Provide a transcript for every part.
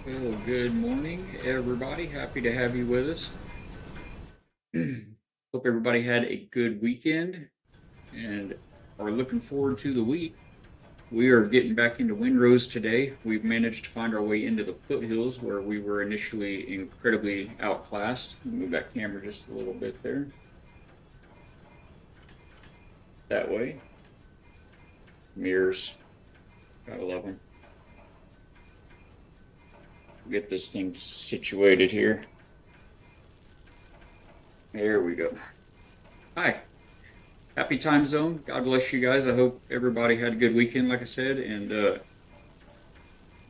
Well, good morning, everybody. Happy to have you with us. Hope everybody had a good weekend and are looking forward to the week. We are getting back into Windrose today. We've managed to find our way into the Foothills where we were initially incredibly outclassed. Move that camera just a little bit there. That way. Mirrors. Gotta love them. Get this thing situated here. There we go. Hi. Happy time zone. God bless you guys. I hope everybody had a good weekend, like I said, and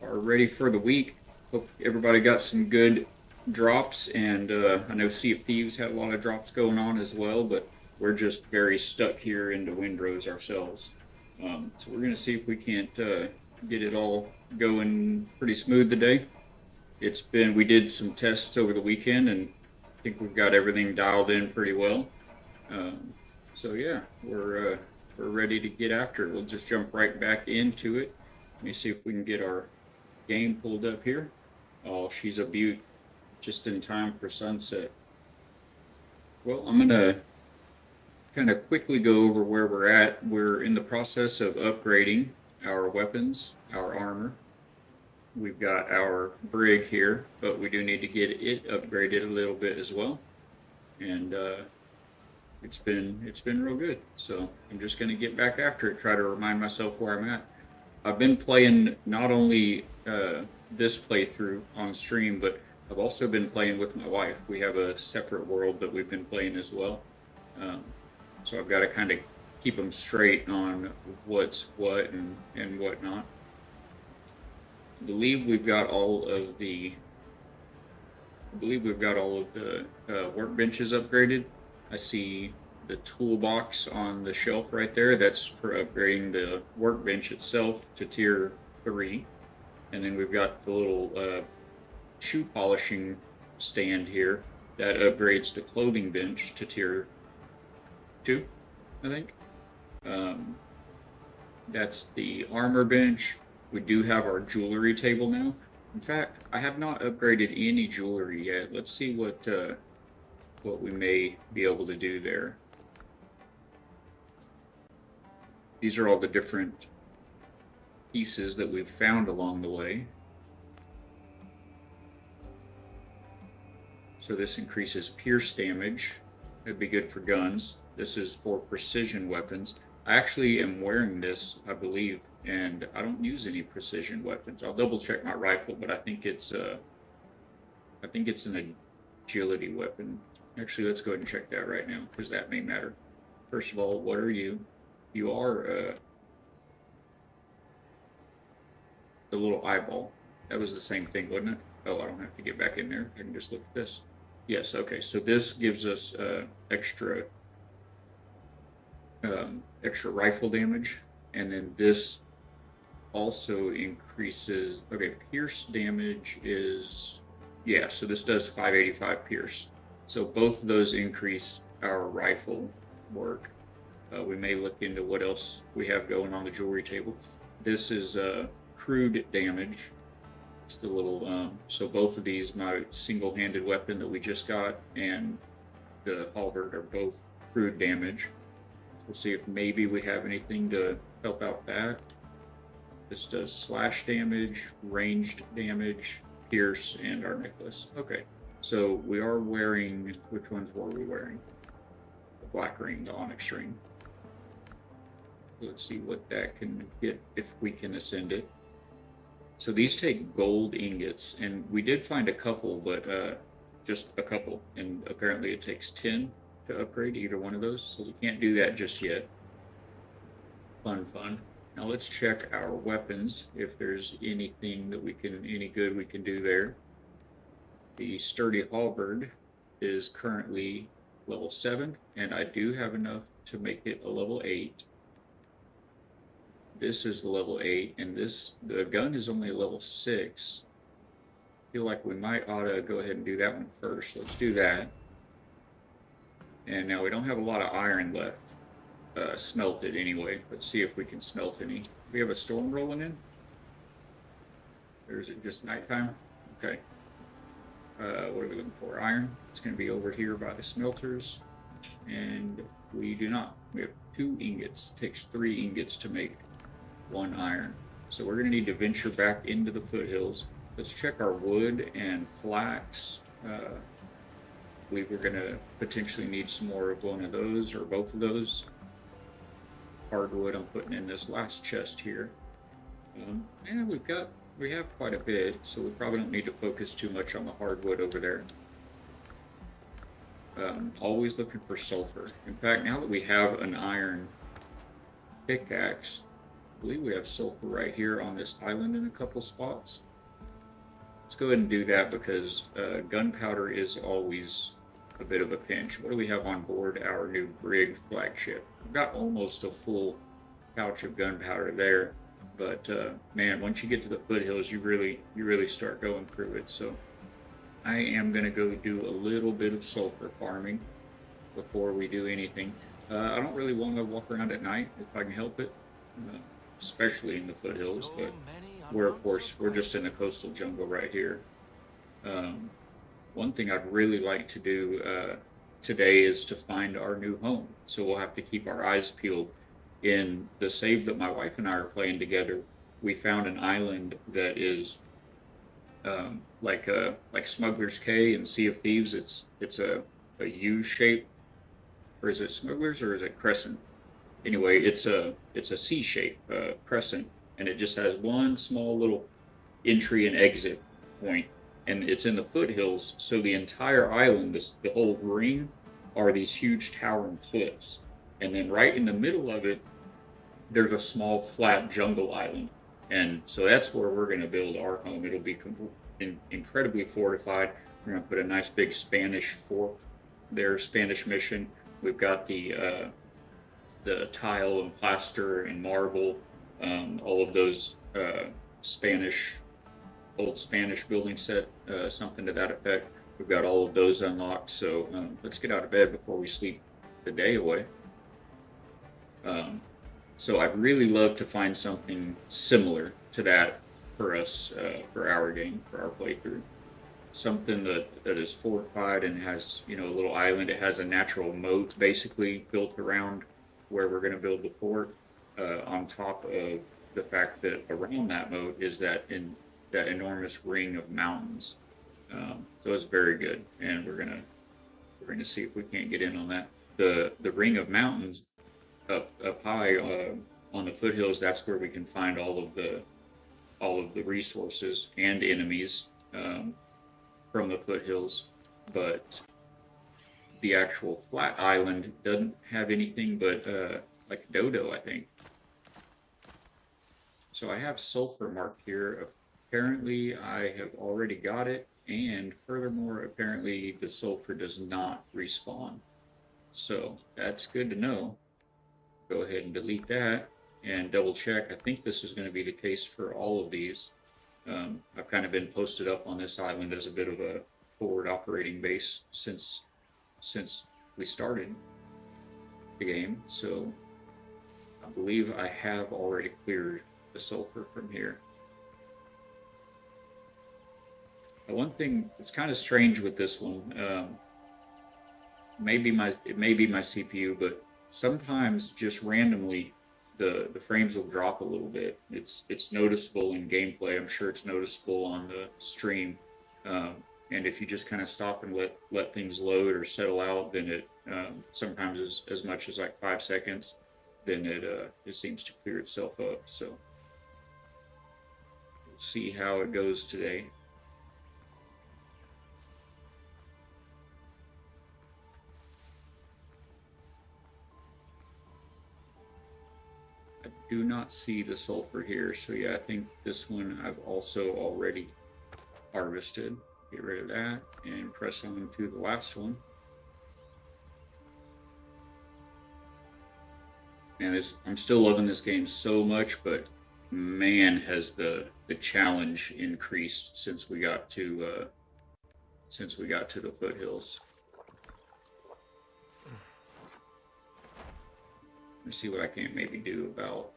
are ready for the week. Hope everybody got some good drops, and I know Sea of Thieves had a lot of drops going on as well, but we're just very stuck here into Windrose ourselves. So we're gonna see if we can't get it all going pretty smooth today. We did some tests over the weekend, and I think we've got everything dialed in pretty well. Um, so yeah, we're ready to get after it. We'll just jump right back into it. Let me see if we can get our game pulled up here. Oh, she's a beaut, just in time for sunset. Well, I'm gonna kind of quickly go over where we're at. We're in the process of upgrading our weapons, our armor. We've got our brig here, but we do need to get it upgraded a little bit as well. And it's been real good. So I'm just gonna get back after it, try to remind myself where I'm at. I've been playing not only this playthrough on stream, but I've also been playing with my wife. We have a separate world that we've been playing as well. Um, so I've got to kind of keep them straight on what's what and whatnot. I believe we've got all of the I believe we've got all of the workbenches upgraded. I see the toolbox on the shelf right there. That's for upgrading the workbench itself to tier 3. And then we've got the little shoe polishing stand here that upgrades the clothing bench to tier 2, I think. Um, that's the armor bench. We do have our jewelry table now. In fact, I have not upgraded any jewelry yet. Let's see what we may be able to do there. These are all the different pieces that we've found along the way. So this increases pierce damage. It'd be good for guns. This is for precision weapons. I actually am wearing this, I believe, and I don't use any precision weapons. I'll double check my rifle, but I think it's an agility weapon. Actually, let's go ahead and check that right now because that may matter. First of all, what are you? You are the little eyeball. That was the same thing, wasn't it? Oh, I don't have to get back in there. I can just look at this. Yes, okay. So this gives us extra rifle damage, and then this also increases. Okay, pierce damage is, yeah. So this does 585 pierce. So both of those increase our rifle work. We may look into what else we have going on the jewelry table. This is crude damage. It's the little, so both of these, my single-handed weapon that we just got and the halberd, are both crude damage. We'll see if maybe we have anything to help out that. This does slash damage, ranged damage, pierce, and our necklace. Okay, so we are wearing, which ones were we wearing? The black ring, the onyx ring. Let's see what that can get if we can ascend it. So these take gold ingots, and we did find a couple, but just a couple, and apparently it takes 10 to upgrade either one of those, so we can't do that just yet. Fun. Now let's check our weapons, if there's anything that any good we can do there. The sturdy halberd is currently level 7, and I do have enough to make it a level 8. This is the level 8, and the gun is only a level 6. I feel like we might ought to go ahead and do that one first. Let's do that. And now we don't have a lot of iron left. Smelted anyway. Let's see if we can smelt any. We have a storm rolling in? Or is it just nighttime? Okay. What are we looking for? Iron. It's going to be over here by the smelters. And we do not. We have 2 ingots. It takes 3 ingots to make 1 iron. So we're going to need to venture back into the foothills. Let's check our wood and flax. We were going to potentially need some more of one of those or both of those. Hardwood I'm putting in this last chest here. And we have quite a bit, so we probably don't need to focus too much on the hardwood over there. Always looking for sulfur. In fact, now that we have an iron pickaxe, I believe we have sulfur right here on this island in a couple spots. Let's go ahead and do that because gunpowder is always a bit of a pinch. What do we have on board our new brig flagship? We've got almost a full pouch of gunpowder there, but man, once you get to the foothills, you really start going through it. So I am going to go do a little bit of sulfur farming before we do anything. I don't really want to walk around at night if I can help it, especially in the foothills, but we're just in the coastal jungle right here. One thing I'd really like to do today is to find our new home. So we'll have to keep our eyes peeled. In the save that my wife and I are playing together, we found an island that is like Smuggler's Cay and Sea of Thieves. It's a U shape, or is it Smuggler's or is it Crescent? Anyway, it's a C shape crescent, and it just has one small little entry and exit point, and it's in the foothills. So the entire island, the whole ring, are these huge towering cliffs, and then right in the middle of it, there's a small flat jungle island, and so that's where we're going to build our home. It'll be incredibly fortified. We're going to put a nice big Spanish fort there, Spanish mission. We've got the tile and plaster and marble, all of those old Spanish building set, something to that effect. We've got all of those unlocked, so let's get out of bed before we sleep the day away. So I'd really love to find something similar to that for us, for our game, for our playthrough. Something that is fortified and has, a little island. It has a natural moat basically built around where we're going to build the fort, on top of the fact that around that moat is that enormous ring of mountains. So it's very good, and we're gonna see if we can't get in on that. The ring of mountains up high on the foothills. That's where we can find all of the resources and enemies from the foothills, but the actual flat island doesn't have anything but like dodo, I think. So I have sulfur marked here. Apparently I have already got it, and furthermore, apparently the sulfur does not respawn. So that's good to know. Go ahead and delete that and double check. I think this is going to be the case for all of these. I've kind of been posted up on this island as a bit of a forward operating base since we started the game, so I believe I have already cleared the sulfur from here. Now, one thing that's kind of strange with this one, it may be my CPU, but sometimes just randomly the frames will drop a little bit. It's noticeable in gameplay. I'm sure it's noticeable on the stream. And if you just kind of stop and let things load or settle out, then it sometimes as much as like 5 seconds, then it seems to clear itself up. So we'll see how it goes today. I do not see the sulfur here, so yeah, I think this one I've also already harvested. Get rid of that and press on to the last one. Man, I'm still loving this game so much, but man, has the challenge increased since we got to the foothills. Let me see what I can maybe do about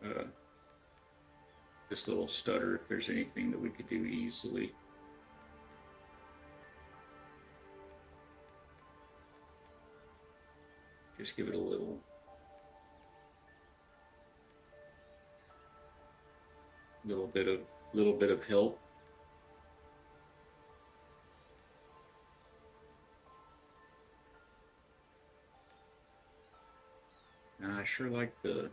this little stutter, if there's anything that we could do easily. Just give it a little bit of help. And I sure like the.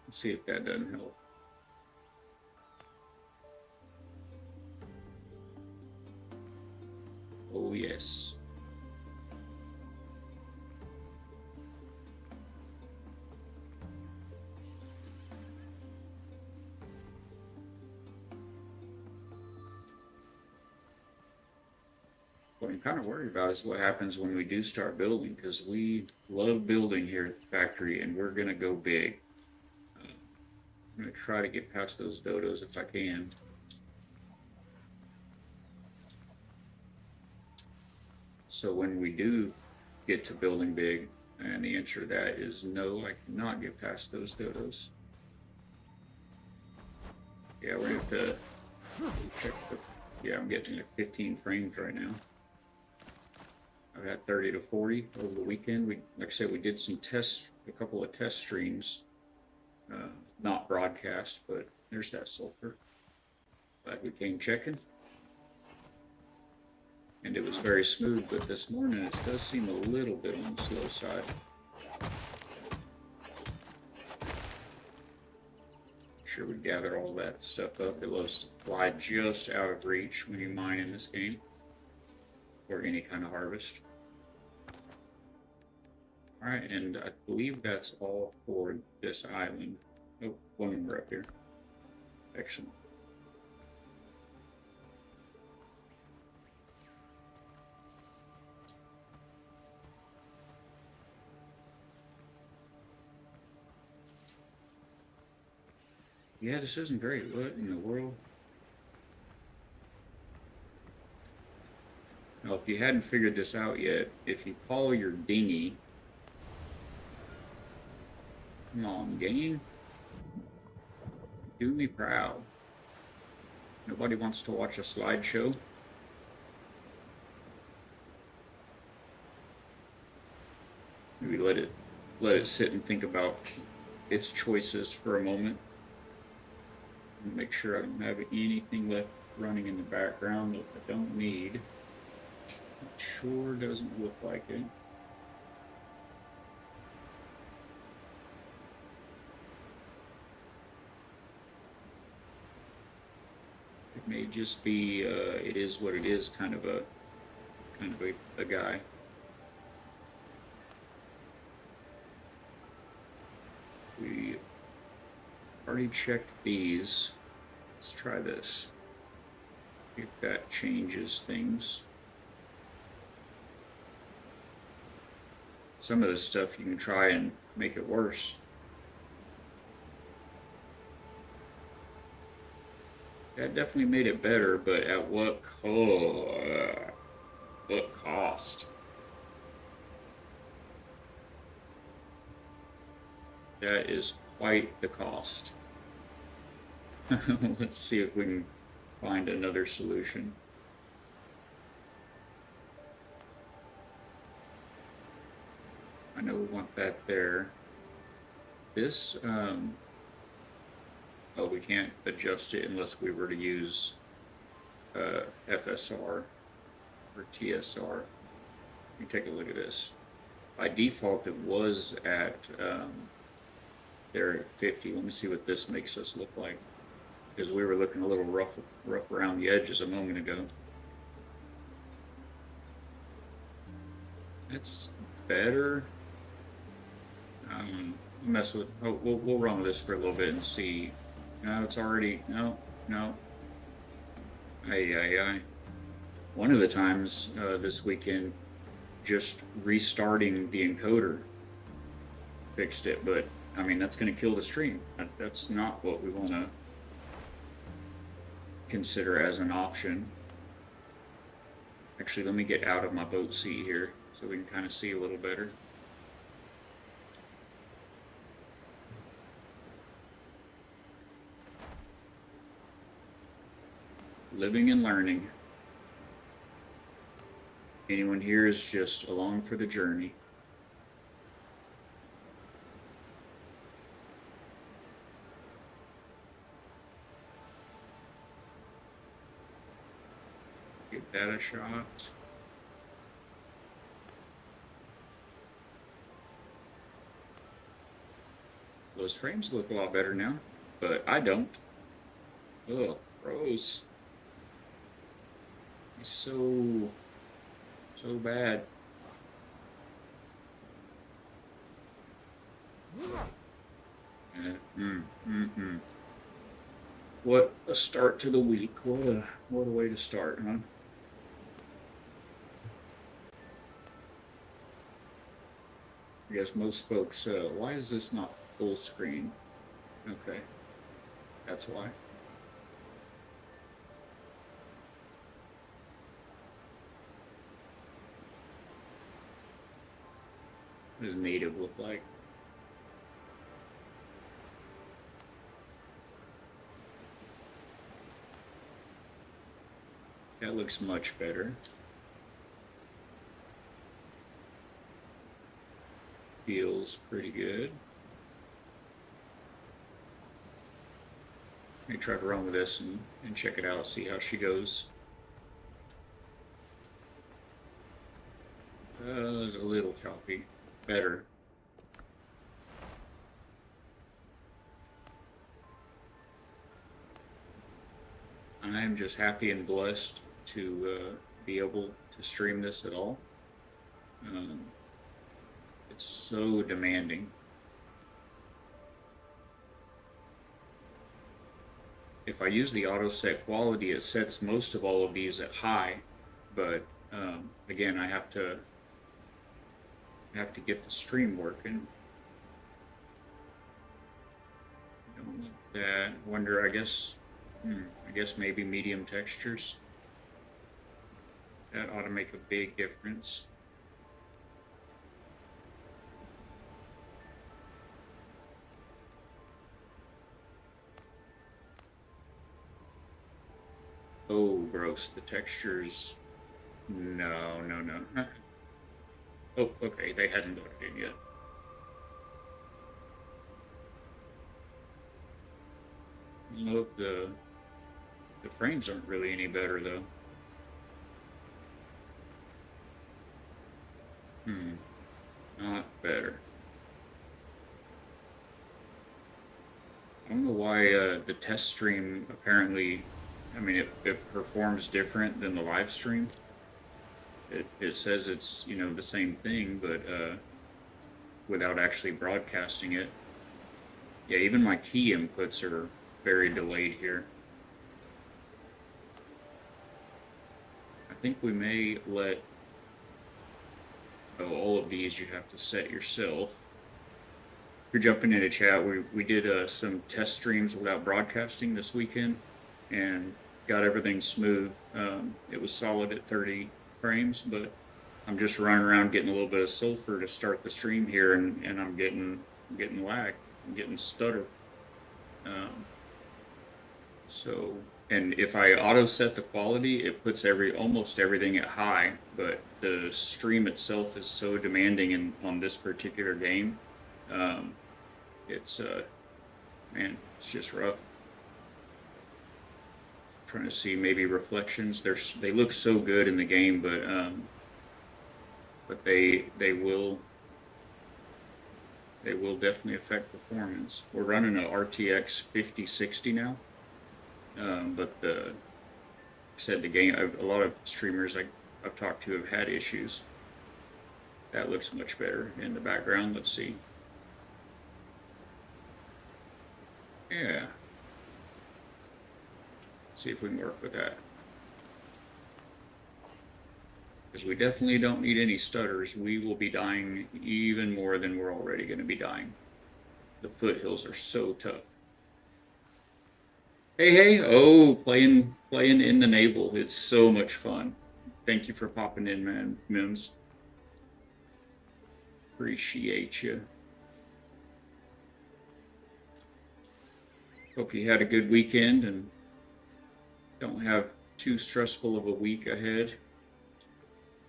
Let's see if that doesn't help. Oh yes. What I'm kind of worried about is what happens when we do start building, because we love building here at the factory and we're going to go big. I'm going to try to get past those dodos if I can. So when we do get to building big, and the answer to that is no, I cannot get past those dodos. Yeah, we're going to have to check the. Yeah, I'm getting like 15 frames right now. I've had 30 to 40 over the weekend. Like I said, we did a couple of test streams, not broadcast, but there's that sulfur. Glad we came checking. And it was very smooth, but this morning it does seem a little bit on the slow side. Make sure we gather all that stuff up. It loves to fly just out of reach when you mine in this game, or any kind of harvest. Alright, and I believe that's all for this island. Oh, one more up here. Excellent. Yeah, this isn't great. What in the world? Now, if you hadn't figured this out yet, if you call your dinghy... Come on, game. Do me proud. Nobody wants to watch a slideshow. Maybe let it sit and think about its choices for a moment. Make sure I don't have anything left running in the background that I don't need. It sure doesn't look like it. It may just be it is what it is kind of a guy. We already checked these. Let's try this. If that changes things. Some of this stuff you can try and make it worse. That definitely made it better, but at what cost? That is quite the cost. Let's see if we can find another solution. I know we want that there. This, oh, we can't adjust it unless we were to use FSR or TSR. Let me take a look at this. By default, it was at there at 50. Let me see what this makes us look like, because we were looking a little rough around the edges a moment ago. That's better. Mess with. Oh, we'll run with this for a little bit and see. No, it's already no. Aye. One of the times this weekend, just restarting the encoder fixed it, but I mean that's going to kill the stream. That's not what we want to consider as an option. Actually, let me get out of my boat seat here so we can kind of see a little better. Living and learning. Anyone here is just along for the journey. Give that a shot. Those frames look a lot better now, but I don't. Ugh, gross. He's so bad. What a start to the week. What a way to start, huh? I guess most folks, why is this not full screen? Okay, that's why. What does native look like? That looks much better. Feels pretty good. Let me try to run with this and check it out, see how she goes. It's a little choppy. Better. I'm just happy and blessed to be able to stream this at all. It's so demanding. If I use the auto set quality, it sets most of all of these at high, but again, I have to get the stream working. Don't like that. Wonder, I guess maybe medium textures. That ought to make a big difference. Oh, gross. The textures. No. Oh, okay. They hadn't loaded in yet. I don't know if the frames aren't really any better though. Not better. I don't know why the test stream apparently, I mean, it performs different than the live stream. It says it's, the same thing, but without actually broadcasting it. Yeah, even my key inputs are very delayed here. I think we may let, all of these you have to set yourself. If you're jumping into chat, we did some test streams without broadcasting this weekend and got everything smooth. It was solid at 30 frames, but I'm just running around getting a little bit of sulfur to start the stream here, and I'm getting lag, I'm getting stutter. So, and if I auto set the quality, it puts almost everything at high, but the stream itself is so demanding on this particular game. It's man, it's just rough. Trying to see maybe reflections. They look so good in the game, but they will definitely affect performance. We're running a RTX 5060 now, but the game, a lot of streamers I've talked to have had issues. That looks much better in the background. Let's see. Yeah. See if we can work with that. Because we definitely don't need any stutters. We will be dying even more than we're already going to be dying. The foothills are so tough. Hey, oh, playing in the navel. It's so much fun. Thank you for popping in, man, Mims. Appreciate you. Hope you had a good weekend and don't have too stressful of a week ahead.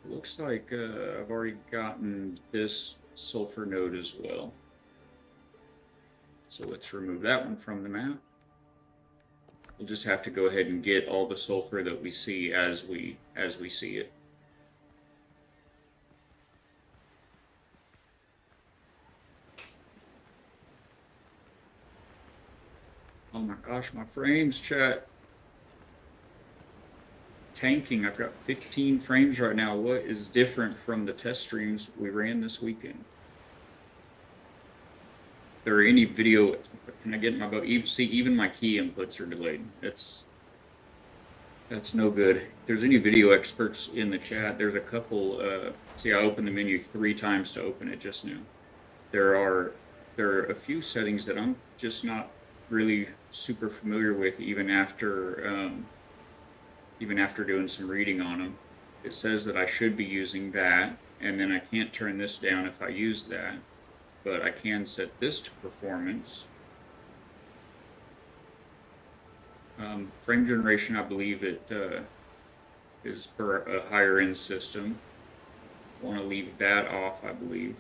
Looks like I've already gotten this sulfur node as well. So let's remove that one from the map. We'll just have to go ahead and get all the sulfur that we see as we see it. Oh my gosh, my frames, chat. Tanking. I've got 15 frames right now. What is different from the test streams we ran this weekend? If there are any video, can I get my vote? See, even my key inputs are delayed. That's no good. If there's any video experts in the chat, there's a couple. See, I opened the menu 3 times to open it just now. There are a few settings that I'm just not really super familiar with, even after doing some reading on them. It says that I should be using that, and then I can't turn this down if I use that, but I can set this to performance. Frame generation, I believe it is for a higher end system. I want to leave that off, I believe.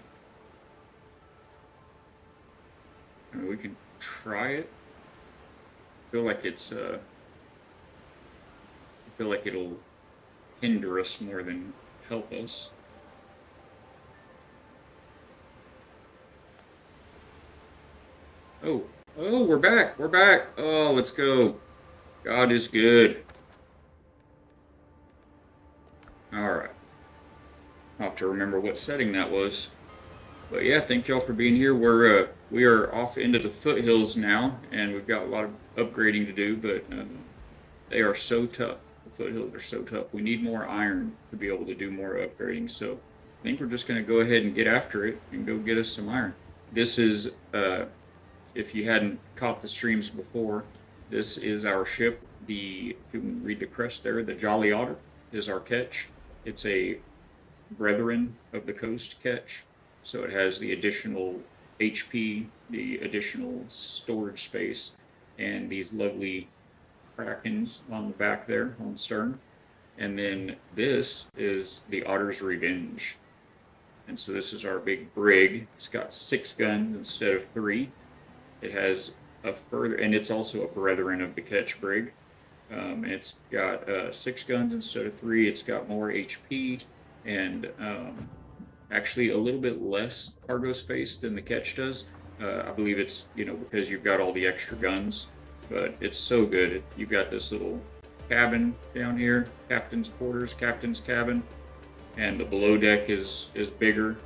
I mean, we can try it. I feel like it's I feel like it'll hinder us more than help us. Oh, we're back. We're back. Oh, let's go. God is good. All right. I'll have to remember what setting that was. But yeah, thank y'all for being here. We are off into the foothills now, and we've got a lot of upgrading to do, but they are so tough. The foothills are so tough. We need more iron to be able to do more upgrading, so I think we're just going to go ahead and get after it and go get us some iron. This is, if you hadn't caught the streams before, this is our ship. If you can read the crest there, the Jolly Otter is our ketch. It's a Brethren of the Coast ketch. So it has the additional HP, the additional storage space, and these lovely krakens on the back there, on the stern. And then this is the Otter's Revenge. And so this is our big brig. It's got 6 guns instead of 3. It has a further, and it's also a Brethren of the Ketch brig. It's got 6 guns instead of 3. It's got more HP and actually a little bit less cargo space than the Ketch does. I believe it's, because you've got all the extra guns, but it's so good. You've got this little cabin down here, captain's quarters, captain's cabin, and the below deck is bigger.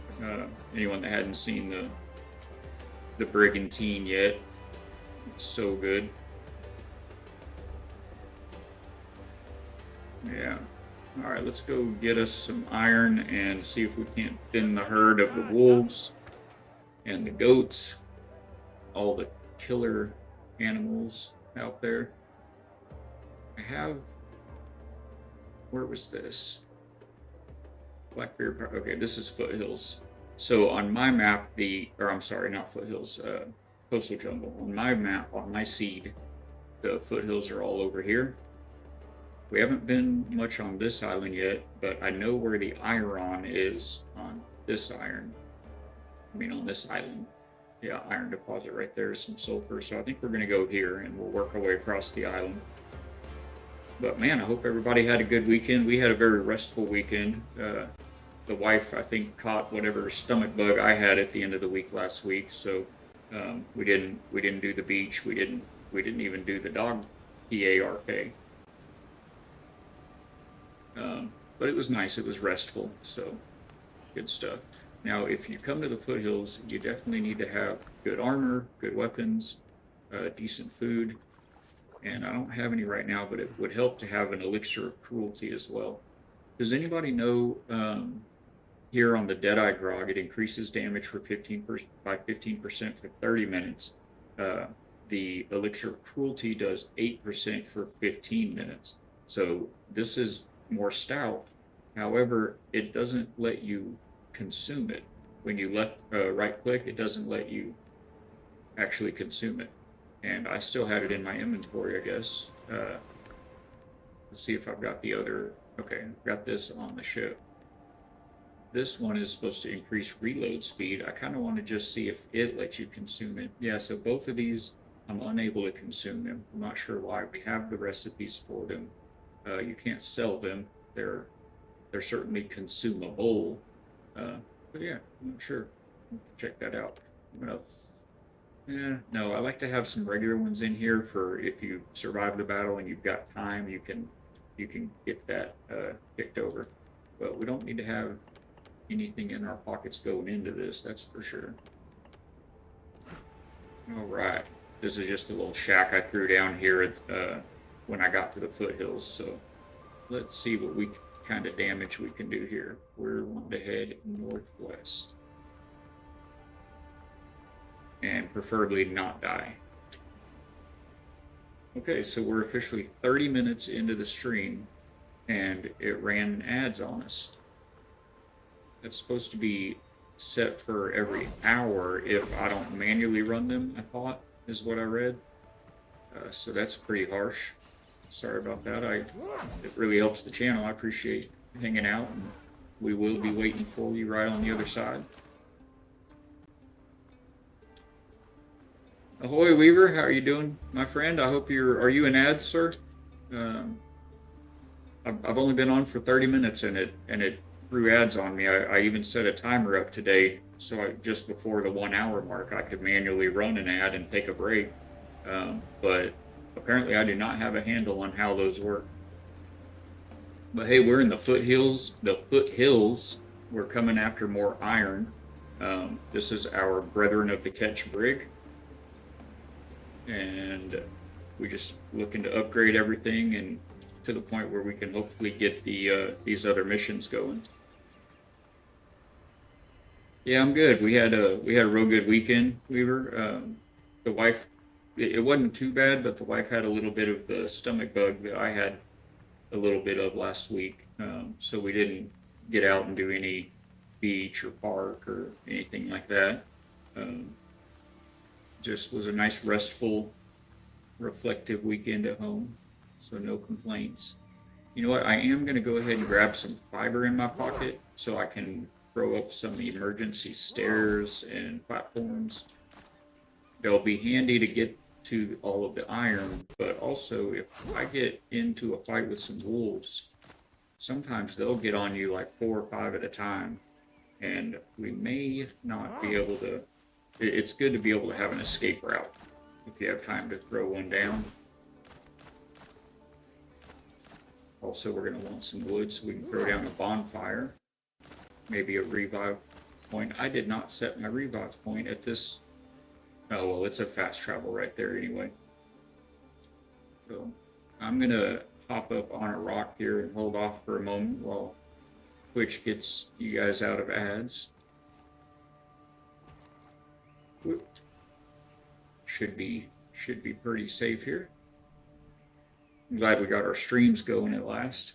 Anyone that hadn't seen the Brigantine yet, it's so good. Yeah. All right, let's go get us some iron and see if we can't thin the herd of the wolves and the goats, all the killer animals out there. Where was this? Blackbeard, okay, this is Foothills. So on my map, I'm sorry, not Foothills, Coastal Jungle. On my map, on my seed, the Foothills are all over here. We haven't been much on this island yet, but I know where the iron is on this on this island. Yeah, iron deposit right there, some sulfur. So I think we're going to go here, and we'll work our way across the island. But man, I hope everybody had a good weekend. We had a very restful weekend. The wife, I think, caught whatever stomach bug I had at the end of the week last week, so we didn't do the beach. We didn't even do the dog PARK. But it was nice. It was restful, so good stuff. Now, if you come to the foothills, you definitely need to have good armor, good weapons, decent food, and I don't have any right now, but it would help to have an elixir of cruelty as well. Does anybody know, here on the Deadeye Grog, it increases damage by 15% for 30 minutes. The elixir of cruelty does 8% for 15 minutes. So this is more stout. However, it doesn't let you consume it. When you right click, it doesn't let you actually consume it. And I still have it in my inventory, I guess. Let's see if I've got the other. Okay, I've got this on the ship. this one is supposed to increase reload speed. I kind of want to just see if it lets you consume it. Yeah, so both of these, I'm unable to consume them. I'm not sure why. We have the recipes for them. You can't sell them. They're certainly consumable. But yeah, I'm not sure. Check that out. I'm gonna. Yeah, no, I like to have some regular ones in here for if you survive the battle and you've got time, you can get that picked over. But we don't need to have anything in our pockets going into this, that's for sure. All right, this is just a little shack I threw down here when I got to the foothills. So let's see what kind of damage we can do here. We're wanting to head northwest, and preferably not die. Okay, so we're officially 30 minutes into the stream, and it ran ads on us. It's supposed to be set for every hour if I don't manually run them, I thought, is what I read. So that's pretty harsh. Sorry about that. It really helps the channel. I appreciate hanging out, and we will be waiting for you right on the other side. Ahoy, Weaver. How are you doing, my friend? I hope are you in ads, sir? I've only been on for 30 minutes, and it threw ads on me. I even set a timer up today, so just before the 1 hour mark, I could manually run an ad and take a break. But apparently I do not have a handle on how those work. But hey, we're in the foothills. The foothills. We're coming after more iron. This is our Brethren of the Ketch Brig. And we're just looking to upgrade everything and to the point where we can hopefully get these other missions going. Yeah, I'm good. We had a real good weekend. The wife, it wasn't too bad, but the wife had a little bit of the stomach bug that I had a little bit of last week. So we didn't get out and do any beach or park or anything like that. Just was a nice, restful, reflective weekend at home. So no complaints. You know what? I am going to go ahead and grab some fiber in my pocket so I can throw up some emergency stairs and platforms. They'll be handy to get to all of the iron, but also if I get into a fight with some wolves, sometimes they'll get on you like 4 or 5 at a time, and we may not be able to. It's good to be able to have an escape route if you have time to throw one down. Also, we're going to want some wood so we can throw down a bonfire. Maybe a revive point. I did not set my revive point at this. Oh, well, it's a fast travel right there anyway. So I'm going to hop up on a rock here and hold off for a moment while Twitch gets you guys out of ads. Should be pretty safe here. I'm glad we got our streams going at last.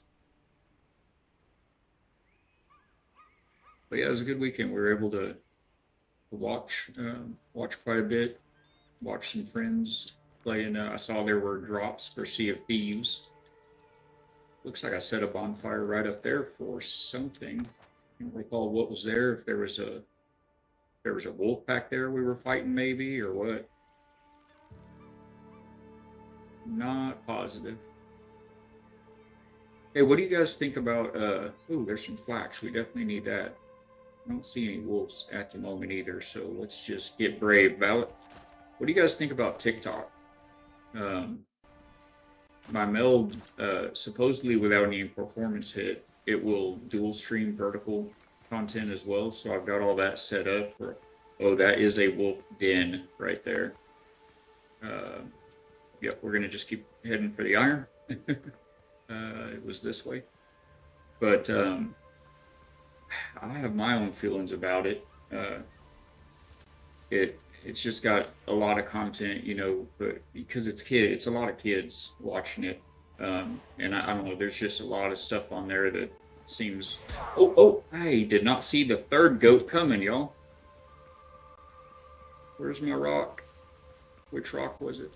But yeah, it was a good weekend. We were able to watch quite a bit, watch some friends play, and I saw there were drops for Sea of Thieves. Looks like I set a bonfire right up there for something. I don't recall what was there. If there was a wolf pack there we were fighting, maybe, or what. Not positive. Hey, what do you guys think about, ooh, there's some flax. We definitely need that. I don't see any wolves at the moment either, so let's just get brave about it. What do you guys think about TikTok? My meld, supposedly without any performance hit, it will dual stream vertical content as well, so I've got all that set up. Oh, that is a wolf den right there. Yep, we're going to just keep heading for the iron. It was this way. But I have my own feelings about it. It's just got a lot of content, you know, but because it's a lot of kids watching it. And I don't know, there's just a lot of stuff on there that seems... Oh, I did not see the third goat coming, y'all. Where's my rock? Which rock was it?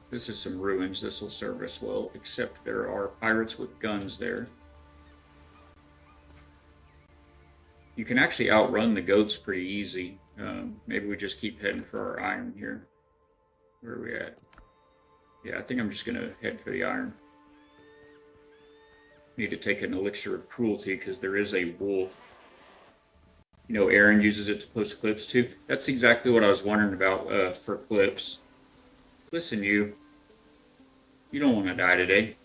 This is some ruins. This will serve us well, except there are pirates with guns there. You can actually outrun the goats pretty easy. Maybe we just keep heading for our iron here. Where are we at? Yeah, I think I'm just gonna head for the iron. Need to take an elixir of cruelty because there is a wolf. You know, Aaron uses it to post clips too. That's exactly what I was wondering about for clips. Listen, you don't want to die today.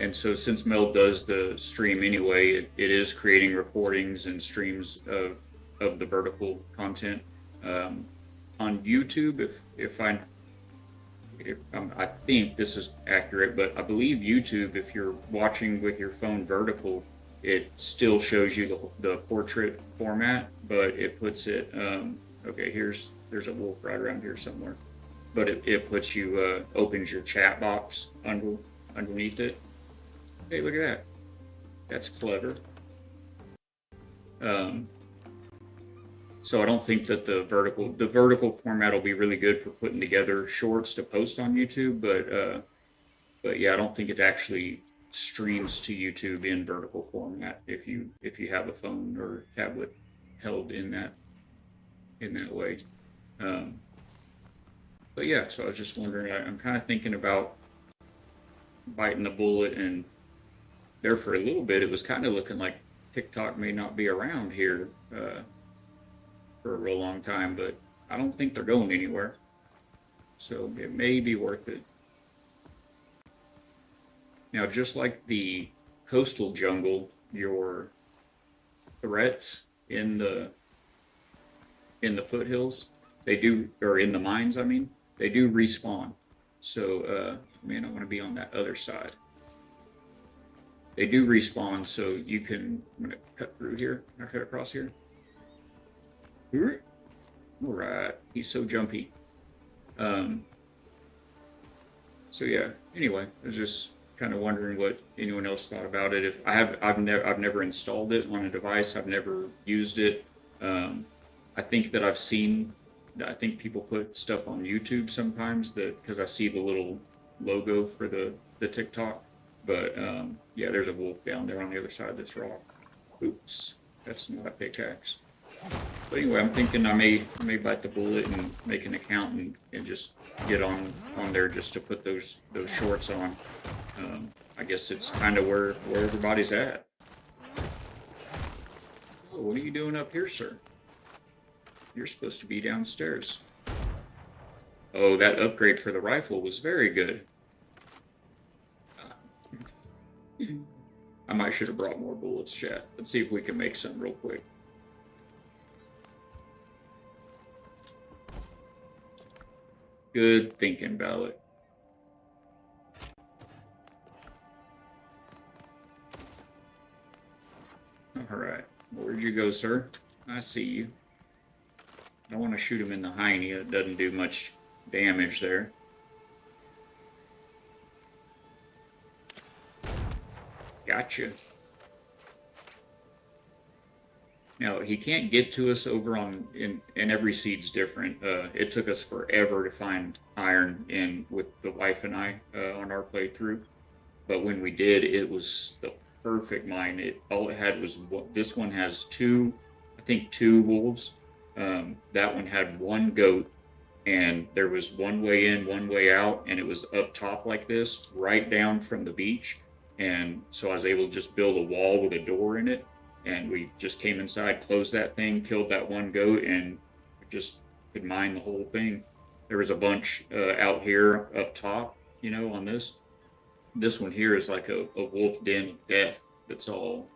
And so since Mel does the stream anyway, it is creating recordings and streams of the vertical content. On YouTube, I think this is accurate, but I believe YouTube, if you're watching with your phone vertical, it still shows you the portrait format, but it puts it, okay, there's a wolf right around here somewhere, but it puts you, opens your chat box underneath it. Hey, look at that. That's clever. So I don't think that the vertical format will be really good for putting together shorts to post on YouTube, but yeah, I don't think it actually streams to YouTube in vertical format if you have a phone or tablet held in that way. But yeah, so I was just wondering. I'm kind of thinking about biting the bullet, and there for a little bit, it was kind of looking like TikTok may not be around here for a real long time, but I don't think they're going anywhere. So it may be worth it. Now, just like the coastal jungle, your threats in the foothills, they do, or in the mines, I mean, they do respawn. So, man, I want to be on that other side. They do respawn, so you can, I'm going to cut through here, I'll cut across here. All right, he's so jumpy. So yeah, anyway, I was just kind of wondering what anyone else thought about it. If I've never installed it on a device. I've never used it. I think that I think people put stuff on YouTube sometimes because I see the little logo for the TikTok. But yeah, there's a wolf down there on the other side of this rock. Oops, that's not a pickaxe. But anyway, I'm thinking I may bite the bullet and make an account and just get on there just to put those shorts on. I guess it's kind of where everybody's at. Oh, what are you doing up here, sir? You're supposed to be downstairs. Oh, that upgrade for the rifle was very good. I might should have brought more bullets, chat. Let's see if we can make some real quick. Good thinking, Ballot. Alright. Where'd you go, sir? I see you. I want to shoot him in the hiney. It doesn't do much damage there. Gotcha. Now, he can't get to us over and every seed's different. It took us forever to find iron with the wife and I on our playthrough. But when we did, it was the perfect mine. All it had was, this one has two wolves. That one had one goat, and there was one way in, one way out, and it was up top like this, right down from the beach. And so I was able to just build a wall with a door in it. And we just came inside, closed that thing, killed that one goat, and just could mine the whole thing. There was a bunch out here up top, you know, on this. This one here is like a wolf den of death. That's all.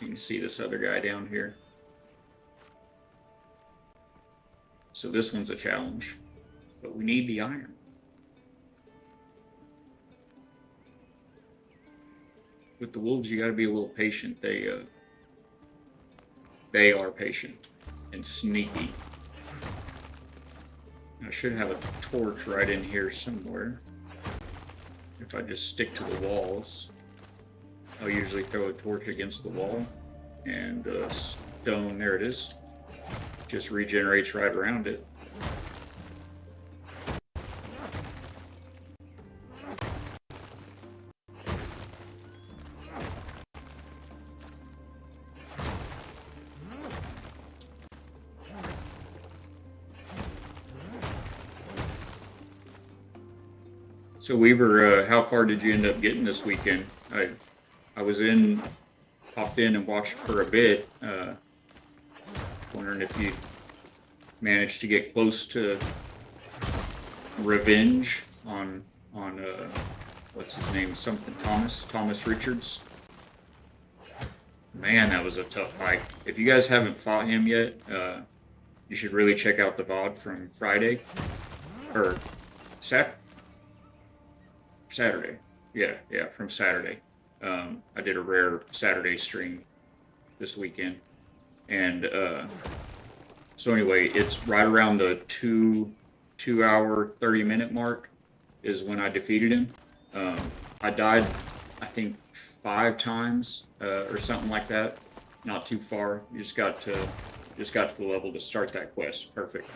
You can see this other guy down here. So this one's a challenge. But we need the iron. With the wolves, you got to be a little patient. They are patient and sneaky. I should have a torch right in here somewhere. If I just stick to the walls, I'll usually throw a torch against the wall, and stone, there it is, just regenerates right around it. So Weaver, how far did you end up getting this weekend? I was popped in and watched for a bit. Wondering if you managed to get close to revenge on what's his name? Something Thomas Richards. Man, that was a tough fight. If you guys haven't fought him yet, you should really check out the VOD from Friday or Saturday. Yeah, from Saturday. I did a rare Saturday stream this weekend, and so anyway, it's right around the 2 hour 30 minute mark is when I defeated him. I died, I think, 5 times or something like that. Not too far. You just got to the level to start that quest. Perfect.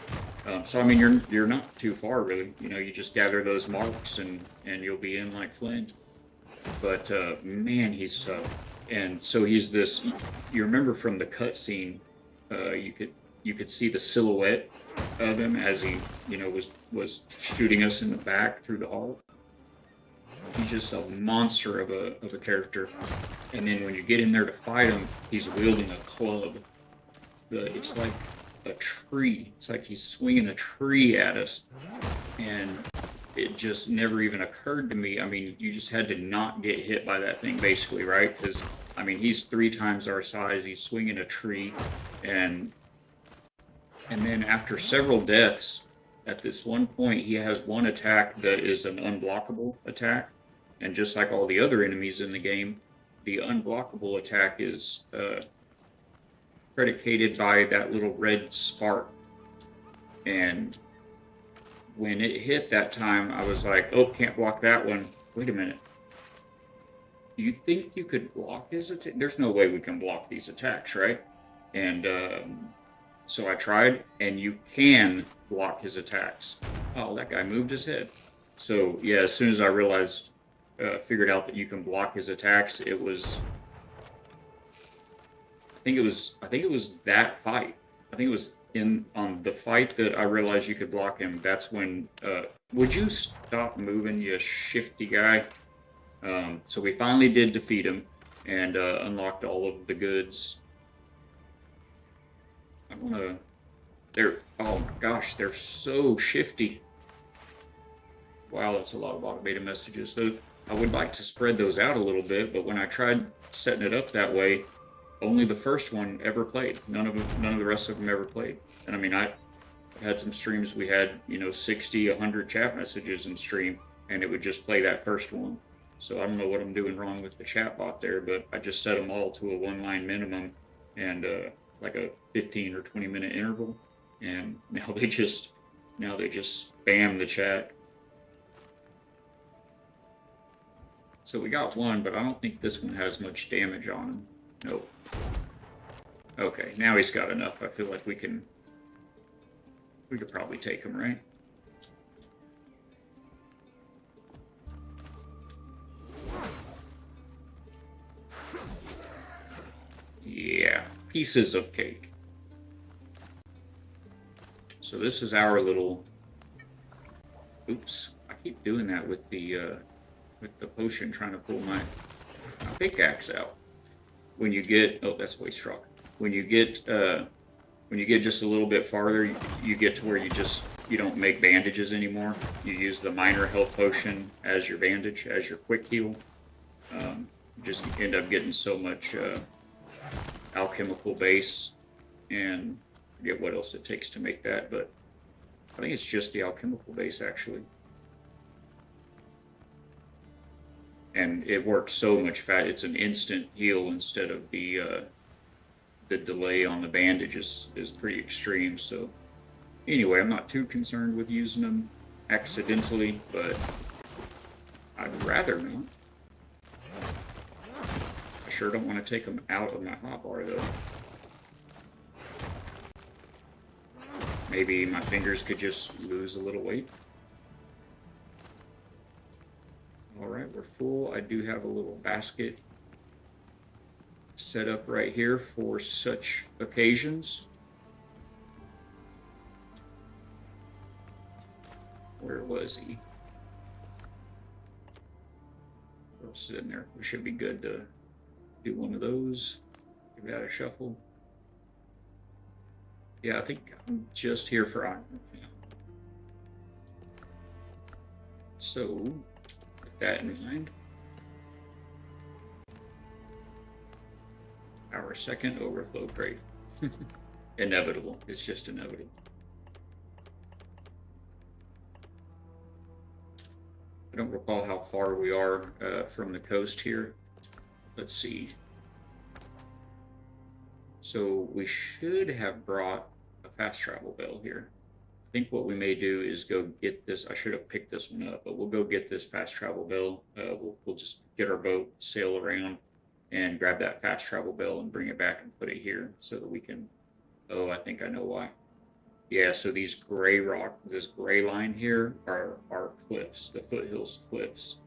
So I mean, you're not too far really. You know, you just gather those marks and you'll be in like Flint. But man, he's tough. And so he's this. You remember from the cutscene, you could see the silhouette of him as he, you know, was shooting us in the back through the hall. He's just a monster of a character. And then when you get in there to fight him, he's wielding a club. It's like a tree. It's like he's swinging a tree at us. And it just never even occurred to me. I mean, you just had to not get hit by that thing, basically, right? Because, I mean, he's 3 times our size. He's swinging a tree. And then after several deaths, at this one point, he has one attack that is an unblockable attack. And just like all the other enemies in the game, the unblockable attack is predicated by that little red spark. And when it hit that time, I was like, oh, can't block that one. Wait a minute. Do you think you could block his attack? There's no way we can block these attacks, right? And so I tried, and you can block his attacks. Oh, that guy moved his head. So yeah, as soon as I figured out that you can block his attacks, it was. I think it was that fight. I think it was on the fight that I realized you could block him. That's when. Would you stop moving, you shifty guy? So we finally did defeat him and unlocked all of the goods. I wanna. Oh my gosh, they're so shifty. Wow, that's a lot of automated messages. I would like to spread those out a little bit, but when I tried setting it up that way, only the first one ever played. None of the rest of them ever played. And I mean, I had some streams we had, 60, 100 chat messages in stream, and it would just play that first one. So I don't know what I'm doing wrong with the chat bot there, but I just set them all to a 1-line minimum and like a 15 or 20 minute interval, and now they just spam the chat. So we got one, but I don't think this one has much damage on him. Nope. Okay, now he's got enough. I feel like we could probably take him, right? Yeah, pieces of cake. So this is our little. Oops, I keep doing that with the potion, trying to pull my pickaxe out. When you get, oh, that's waste rock. When you get just a little bit farther, you get to where you don't make bandages anymore. You use the minor health potion as your bandage, as your quick heal. You just end up getting so much alchemical base, and I forget what else it takes to make that, but I think it's just the alchemical base actually. And it works so much faster. It's an instant heal instead of the delay on the bandage is pretty extreme. So anyway, I'm not too concerned with using them accidentally, but I'd rather not. I sure don't want to take them out of my hotbar though. Maybe my fingers could just lose a little weight. Alright, we're full. I do have a little basket set up right here for such occasions. Where was he? else is in there. We should be good to do one of those. Give that a shuffle. Yeah, I think I'm just here for iron. Yeah. So, with that in mind, our second overflow crate. Inevitable. It's just inevitable. I don't recall how far we are from the coast here. Let's see. So we should have brought a fast travel bell here. I think what we may do is go get this. I should have picked this one up, but we'll go get this fast travel bell. We'll just get our boat, sail around, and grab that fast travel bell and bring it back and put it here so that we can. Oh, I think I know why. Yeah, so these gray this gray line here are cliffs, the Foothills cliffs.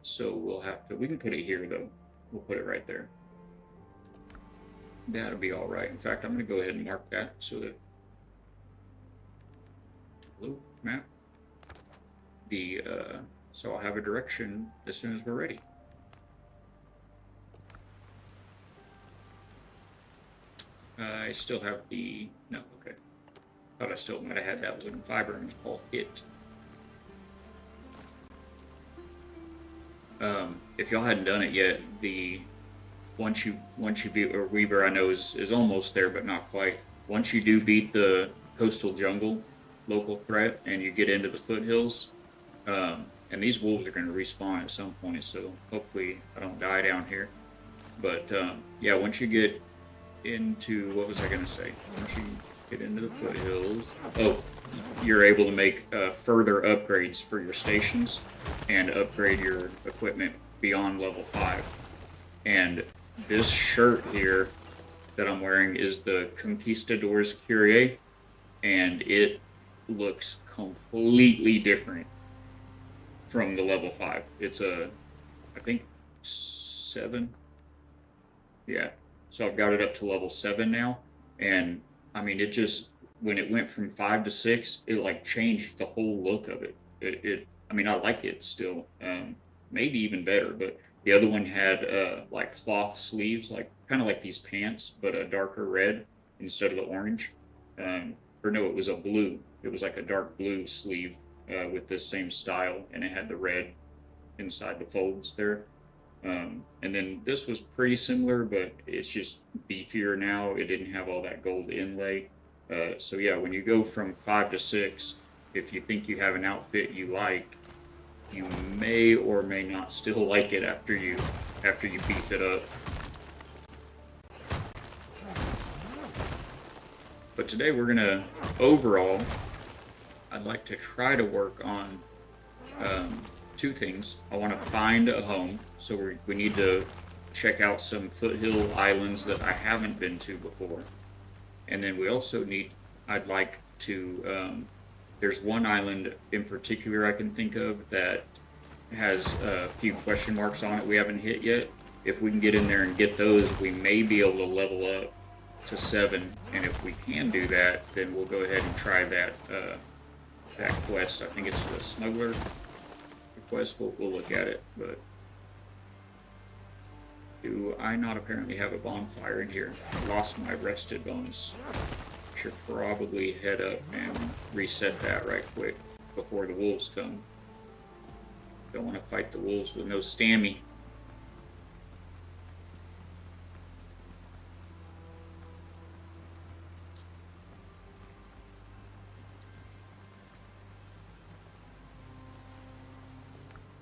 So we'll have to. We can put it here though. We'll put it right there. That'll be all right. In fact, I'm going to go ahead and mark that so that blue map. So I'll have a direction as soon as we're ready. I still have the no. Okay, thought I still might have had that wooden fiber and call it. If y'all hadn't done it yet, once you beat Weaver, I know is almost there, but not quite. Once you do beat the coastal jungle local threat and you get into the foothills, and these wolves are going to respawn at some point, so hopefully I don't die down here. But yeah, once you get into, what was I going to say? Once you get into the foothills, you're able to make further upgrades for your stations and upgrade your equipment beyond level 5. And this shirt here that I'm wearing is the Conquistador's Curie, and it looks completely different from the level 5. It's I think 7. Yeah. So I've got it up to level 7 now, and I mean, it just, when it went from 5 to 6, it like changed the whole look of it. I mean, I like it still, maybe even better, but the other one had like cloth sleeves, like kind of like these pants, but a darker red instead of the orange. Or no, it was a blue. It was like a dark blue sleeve with this same style, and it had the red inside the folds there. And then this was pretty similar, but it's just beefier now. It didn't have all that gold inlay. So yeah, when you go from 5 to 6, if you think you have an outfit you like, you may or may not still like it after you beef it up. But today we're gonna, overall, I'd like to try to work on 2 things. I want to find a home, so we need to check out some foothill islands that I haven't been to before. And then we also need, I'd like to, there's one island in particular I can think of that has a few question marks on it we haven't hit yet. If we can get in there and get those, we may be able to level up to 7. And if we can do that, then we'll go ahead and try that quest. I think it's the smuggler quest. We'll look at it. But do I not apparently have a bonfire in here? I lost my rested bonus. Should probably head up and reset that right quick before the wolves come. Don't want to fight the wolves with no stammy.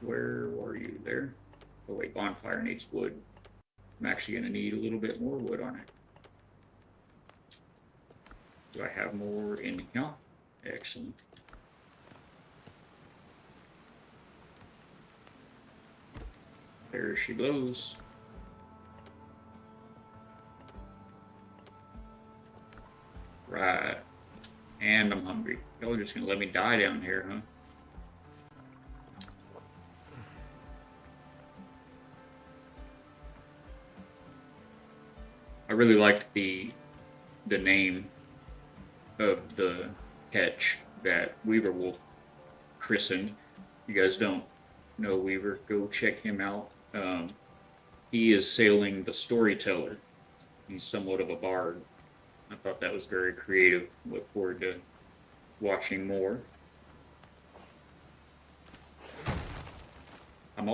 Where were you there? Oh wait, bonfire needs wood. I'm actually going to need a little bit more wood on it. Do I have more in here? Excellent. There she goes. Right. And I'm hungry. Y'all are just going to let me die down here, huh? I really liked the name of the catch that Weaver Wolf christened. You guys don't know Weaver, go check him out. Um, he is sailing the storyteller. He's somewhat of a bard. I thought that was very creative. Look forward to watching more. I'm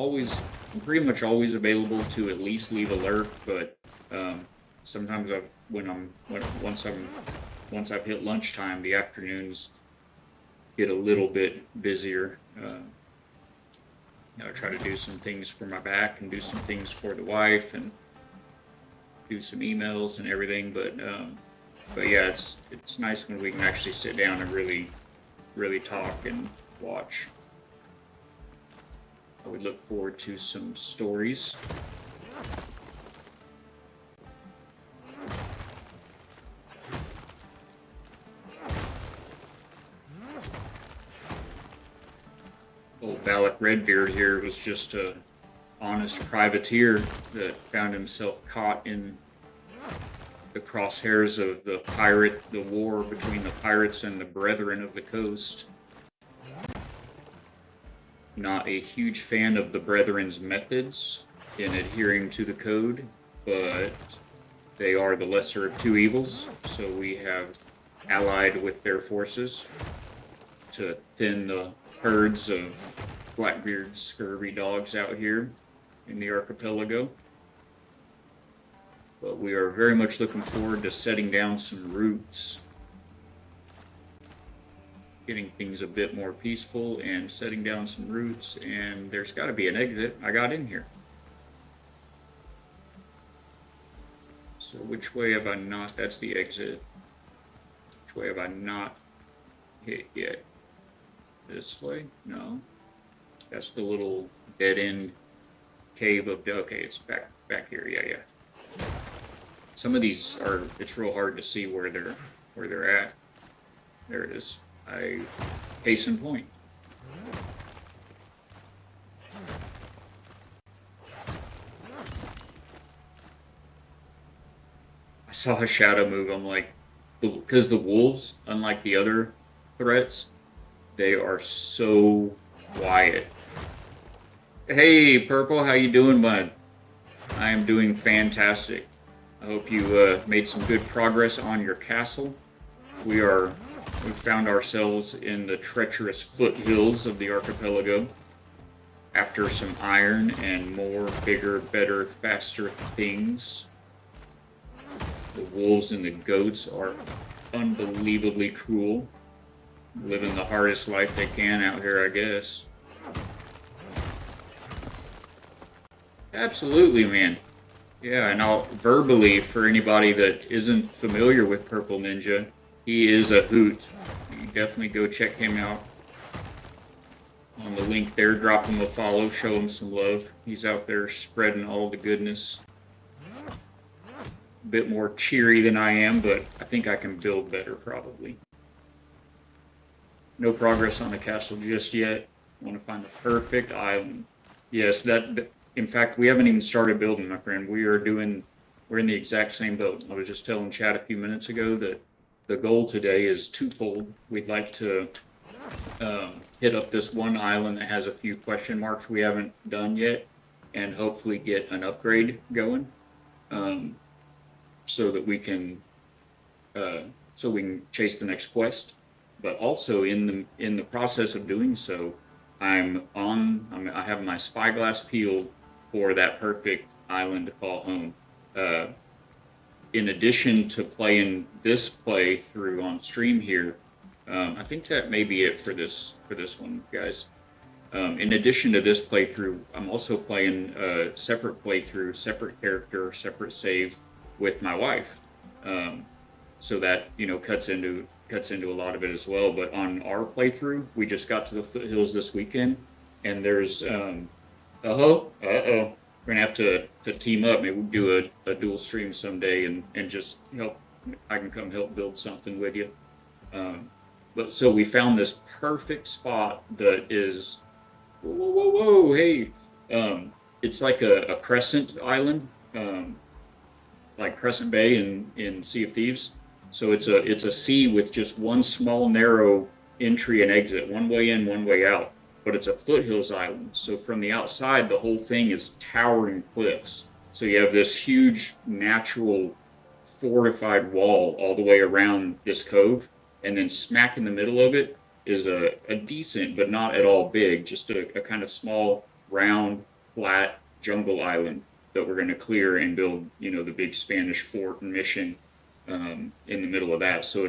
pretty much always available to at least leave alert, but um, sometimes once I've hit lunchtime, the afternoons get a little bit busier. I try to do some things for my back and do some things for the wife and do some emails and everything. But yeah, it's nice when we can actually sit down and really talk and watch. I would look forward to some stories. Old Balak Redbeard here was just a honest privateer that found himself caught in the crosshairs of the war between the pirates and the Brethren of the Coast. Not a huge fan of the Brethren's methods in adhering to the code, but they are the lesser of two evils, so we have allied with their forces to thin the herds of Blackbeard's scurvy dogs out here in the archipelago. But we are very much looking forward to setting down some roots, getting things a bit more peaceful and setting down some roots, and there's got to be an exit. I got in here. So which way have I not? That's the exit. Which way have I not hit yet? This way? No. That's the little dead-end cave of... Okay, it's back here. Yeah. Some of these are... It's real hard to see where they're at. There it is. Case in point. I saw a shadow move. I'm like... Because the wolves, unlike the other threats, they are so quiet. Hey, Purple, how you doing, bud? I am doing fantastic. I hope you made some good progress on your castle. We've found ourselves in the treacherous foothills of the archipelago. After some iron and more, bigger, better, faster things. The wolves and the goats are unbelievably cruel. Living the hardest life they can out here, I guess. Absolutely, man. Yeah, and I'll verbally, for anybody that isn't familiar with Purple Ninja, he is a hoot. You definitely go check him out on the link there. Drop him a follow, show him some love. He's out there spreading all the goodness. A bit more cheery than I am, but I think I can build better, probably. No progress on the castle just yet. I want to find the perfect island. Yes, in fact, we haven't even started building, my friend. We're in the exact same boat. I was just telling Chad a few minutes ago that the goal today is twofold. We'd like to hit up this one island that has a few question marks we haven't done yet, and hopefully get an upgrade going, so that we can chase the next quest. But also in the process of doing so, I have my spyglass peeled for that perfect island to call home. In addition to playing this playthrough on stream here, I think that may be it for this one, guys. In addition to this playthrough, I'm also playing a separate playthrough, separate character, separate save with my wife. So that cuts into a lot of it as well. But on our playthrough, we just got to the Foothills this weekend, and there's we're gonna have to team up. Maybe we'll do a dual stream someday and just help. I can come help build something with you. But so we found this perfect spot that is whoa, hey, it's like a crescent island, like Crescent Bay in Sea of Thieves. So it's a sea with just one small narrow entry and exit, one way in, one way out. but it's a foothills island. So from the outside, the whole thing is towering cliffs. So you have this huge natural fortified wall all the way around this cove, and then smack in the middle of it is a decent but not at all big, just a kind of small, round, flat jungle island that we're going to clear and build, the big Spanish fort and mission in the middle of that. So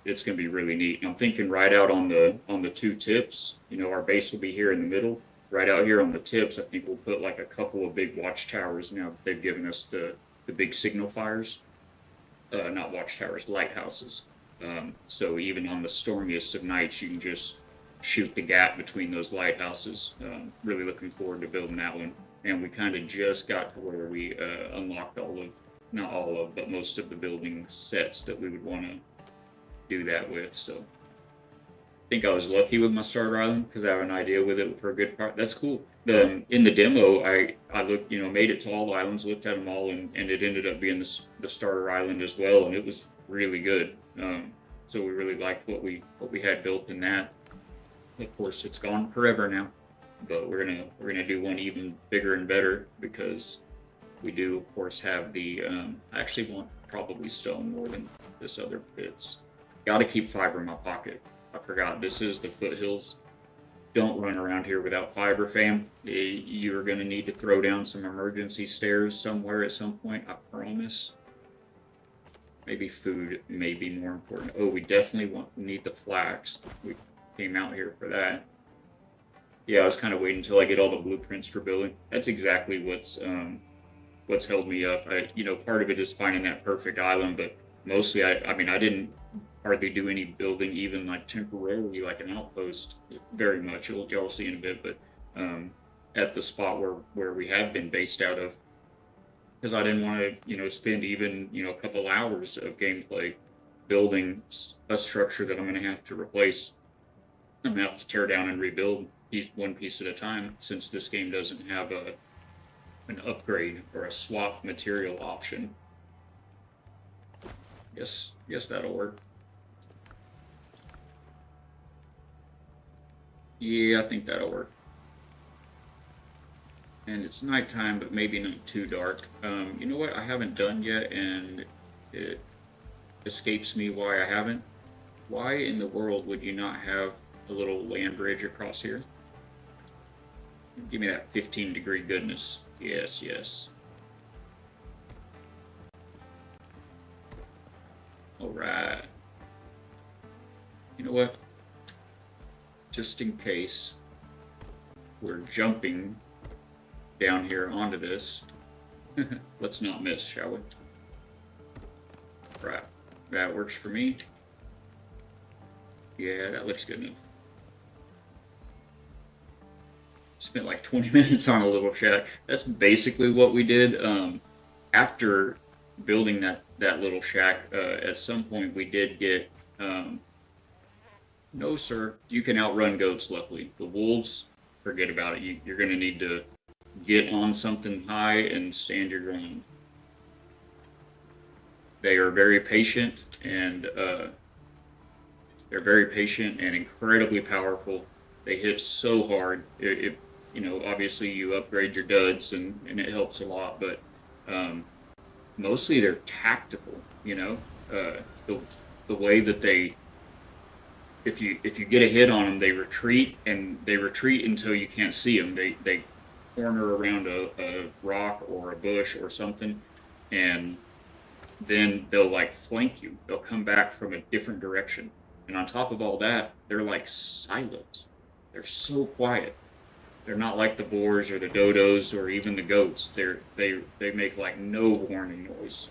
it's going to be really neat. And I'm thinking right out on the two tips, our base will be here in the middle. Right out here on the tips, I think we'll put like a couple of big watchtowers. Now they've given us the big signal fires, not watchtowers, lighthouses. So even on the stormiest of nights, you can just shoot the gap between those lighthouses. Really looking forward to building that one. And we kind of just got to where we unlocked not all of, but most of the building sets that we would want to do that with. So I think I was lucky with my starter island because I have an idea with it for a good part. That's cool. In the demo, I looked, made it to all the islands, looked at them all, and it ended up being the starter island as well, and it was really good. So we really liked what we had built in that. Of course, it's gone forever now, but we're gonna do one even bigger and better because we do, of course, have the. I actually want probably stone more than this other bits. Got to keep fiber in my pocket. I forgot this is the foothills. Don't run around here without fiber, fam. You're gonna need to throw down some emergency stairs somewhere at some point. I promise. Maybe food may be more important. Oh, we definitely need the flax. We came out here for that. Yeah, I was kind of waiting until I get all the blueprints for building. That's exactly what's held me up. Part of it is finding that perfect island, but mostly, I mean, I didn't hardly do any building, even like temporarily, like an outpost, very much. Y'all see in a bit, but at the spot where we have been based out of, because I didn't want to, spend even, a couple hours of gameplay building a structure that I'm going to have to replace. I'm going to have to tear down and rebuild one piece at a time, since this game doesn't have an upgrade or a swap material option. Yes, that'll work. Yeah, I think that'll work. And it's nighttime, but maybe not too dark. You know what I haven't done yet, and it escapes me why I haven't. Why in the world would you not have a little land bridge across here? Give me that 15-degree goodness. Yes. Alright. You know what? Just in case we're jumping down here onto this, let's not miss, shall we? Right. That works for me. Yeah, that looks good enough. Spent like 20 minutes on a little shack. That's basically what we did. After building that little shack, at some point we did get. No, sir. You can outrun goats. Luckily, the wolves, forget about it. You're going to need to get on something high and stand your ground. They are very patient and incredibly powerful. They hit so hard. Obviously you upgrade your duds and it helps a lot, but mostly they're tactical. The way that they, if you get a hit on them, they retreat until you can't see them. They corner around a rock or a bush or something, and then they'll like flank you. They'll come back from a different direction, and on top of all that, they're like silent. They're so quiet. They're not like the boars or the dodos or even the goats. They make like no warning noise.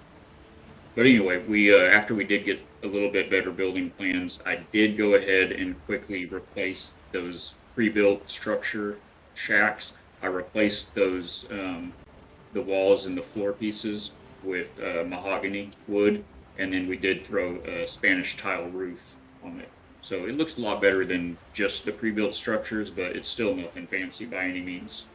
But anyway, we after we did get a little bit better building plans, I did go ahead and quickly replace those pre-built structure shacks. I replaced those the walls and the floor pieces with mahogany wood, and then we did throw a Spanish tile roof on it. So it looks a lot better than just the pre-built structures, but it's still nothing fancy by any means.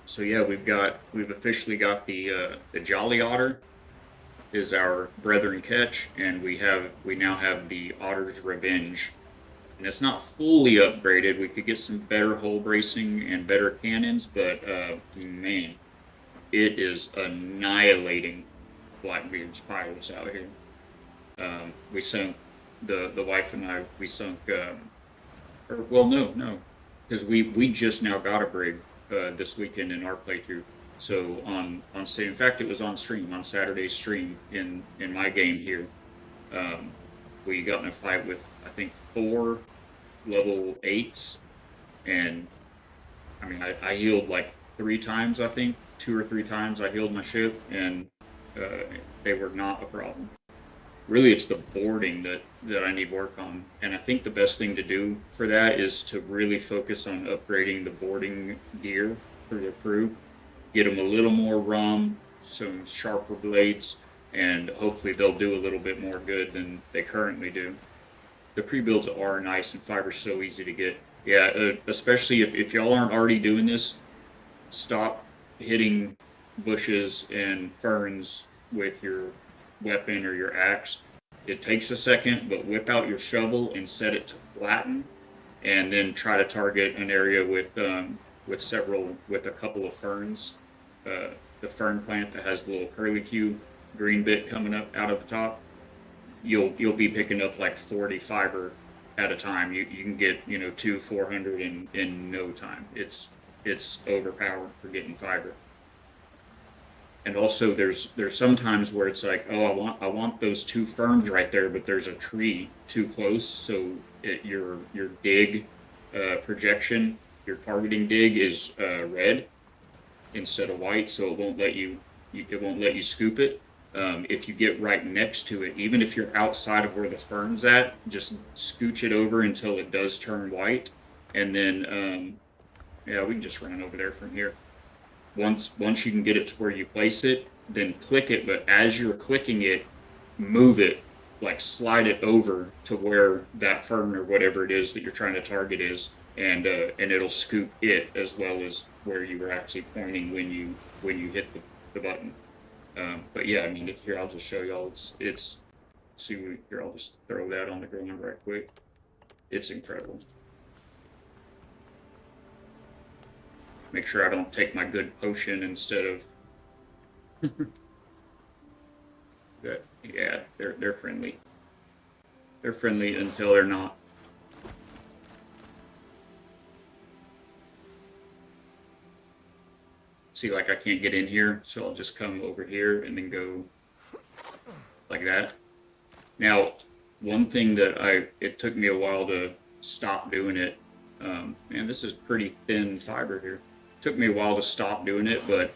So yeah, we've officially got the Jolly Otter is our Brethren Catch, and we now have the Otter's Revenge. And it's not fully upgraded. We could get some better hull bracing and better cannons, but man, it is annihilating Blackbeard's pirates out here. We sunk the wife and I. We sunk. Or, well, no, because we just now got a brig this weekend in our playthrough. So in fact, it was on stream on Saturday's stream in my game here. We got in a fight with I think 4 level 8s, and I mean I healed like 3 times. I think 2 or 3 times I healed my ship, and they were not a problem. Really, it's the boarding that I need work on, and I think the best thing to do for that is to really focus on upgrading the boarding gear for the crew. Get them a little more rum, some sharper blades, and hopefully they'll do a little bit more good than they currently do. The pre-builds are nice, and fiber's so easy to get. Yeah, especially if y'all aren't already doing this, stop hitting bushes and ferns with your weapon or your axe. It takes a second, but whip out your shovel and set it to flatten, and then try to target an area with a couple of ferns. The fern plant that has the little curlicue green bit coming up out of the top. You'll be picking up like 40 fiber at a time. You can get 400 in no time. It's overpowered for getting fiber. And also, there's some times where it's like, oh, I want those 2 ferns right there, but there's a tree too close, so your dig projection, your targeting dig is red instead of white, so it won't let you scoop it. If you get right next to it, even if you're outside of where the fern's at, just scooch it over until it does turn white, and then yeah, we can just run over there from here. Once you can get it to where you place it, then click it, but as you're clicking it, move it, like slide it over to where that fern or whatever it is that you're trying to target is, and it'll scoop it as well as where you were actually pointing when you hit the button. But yeah, I mean, here I'll just show y'all. It's see here. I'll just throw that on the ground right quick. It's incredible. Make sure I don't take my good potion instead of. Yeah, they're friendly. They're friendly until they're not. See, like I can't get in here, so I'll just come over here and then go like that. Now, one thing that it took me a while to stop doing it. Man, this is pretty thin fiber here. Took me a while to stop doing it, but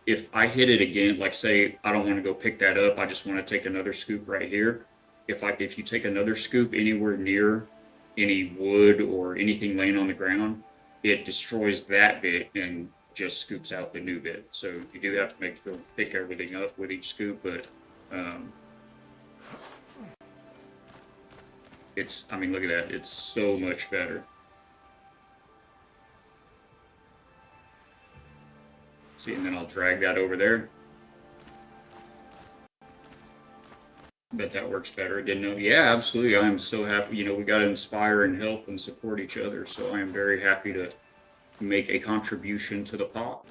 if I hit it again, like say I don't want to go pick that up, I just want to take another scoop right here. If you take another scoop anywhere near any wood or anything laying on the ground, it destroys that bit and just scoops out the new bit. So you do have to make sure to pick everything up with each scoop, but I mean, look at that. It's so much better. See, and then I'll drag that over there. Bet that works better. Didn't know. Yeah, absolutely. I am so happy. We got to inspire and help and support each other. So I am very happy to make a contribution to the pot.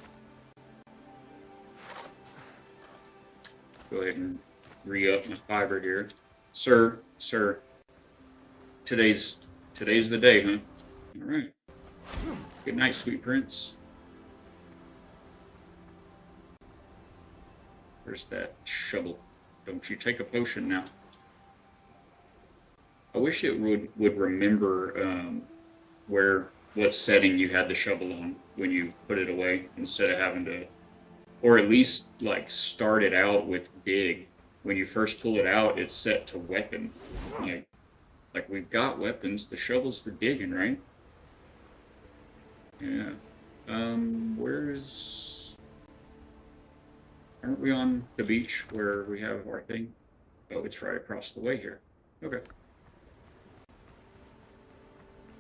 Go ahead and re-up my fiber here. Sir. Today's the day, huh? All right. Good night, sweet prince. Where's that shovel? Don't you take a potion now. I wish it would remember what setting you had the shovel on when you put it away, instead of having to, or at least like start it out with dig. When you first pull it out, it's set to weapon. Like we've got weapons. The shovel's for digging, right? Yeah. Aren't we on the beach where we have our thing? Oh, it's right across the way here. Okay.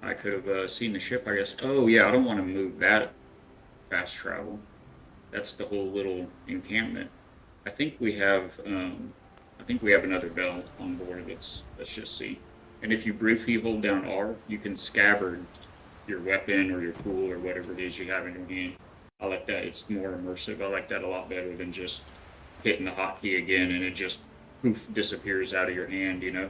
I could have seen the ship, I guess. Oh, yeah, I don't want to move that fast travel. That's the whole little encampment. I think we have I think we have another bell on board. Let's just see. And if you briefly hold down R, you can scabbard your weapon or your tool or whatever it is you have in your hand. I like that. It's more immersive. I like that a lot better than just hitting the hotkey again and it just poof disappears out of your hand, you know?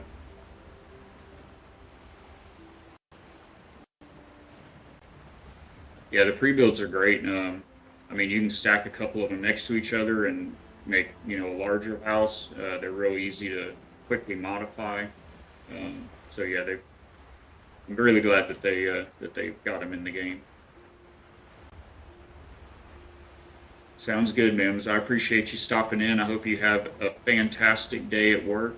Yeah, the pre-builds are great. I mean, you can stack a couple of them next to each other and make, you know, a larger house. They're real easy to quickly modify. So yeah, I'm really glad that they got them in the game. Sounds good, Mims. I appreciate you stopping in. I hope you have a fantastic day at work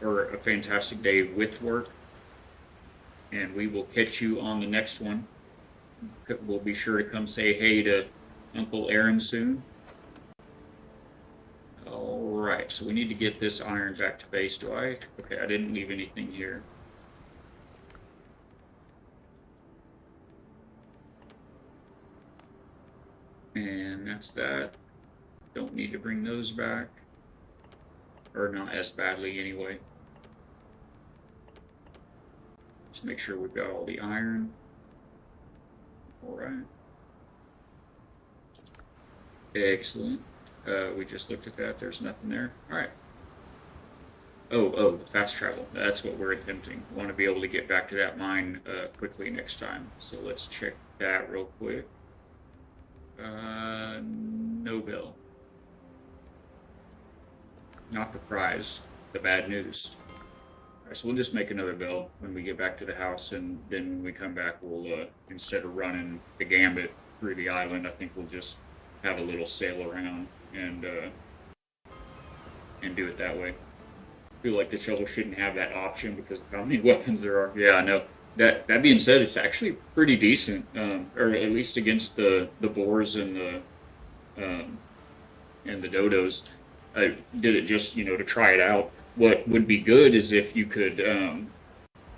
or a fantastic day with work, and we will catch you on the next one. We'll be sure to come say hey to Uncle Aaron soon. All right, so we need to get this iron back to base. Do I? Okay, I didn't leave anything here. And that's that. Don't need to bring those back. Or not as badly anyway. Just make sure we've got all the iron. All right. Excellent. We just looked at that. There's nothing there. All right. Oh, the fast travel. That's what we're attempting. Want to be able to get back to that mine quickly next time. So let's check that real quick. No bill. Not the prize. The bad news. All right, so we'll just make another bill when we get back to the house, and then when we come back, we'll instead of running the gambit through the island, I think we'll just have a little sail around and do it that way. I feel like the shovel shouldn't have that option because of how many weapons there are. Yeah, I know. That being said, it's actually pretty decent, or at least against the boars um, and the dodos. I did it just to try it out. What would be good is if you could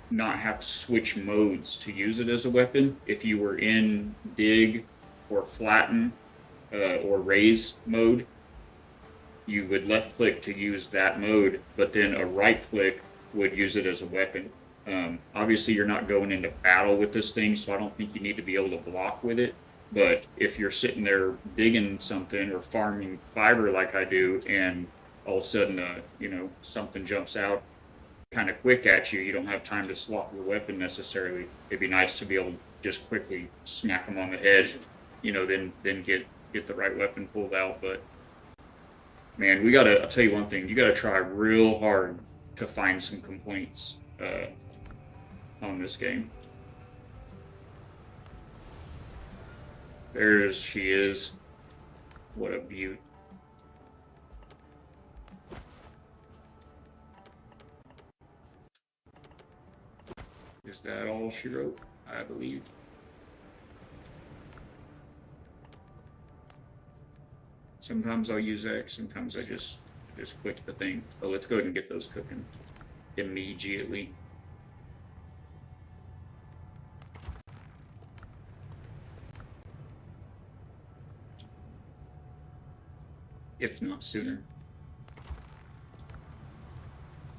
not have to switch modes to use it as a weapon. If you were in dig or flatten or raise mode, you would left click to use that mode, but then a right click would use it as a weapon. Obviously, you're not going into battle with this thing, so I don't think you need to be able to block with it. But if you're sitting there digging something or farming fiber like I do, and all of a sudden, something jumps out kind of quick at you, you don't have time to swap your weapon necessarily. It'd be nice to be able to just quickly smack them on the head, then get the right weapon pulled out. But man, I'll tell you one thing, you gotta try real hard to find some complaints on this game. There she is. What a beaut. Is that all she wrote? I believe. Sometimes I'll use X, sometimes I just click the thing. Oh, let's go ahead and get those cooking immediately. If not sooner.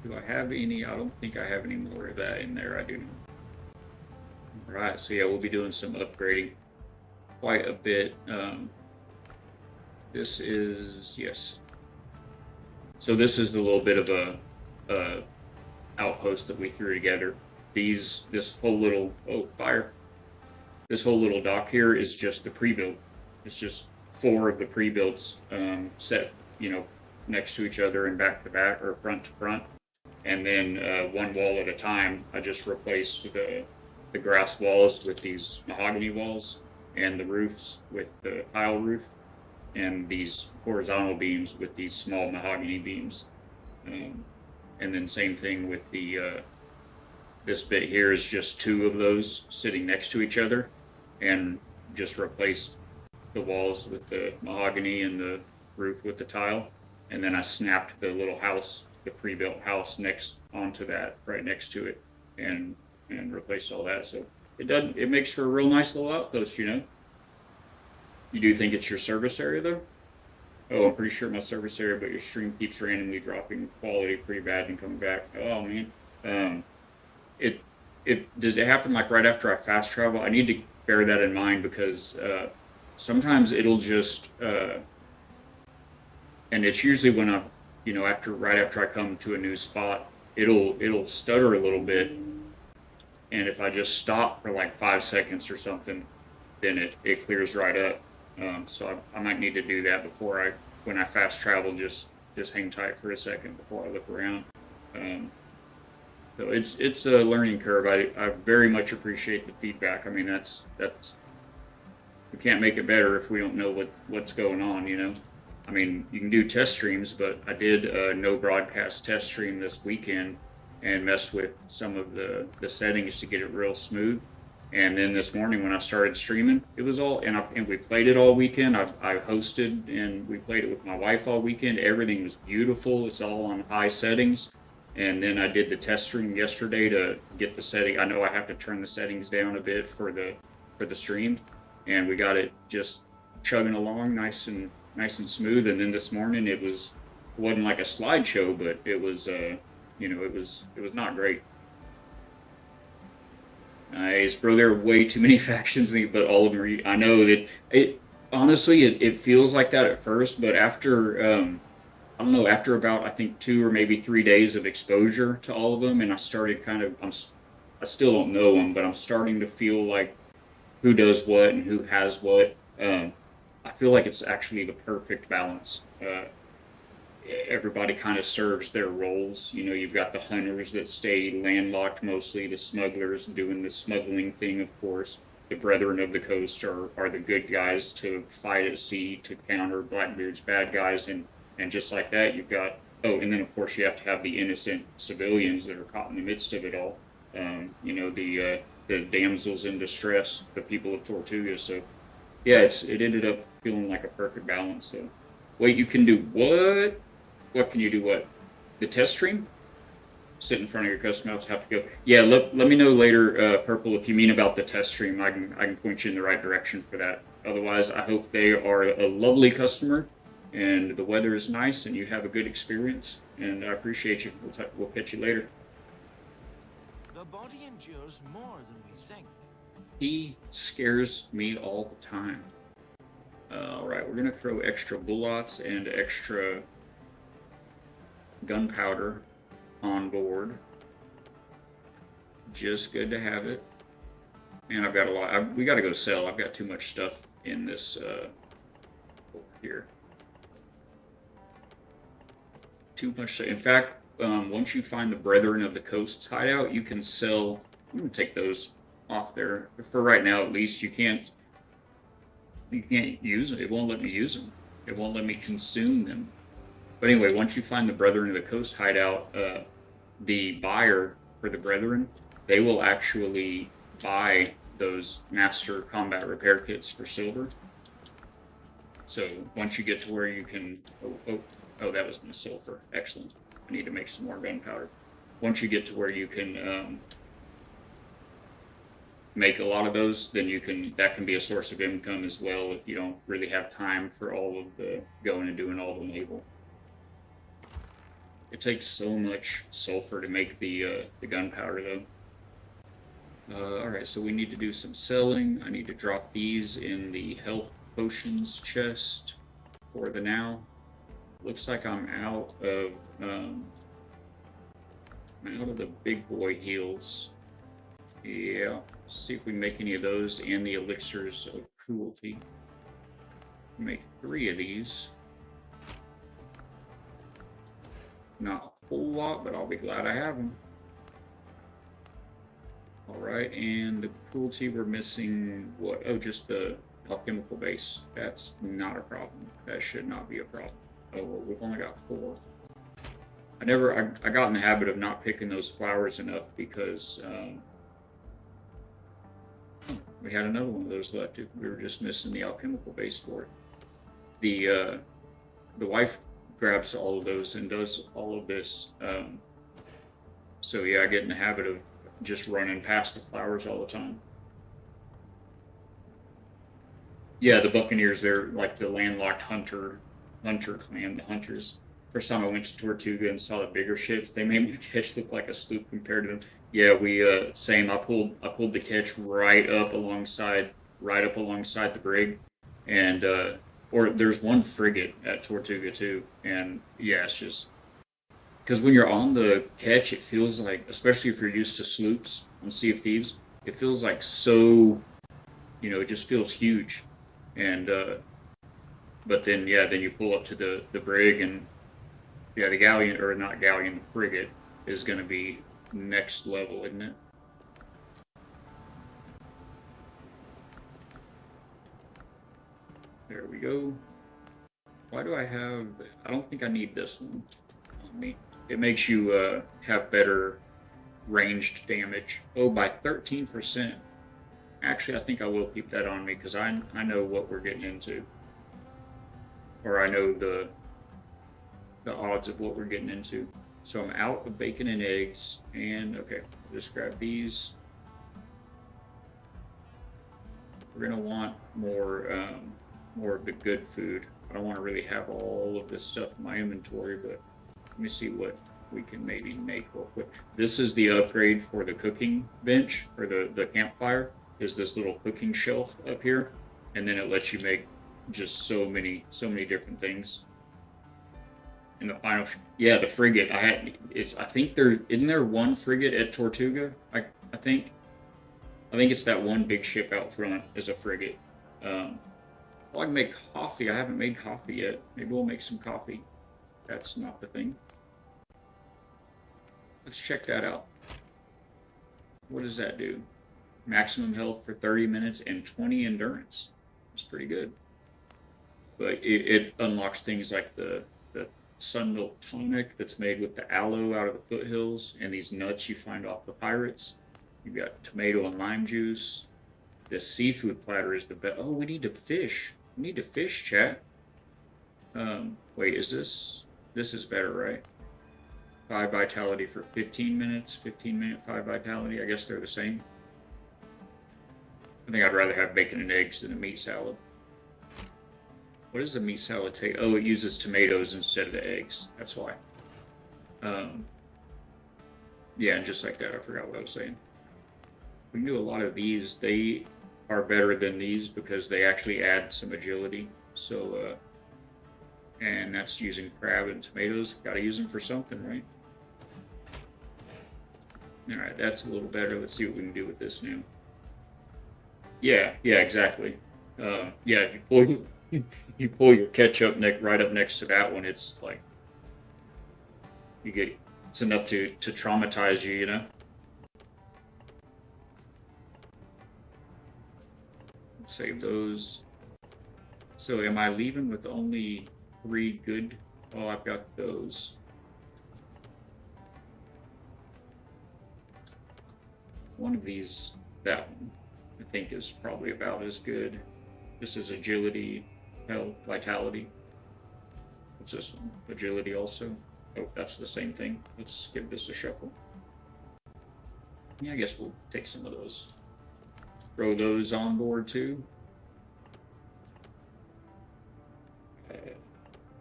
Do I have any? I don't think I have any more of that in there. I do not. Alright, so yeah, we'll be doing some upgrading quite a bit. This is, yes. So this is the little bit of a outpost that we threw together. This whole little, fire. This whole little dock here is just the pre-built. It's just 4 of the pre-builts set, next to each other and back to back or front to front. And then one wall at a time, I just replaced the grass walls with these mahogany walls and the roofs with the tile roof and these horizontal beams with these small mahogany beams. And then same thing with this bit here is just 2 of those sitting next to each other, and just replaced the walls with the mahogany and the roof with the tile. And then I snapped the little house, the pre-built house onto that, right next to it, and replaced all that. So it makes for a real nice little outpost, You do think it's your service area though? Oh, I'm pretty sure my service area, but your stream keeps randomly dropping quality pretty bad and coming back. Oh man. Um, it it does it happen like right after I fast travel? I need to bear that in mind because sometimes it'll just and it's usually when I'm after right after I come to a new spot, it'll stutter a little bit, and if I just stop for like 5 seconds or something, then it clears right up. So I might need to do that before when I fast travel, just hang tight for a second before I look around. Um, so it's a learning curve. I very much appreciate the feedback. I mean that's we can't make it better if we don't know what's going on. I mean, you can do test streams, but I did a no broadcast test stream this weekend and messed with some of the settings to get it real smooth. And then this morning when I started streaming, it was all and we played it all weekend. I hosted and we played it with my wife all weekend. Everything was beautiful. It's all on high settings. And then I did the test stream yesterday to get the setting. I know I have to turn the settings down a bit for the stream, and we got it just chugging along nice and smooth. And then this morning it wasn't like a slideshow, but it was it was not great. Nice, bro. There are way too many factions, but all of them are. I know that it. Honestly, it feels like that at first, but after I don't know, after about I think 2 or maybe 3 days of exposure to all of them, and I started kind of I still don't know them, but I'm starting to feel like who does what and who has what. I feel like it's actually the perfect balance. Everybody kind of serves their roles. You've got the hunters that stay landlocked mostly, the smugglers doing the smuggling thing, of course. The Brethren of the Coast are the good guys to fight at sea to counter Blackbeard's bad guys, and just like that, you've got and then of course you have to have the innocent civilians that are caught in the midst of it all. The damsels in distress, the people of Tortuga. So yeah, it ended up feeling like a perfect balance. So wait, you can do what? What can you do? What? The test stream? Sit in front of your custom house, have to go. Yeah, let me know later, Purple, if you mean about the test stream. I can point you in the right direction for that. Otherwise, I hope they are a lovely customer, and the weather is nice, and you have a good experience. And I appreciate you. We'll catch you later. The body endures more than we think. He scares me all the time. All right, we're gonna throw extra bullets and extra gunpowder on board. Just good to have it. And I've got a lot. We got to go sell. I've got too much stuff in this over here. Too much. In fact, once you find the Brethren of the Coast's hideout, you can sell. I'm gonna take those off there for right now. At least you can't use it. It won't let me use them. It won't let me consume them. But anyway, once you find the Brethren of the Coast hideout, the buyer for the Brethren, they will actually buy those master combat repair kits for silver. So once you get to where you can, that was my sulfur. Excellent. I need to make some more gunpowder. Once you get to where you can make a lot of those, then that can be a source of income as well if you don't really have time for all of the going and doing all the naval. It takes so much sulfur to make the gunpowder, though. All right, so we need to do some selling. I need to drop these in the health potions chest for the now. Looks like I'm out of the big boy heals. Yeah, see if we make any of those and the elixirs of cruelty. Make 3 of these. Not a whole lot, but I'll be glad I have them. Alright, and the cruelty, we're missing what? Oh, just the alchemical base. That's not a problem. That should not be a problem. Oh, well, we've only got 4. I got in the habit of not picking those flowers enough because we had another one of those left. We were just missing the alchemical base for it. The wife grabs all of those and does all of this. So yeah, I get in the habit of just running past the flowers all the time. Yeah, the Buccaneers, they're like the landlocked hunter hunter clan, the hunters. First time I went to Tortuga and saw the bigger ships, they made my catch look like a sloop compared to them. Yeah, we same. I pulled the catch right up alongside the brig, and or there's one frigate at Tortuga too, and yeah, it's just because when you're on the catch, it feels like, especially if you're used to sloops on Sea of Thieves, it feels like so, it just feels huge, and but then yeah, then you pull up to the brig, and yeah, the galleon, or not galleon, the frigate is going to be next level, isn't it? There we go. Why do I have? I don't think I need this one on me. It makes you have better ranged damage. Oh, by 13%. Actually, I think I will keep that on me because I know what we're getting into, or I know the odds of what we're getting into. So I'm out of bacon and eggs, and okay, I'll just grab these. We're gonna want more of the good food. I don't want to really have all of this stuff in my inventory, but let me see what we can maybe make real quick. This is the upgrade for the cooking bench, or the campfire, is this little cooking shelf up here, and then it lets you make just so many different things. In the final, yeah, the frigate. I think there isn't there one frigate at Tortuga. I think it's that one big ship out front is a frigate. Well, I can make coffee. I haven't made coffee yet. Maybe we'll make some coffee. That's not the thing. Let's check that out. What does that do? Maximum health for 30 minutes and 20 endurance. That's pretty good. But it unlocks things like the sun milk tonic that's made with the aloe out of the foothills, and these nuts you find off the pirates. You've got tomato and lime juice. This seafood platter is the best. Oh, we need to fish. We need to fish, chat. Wait, is this? This is better, right? 5 vitality for 15 minutes. 15-minute 5 vitality. I guess they're the same. I think I'd rather have bacon and eggs than a meat salad. What does the meat salad take? Oh, it uses tomatoes instead of the eggs. That's why. Yeah, and just like that, I forgot what I was saying. We can do a lot of these. They are better than these because they actually add some agility. So, and that's using crab and tomatoes. Got to use them for something, right? All right, that's a little better. Let's see what we can do with this now. Yeah, exactly. Yeah, you pull your ketchup right up next to that one. It's like it's enough to traumatize you, you know. Let's save those. So am I leaving with only 3 good? Oh, I've got those. One of these, that one, I think is probably about as good. This is agility, health, vitality. What's this one? Agility also. Oh, that's the same thing. Let's give this a shuffle. Yeah, I guess we'll take some of those. Throw those on board too.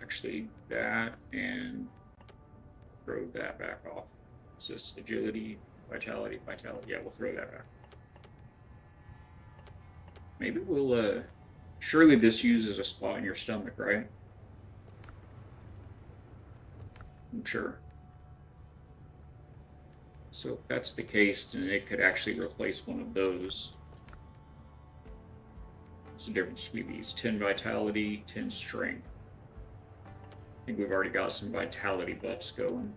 Actually, that, and throw that back off. It's just agility, vitality. Yeah, we'll throw that back. Maybe we'll, surely this uses a spot in your stomach, right? I'm sure. So if that's the case, then it could actually replace one of those. What's the difference between these? 10 vitality, 10 strength. I think we've already got some vitality buffs going.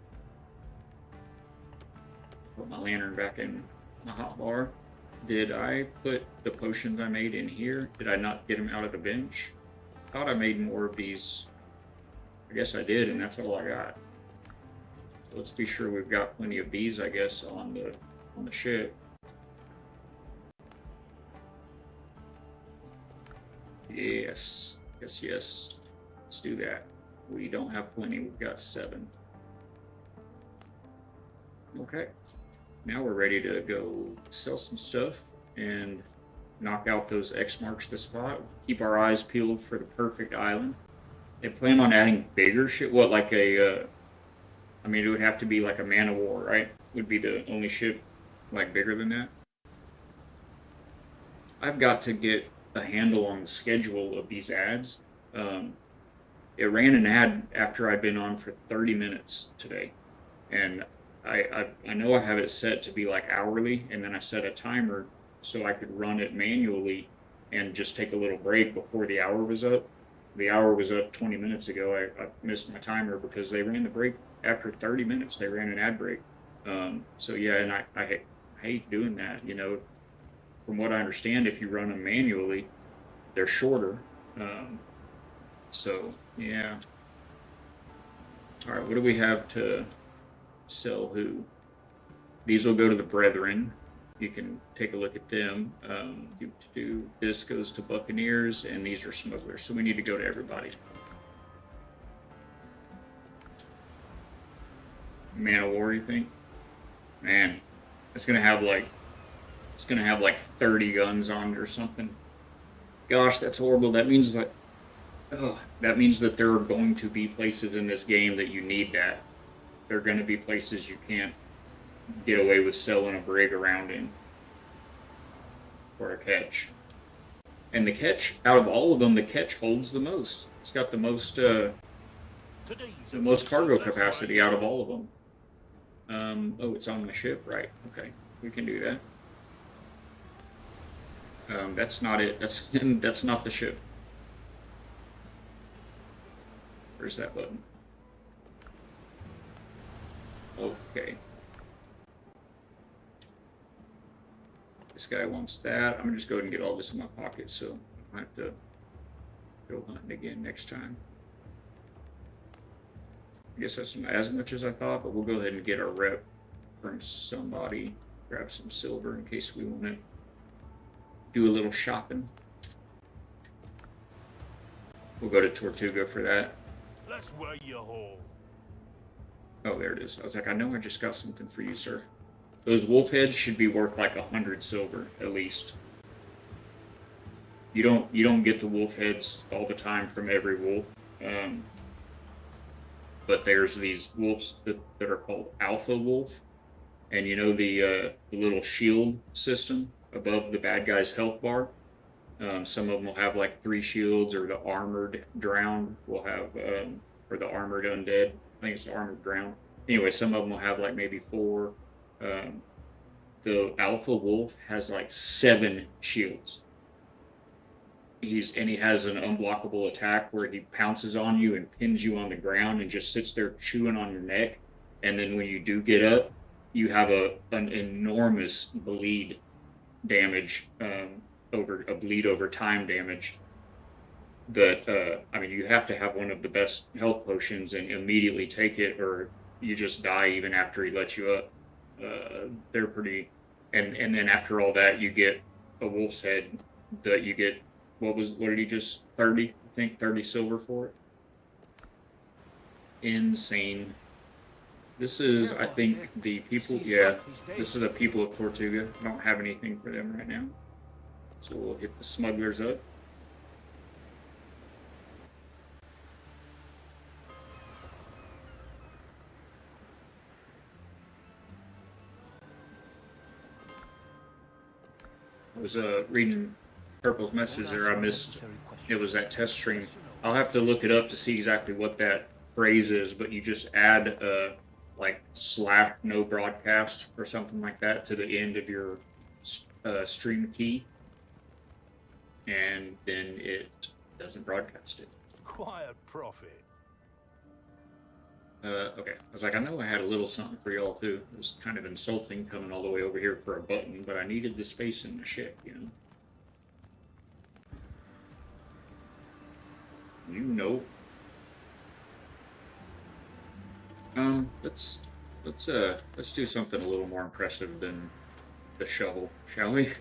Put my lantern back in my hot bar. Did I put the potions I made in here? Did I not get them out of the bench? I thought I made more of these. I guess I did, and that's all I got. So let's be sure we've got plenty of these, I guess, on the ship. Yes. Let's do that. We don't have plenty. We've got 7. Okay. Now we're ready to go sell some stuff and knock out those X marks the spot. Keep our eyes peeled for the perfect island. They plan on adding bigger ship. What, like a? I mean, it would have to be like a man of war, right? Would be the only ship like bigger than that. I've got to get a handle on the schedule of these ads. Um, it ran an ad after I'd been on for 30 minutes today, and I know I have it set to be like hourly, and then I set a timer so I could run it manually and just take a little break before the hour was up. The hour was up 20 minutes ago. I missed my timer because they ran the break after 30 minutes. They ran an ad break. So yeah, and I hate doing that. You know, from what I understand, if you run them manually, they're shorter. Um, so yeah. All right, what do we have to sell? Who? These will go to the brethren. You can take a look at them. This goes to Buccaneers, and these are smugglers. So we need to go to everybody. Man of War, you think? Man, it's gonna have like 30 guns on it or something. Gosh, that's horrible. That means that that means that there are going to be places in this game that you need that. There are going to be places you can't get away with selling a brig around in for a catch. And the catch, out of all of them, the catch holds the most. It's got the most cargo capacity out of all of them. Oh, it's on my ship, right? Okay, we can do that. That's not it. That's not the ship. Where's that button? Okay. This guy wants that. I'm gonna just go ahead and get all this in my pocket, so I don't have to go hunting again next time. I guess that's not as much as I thought, but we'll go ahead and get our rep from somebody. Grab some silver in case we want to do a little shopping. We'll go to Tortuga for that. Let's wear you whole. Oh, there it is. I was like, I know I just got something for you, sir. Those wolf heads should be worth like 100 silver at least. You don't get the wolf heads all the time from every wolf. But there's these wolves that are called alpha wolf, and you know the little shield system above the bad guy's health bar. Some of them will have like 3 shields, or the armored drowned will have, or the armored undead. I think it's the armored drowned. Anyway, some of them will have like maybe 4. The alpha wolf has like 7 shields. He has an unblockable attack where he pounces on you and pins you on the ground and just sits there chewing on your neck. And then when you do get up, you have an enormous bleed damage, bleed over time damage. That I mean, you have to have one of the best health potions and immediately take it, or you just die even after he lets you up. They're pretty, and then after all that, you get a wolf's head that you get. What did he just 30? I think 30 silver for it. Insane. This is, I think, the people. Yeah, this is the people of Tortuga. I don't have anything for them right now, so we'll hit the smugglers up. I was reading Purple's message there. I missed. It was that test stream. I'll have to look it up to see exactly what that phrase is, but you just add like slap no broadcast or something like that to the end of your stream key, and then it doesn't broadcast it. Quiet profit. Okay. I was like, I know I had a little something for y'all too. It was kind of insulting coming all the way over here for a button, but I needed the space in the ship, you know. You know. Let's do something a little more impressive than the shovel, shall we?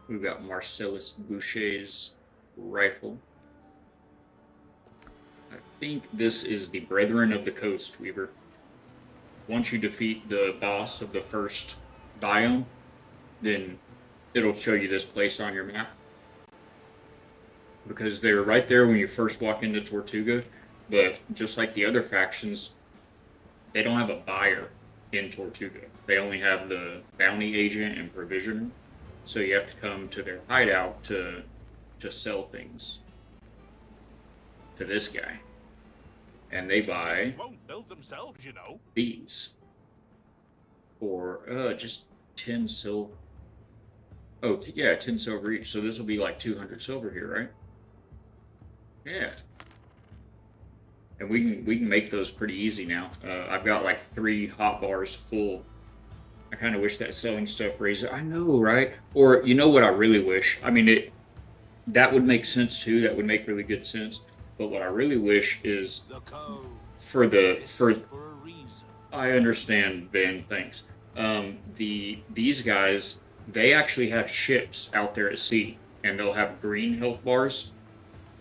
We've got Marcellus Boucher's rifle. I think this is the Brethren of the Coast, Weaver. Once you defeat the boss of the first biome, then it'll show you this place on your map. because they're right there when you first walk into Tortuga. But just like the other factions, they don't have a buyer in Tortuga. They only have the bounty agent and provisioner. So you have to come to their hideout to sell things to this guy. And they buy won't build themselves, you know. these for just 10 silver. Oh, yeah, 10 silver each. So this will be like 200 silver here, right? Yeah. And we can make those pretty easy now. I've got like 3 hot bars full. I kind of wish that selling stuff raised it. I know, right? Or you know what I really wish? I mean, that would make sense too. That would make really good sense. But what I really wish is The code for for a reason. I understand, Ben. Thanks. These guys, they actually have ships out there at sea, and they'll have green health bars,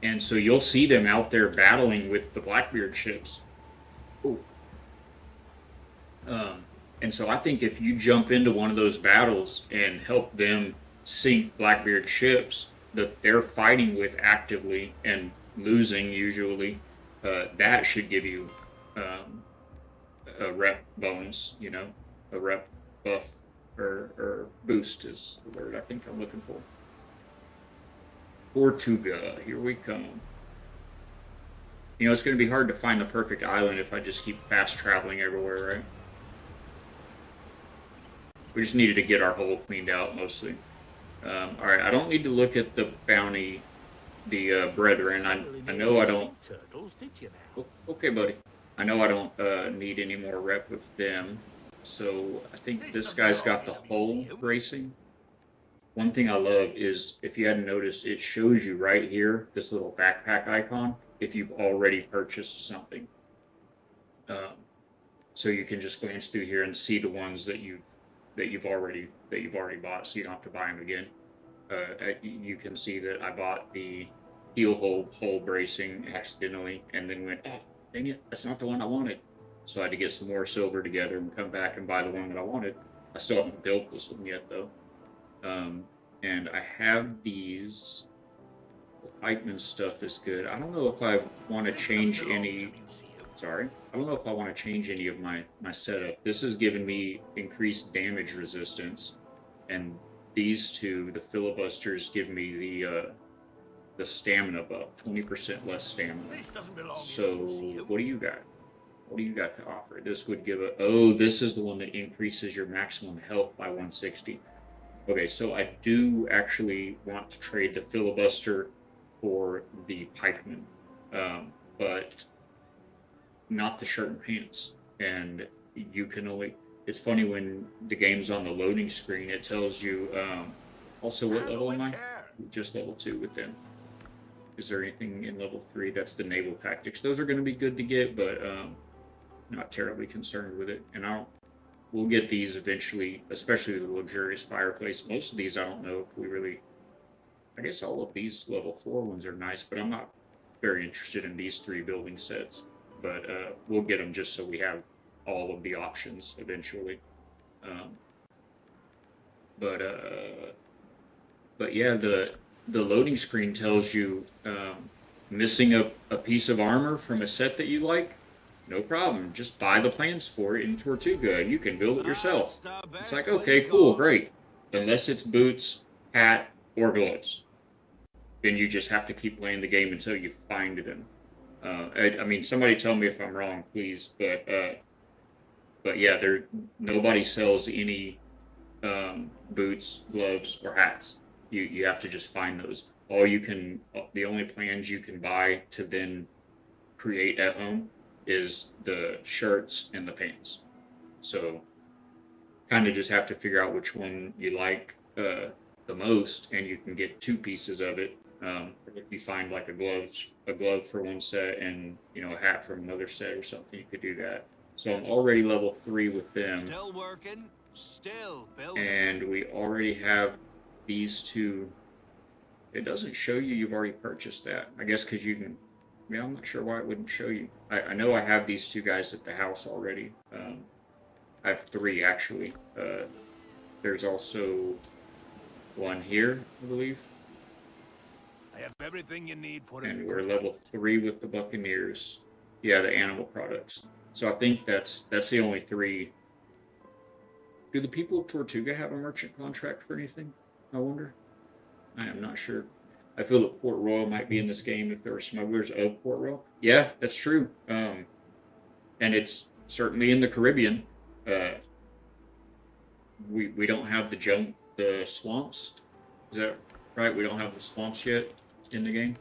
and so you'll see them out there battling with the Blackbeard ships. Ooh. And so I think if you jump into one of those battles and help them sink Blackbeard ships that they're fighting with actively and losing usually, that should give you a rep bonus, you know, a rep buff or boost is the word I think I'm looking for. Tortuga, here we come. You know, it's going to be hard to find the perfect island if I just keep fast traveling everywhere, right? We just needed to get our hole cleaned out mostly. Alright, I don't need to look at the bounty, the brethren. I know I don't... Okay, buddy. I know I don't need any more rep with them. So I think this guy's got the hull racing. One thing I love is, if you hadn't noticed, it shows you right here, this little backpack icon, if you've already purchased something. So you can just glance through here and see the ones that you've already bought, so you don't have to buy them again. You can see that I bought the heel hull bracing accidentally, and then went, oh, dang it, that's not the one I wanted. So I had to get some more silver together and come back and buy the one that I wanted. I still haven't built this one yet, though. And I have these. The pikeman stuff is good. I don't know if I want to change any. Sorry. I don't know if I want to change any of my setup. This has given me increased damage resistance. And these two, the filibusters, give me the stamina buff. 20% less stamina. So, what do you got? What do you got to offer? This would give a... Oh, this is the one that increases your maximum health by 160. Okay, so I do actually want to trade the filibuster for the pikeman, but not the shirt and pants. And you can only... It's funny when the game's on the loading screen, it tells you... also, what level am I? Just level 2 with them. Is there anything in level 3? That's the naval tactics. Those are going to be good to get, but not terribly concerned with it. And we'll get these eventually, especially the luxurious fireplace. Most of these I don't know if we really... I guess all of these level 4 ones are nice, but I'm not very interested in these 3 building sets. But we'll get them just so we have all of the options eventually. But yeah, the loading screen tells you missing a piece of armor from a set that you like. No problem. Just buy the plans for it in Tortuga. You can build it yourself. It's like, okay, cool, great. Unless it's boots, hat, or gloves. Then you just have to keep playing the game until you find them. I mean, somebody tell me if I'm wrong, please. But yeah, nobody sells any boots, gloves, or hats. You have to just find those. The only plans you can buy to then create at home is the shirts and the pants. So kind of just have to figure out which one you like the most, and you can get 2 pieces of it. If you find like a glove for one set and a hat from another set or something, you could do that. So I'm already level 3 with them. Still working, still building. And we already have these 2. It doesn't show you've already purchased that. I guess because you can... Yeah, I'm not sure why it wouldn't show you. I know I have these 2 guys at the house already. I have 3, actually. There's also one here, I believe. I have everything you need for And it. we're level 3 with the Buccaneers. Yeah, the animal products. So I think that's the only 3. Do the people of Tortuga have a merchant contract for anything? I wonder. I am not sure. I feel that Port Royal might be in this game if there were smugglers of Port Royal. Yeah, that's true. And it's certainly in the Caribbean. Uh, we don't have the swamps. Is that right? We don't have the swamps yet in the game.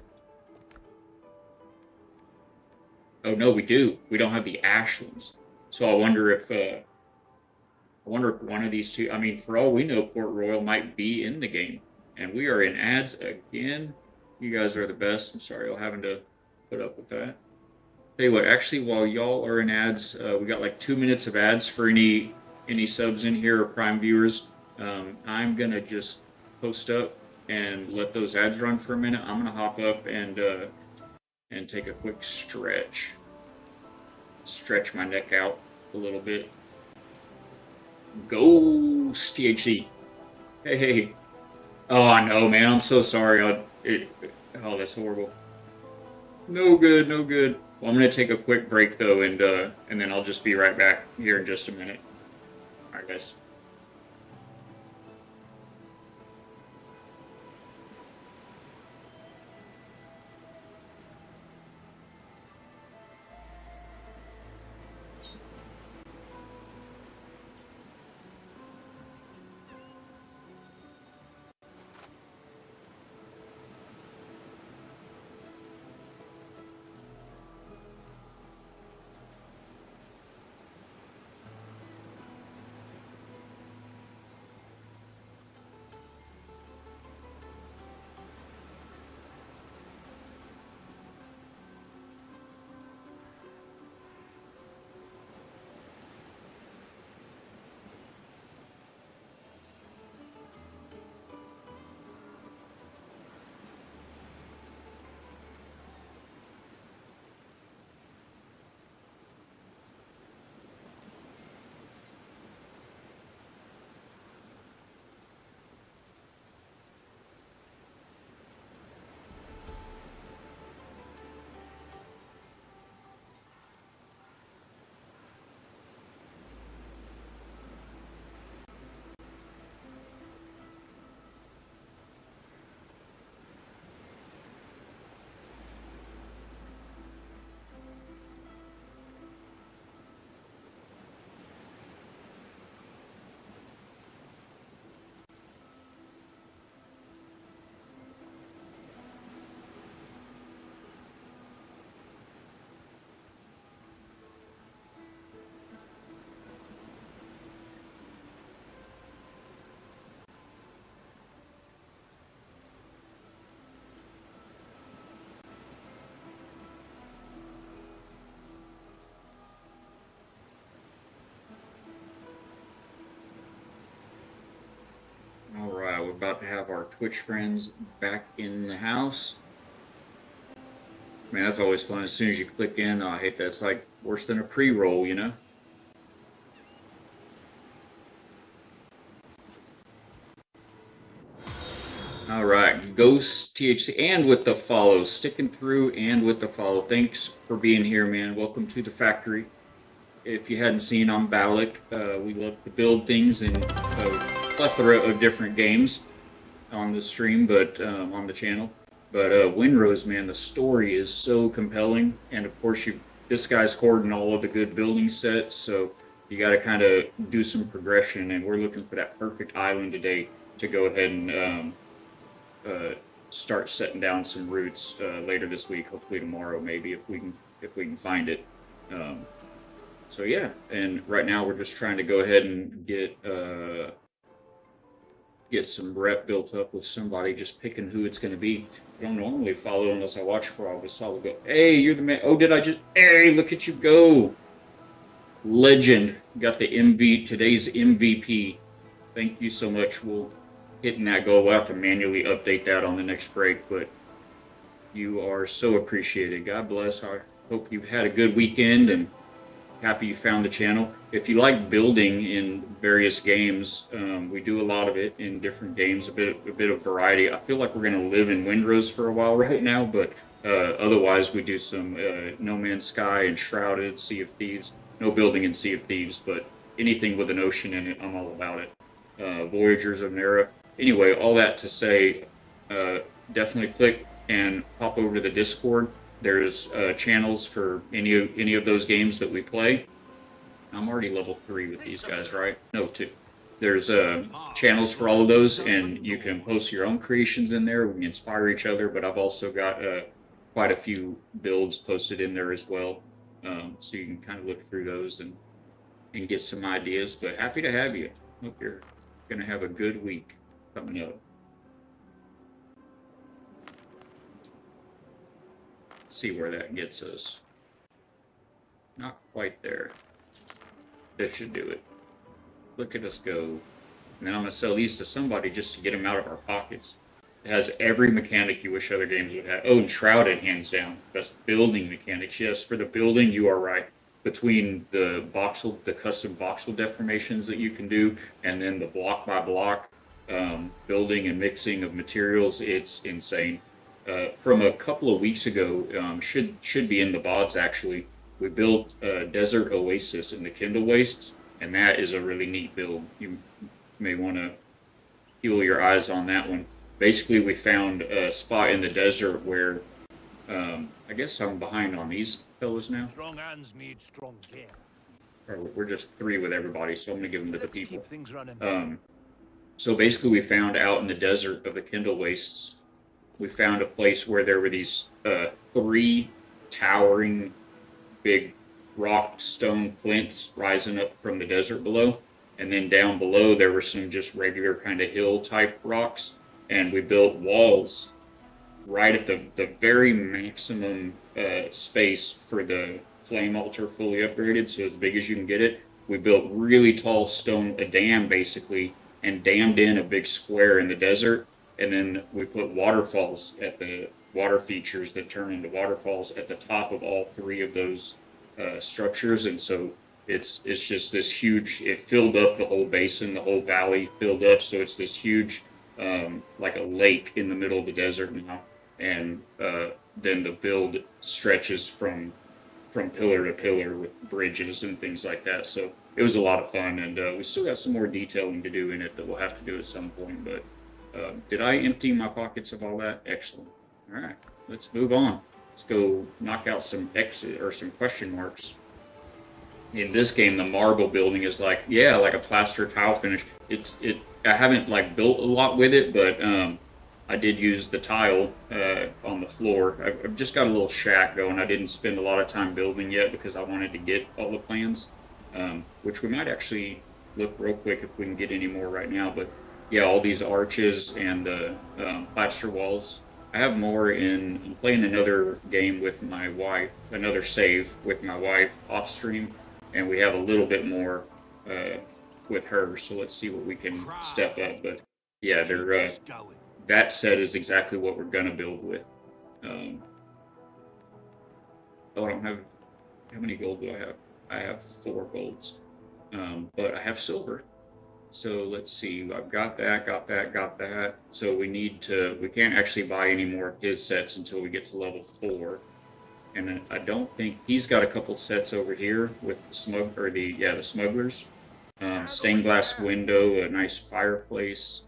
Oh no, we do. We don't have the ashlands. So I wonder if one of these two. I mean, for all we know, Port Royal might be in the game, and we are in ads again. You guys are the best. I'm sorry, I'm having to put up with that. Tell you what, actually, while y'all are in ads, we got like 2 minutes of ads for any subs in here or Prime viewers. I'm gonna just post up and let those ads run for a minute. I'm gonna hop up and take a quick stretch my neck out a little bit. Ghost THC. Hey. Oh no, man, I'm so sorry. Oh, that's horrible. No good, no good. Well, I'm gonna take a quick break though, and then I'll just be right back here in just a minute. All right, guys. All right, we're about to have our Twitch friends back in the house. Man, that's always fun. As soon as you click in, I hate that. It's like worse than a pre-roll, you know? All right, Ghost THC, and with the follow, sticking through and with the follow. Thanks for being here, man. Welcome to the factory. If you hadn't seen, I'm Balak. We love to build things in a plethora of different games on the stream, but on the channel. But Windrose, man, the story is so compelling, and of course, this guy's hoarding all of the good building sets, so you got to kind of do some progression, and we're looking for that perfect island today to go ahead and start setting down some roots later this week. Hopefully tomorrow, maybe if we can find it. So yeah, and right now we're just trying to go ahead and get some rep built up with somebody, just picking who it's going to be. I don't normally follow unless I watch for all this. I'll go, hey, you're the man. Oh, did I just? Hey, look at you go! Legend got the today's MVP. Thank you so much. We'll hitting that goal. We'll have to manually update that on the next break, but you are so appreciated. God bless. I hope you've had a good weekend and happy you found the channel. If you like building in various games, we do a lot of it in different games, a bit of variety. I feel like we're going to live in Windrose for a while right now, but otherwise we do some No Man's Sky and Shrouded, Sea of Thieves. No building in Sea of Thieves, but anything with an ocean in it, I'm all about it. Voyagers of Nera. Anyway, all that to say, definitely click and pop over to the Discord. There's channels for any of those games that we play. I'm already level 3 with these guys, right? No, 2. There's channels for all of those, and you can post your own creations in there. We can inspire each other, but I've also got quite a few builds posted in there as well. So you can kind of look through those and get some ideas. But happy to have you. Hope you're going to have a good week coming up. See where that gets us. Not quite there. That should do it. Look at us go. And then I'm going to sell these to somebody just to get them out of our pockets. It has every mechanic you wish other games would have. Oh, and Shrouded, hands down. Best building mechanics. Yes, for the building, you are right. Between the custom voxel deformations that you can do, and then the block by block building and mixing of materials, it's insane. From a couple of weeks ago, should be in the VODs actually. We built a desert oasis in the Kindle Wastes, and that is a really neat build. You may want to heal your eyes on that one. Basically, we found a spot in the desert where I guess I'm behind on these fellas now. Strong hands need strong care. Or we're just 3 with everybody, so I'm gonna give them to the people. Keep things running. So basically, we found out in the desert of the Kindle Wastes, we found a place where there were these 3 towering big rock stone plinths rising up from the desert below, and then down below there were some just regular kind of hill type rocks, and we built walls right at the very maximum space for the flame altar fully upgraded, so as big as you can get it. We built really tall stone, a dam basically, and dammed in a big square in the desert, and then we put waterfalls at the water features that turn into waterfalls at the top of all 3 of those structures, and so it's just this huge. It filled up the whole basin, the whole valley filled up, so it's this huge like a lake in the middle of the desert now, and then the build stretches from pillar to pillar with bridges and things like that. So it was a lot of fun, and we still got some more detailing to do in it that we'll have to do at some point. But did I empty my pockets of all that? Excellent. All right, let's move on. Let's go knock out some X's or some question marks. In this game, the marble building is like a plaster tile finish. I haven't like built a lot with it, but I did use the tile on the floor. I've just got a little shack going. I didn't spend a lot of time building yet because I wanted to get all the plans, which we might actually look real quick if we can get any more right now. But yeah, all these arches and plaster walls. I have more I'm playing another game with my wife, another save with my wife off stream, and we have a little bit more with her, so let's see what we can step up. But yeah, that set is exactly what we're gonna build with. Oh, I don't have, how many gold do I have? I have 4 golds, but I have silver. So let's see, I've got that. So we can't actually buy any more of his sets until we get to level 4. And then I don't think, he's got a couple sets over here with the smugglers. Stained glass window, a nice fireplace,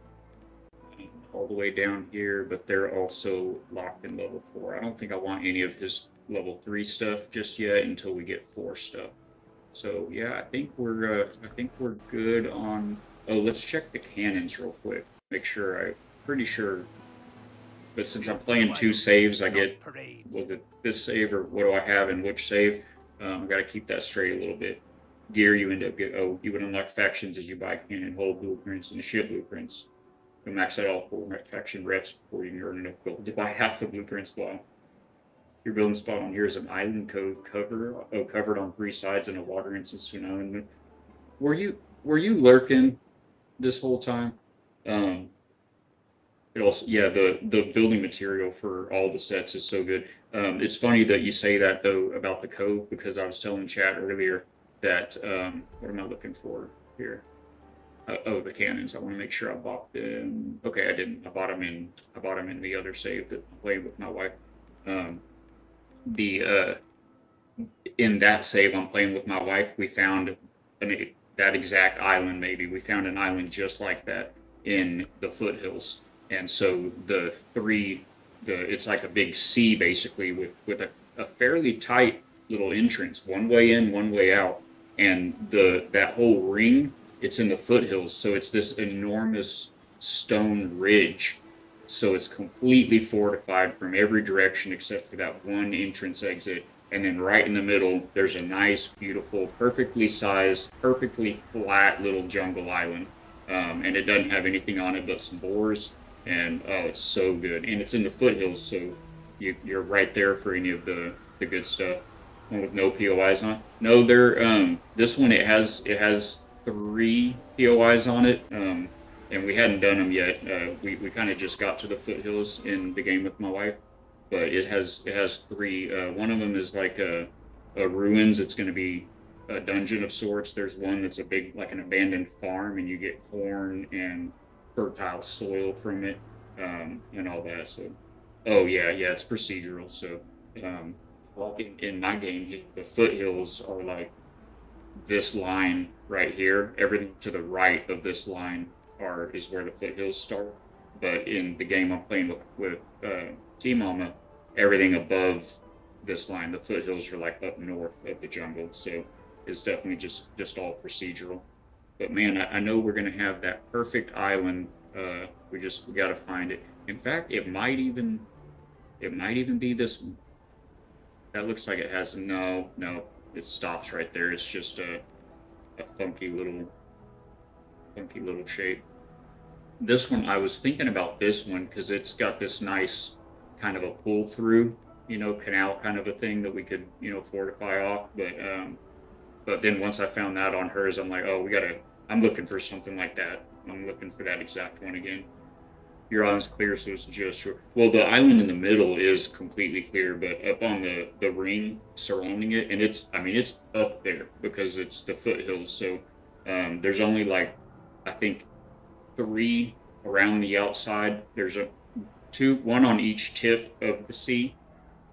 all the way down here, but they're also locked in level 4. I don't think I want any of his level 3 stuff just yet until we get 4 stuff. So yeah, I think we're good on. Oh, let's check the cannons real quick. Make sure. I'm pretty sure. But since I'm playing 2 saves, I get this save or what do I have in which save? I've got to keep that straight a little bit. Gear you end up getting. Oh, you would unlock factions as you buy cannon, hull blueprints, and the ship blueprints. You'll max out all 4 faction reps before you can earn enough gold to buy half the blueprints. Wow. Your building spot on here is an island cove covered on 3 sides in a water instance to an island. Were you lurking this whole time? It also, yeah, the building material for all the sets is so good. It's funny that you say that though about the cove, because I was telling chat earlier, that what am I looking for here? Oh, the cannons. I want to make sure I bought them. Okay, I didn't. I bought them in the other save that I played with my wife. Um, the in that save I'm playing with my wife, we found that exact island. Maybe we found an island just like that in the foothills, and so it's like a big C basically with a fairly tight little entrance, one way in, one way out, and that whole ring it's in the foothills, so it's this enormous stone ridge. So it's completely fortified from every direction except for that one entrance exit. And then right in the middle, there's a nice, beautiful, perfectly sized, perfectly flat little jungle island. And it doesn't have anything on it but some boars. And oh, it's so good. And it's in the foothills, so you're right there for any of the good stuff. One with no POIs on. No, this one it has 3 POIs on it. And we hadn't done them yet. We kind of just got to the foothills in the game with my wife, but it has 3. One of them is like a ruins. It's going to be a dungeon of sorts. There's one that's a big like an abandoned farm, and you get corn and fertile soil from it, and all that. So, oh yeah, it's procedural. So, um, well, in my game, the foothills are like this line right here. Everything to the right of this line is where the foothills start. But in the game I'm playing with Team Alma, everything above this line, the foothills are like up north of the jungle. So it's definitely just all procedural. But man, I know we're gonna have that perfect island. We got to find it. In fact, it might even be this. That looks like it has no. It stops right there. It's just a funky little shape. This one, I was thinking about this one because it's got this nice kind of a pull through, canal kind of a thing that we could, fortify off. But then once I found that on hers, I'm like, oh, I'm looking for something like that. I'm looking for that exact one again. Your island's clear, so it's just short. Well, the island in the middle is completely clear, but up on the ring surrounding it, and it's up there because it's the foothills. So there's only like I think 3 around the outside. There's one on each tip of the sea,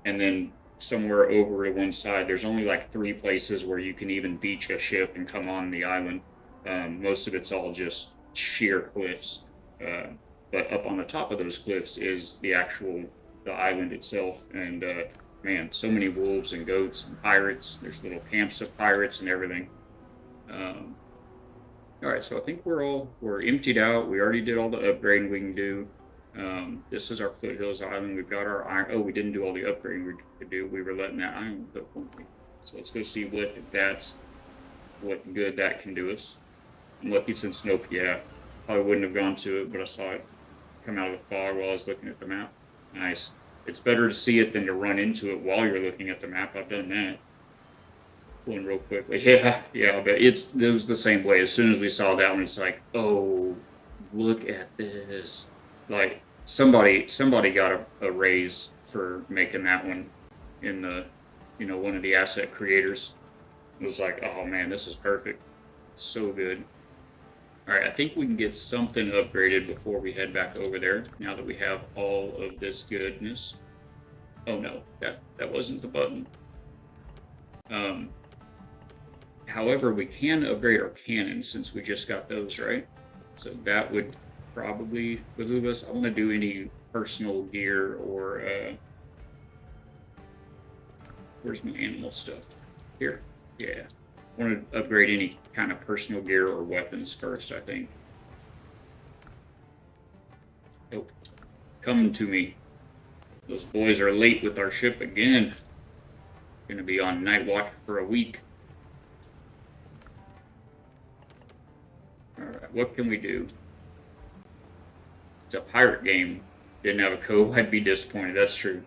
and then somewhere over to one side, there's only like 3 places where you can even beach a ship and come on the island. Most of it's all just sheer cliffs. But up on the top of those cliffs is the island itself. And man, so many wolves and goats and pirates. There's little camps of pirates and everything. Um, all right, so I think we're emptied out. We already did all the upgrading we can do. This is our foothills island. We've got our iron. Oh, we didn't do all the upgrading we could do. We were letting that iron cook, weren't we? So let's go see what good that can do us. I'm lucky since nope, yeah, probably wouldn't have gone to it, but I saw it come out of the fog while I was looking at the map. Nice. It's better to see it than to run into it while you're looking at the map. I've done that. One real quickly. Yeah, but it was the same way. As soon as we saw that one, it's like, oh, look at this. Like somebody got a raise for making that one in one of the asset creators. It was like, oh man, this is perfect. It's so good. All right, I think we can get something upgraded before we head back over there. Now that we have all of this goodness. Oh no, that wasn't the button. However, we can upgrade our cannons since we just got those, right? So that would probably behoove us. I want to do any personal gear or where's my animal stuff? Here, yeah. I want to upgrade any kind of personal gear or weapons first, I think. Nope. Coming to me. Those boys are late with our ship again. Gonna be on night watch for a week. Alright, what can we do? It's a pirate game. Didn't have a code, I'd be disappointed. That's true.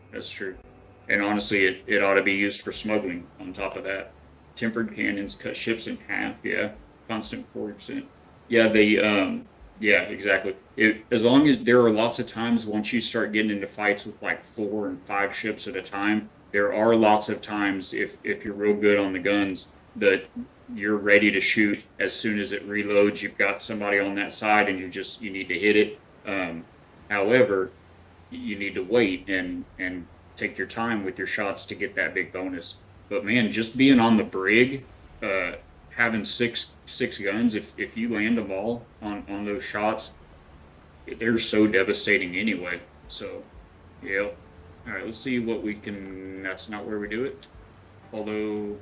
And honestly, it ought to be used for smuggling on top of that. Tempered cannons cut ships in half, yeah. Constant 40%. Yeah, yeah, exactly. As long as there are lots of times once you start getting into fights with like 4 and 5 ships at a time, there are lots of times if you're real good on the guns that you're ready to shoot as soon as it reloads. You've got somebody on that side, and you need to hit it. However, you need to wait and take your time with your shots to get that big bonus. But man, just being on the brig, uh, having six guns, if you land them all on those shots, they're so devastating anyway. So, yeah. All right, let's see what we can. That's not where we do it. Although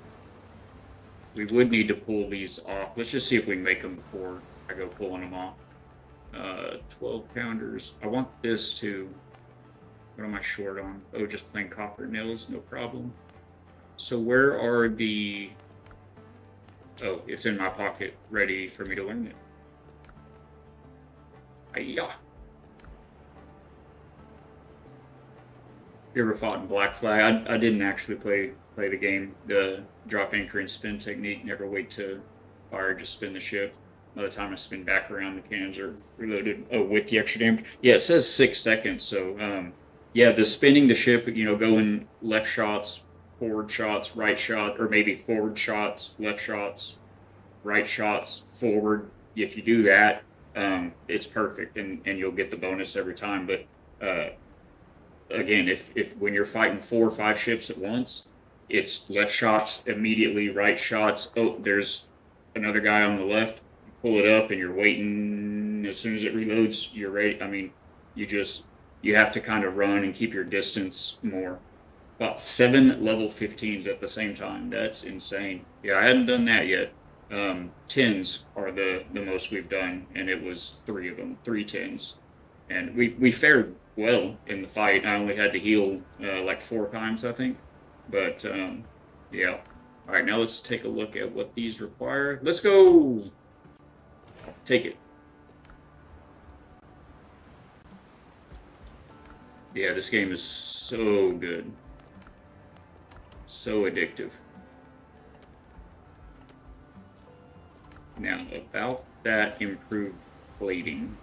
we would need to pull these off. Let's just see if we can make them before I go pulling them off. 12 pounders. I want this to. What am I short on? Oh, just plain copper nails, no problem. So where are the... Oh, it's in my pocket, ready for me to learn it. Hiya. You ever fought in Black Flag? I didn't actually play the game. The drop anchor and spin technique. Never wait to fire, just spin the ship. By the time I spin back around, the cannons are reloaded. Oh, with the extra damage. Yeah, it says 6 seconds. So, yeah, the spinning the ship, going left shots, forward shots, right shot, or maybe forward shots, left shots, right shots, forward. If you do that, it's perfect, and you'll get the bonus every time. But again, if when you're fighting 4 or 5 ships at once, it's left shots immediately, right shots. Oh, there's another guy on the left. Pull it up, and you're waiting. As soon as it reloads, you're ready. I mean, you have to kind of run and keep your distance more. About 7 level 15s at the same time. That's insane. Yeah, I hadn't done that yet. 10s are the most we've done, and it was 3 of them, 3 10s. And we fared well in the fight. I only had to heal like 4 times, I think. But yeah. All right, now let's take a look at what these require. Let's go. Take it. Yeah, this game is so good. So addictive. Now, about that improved plating.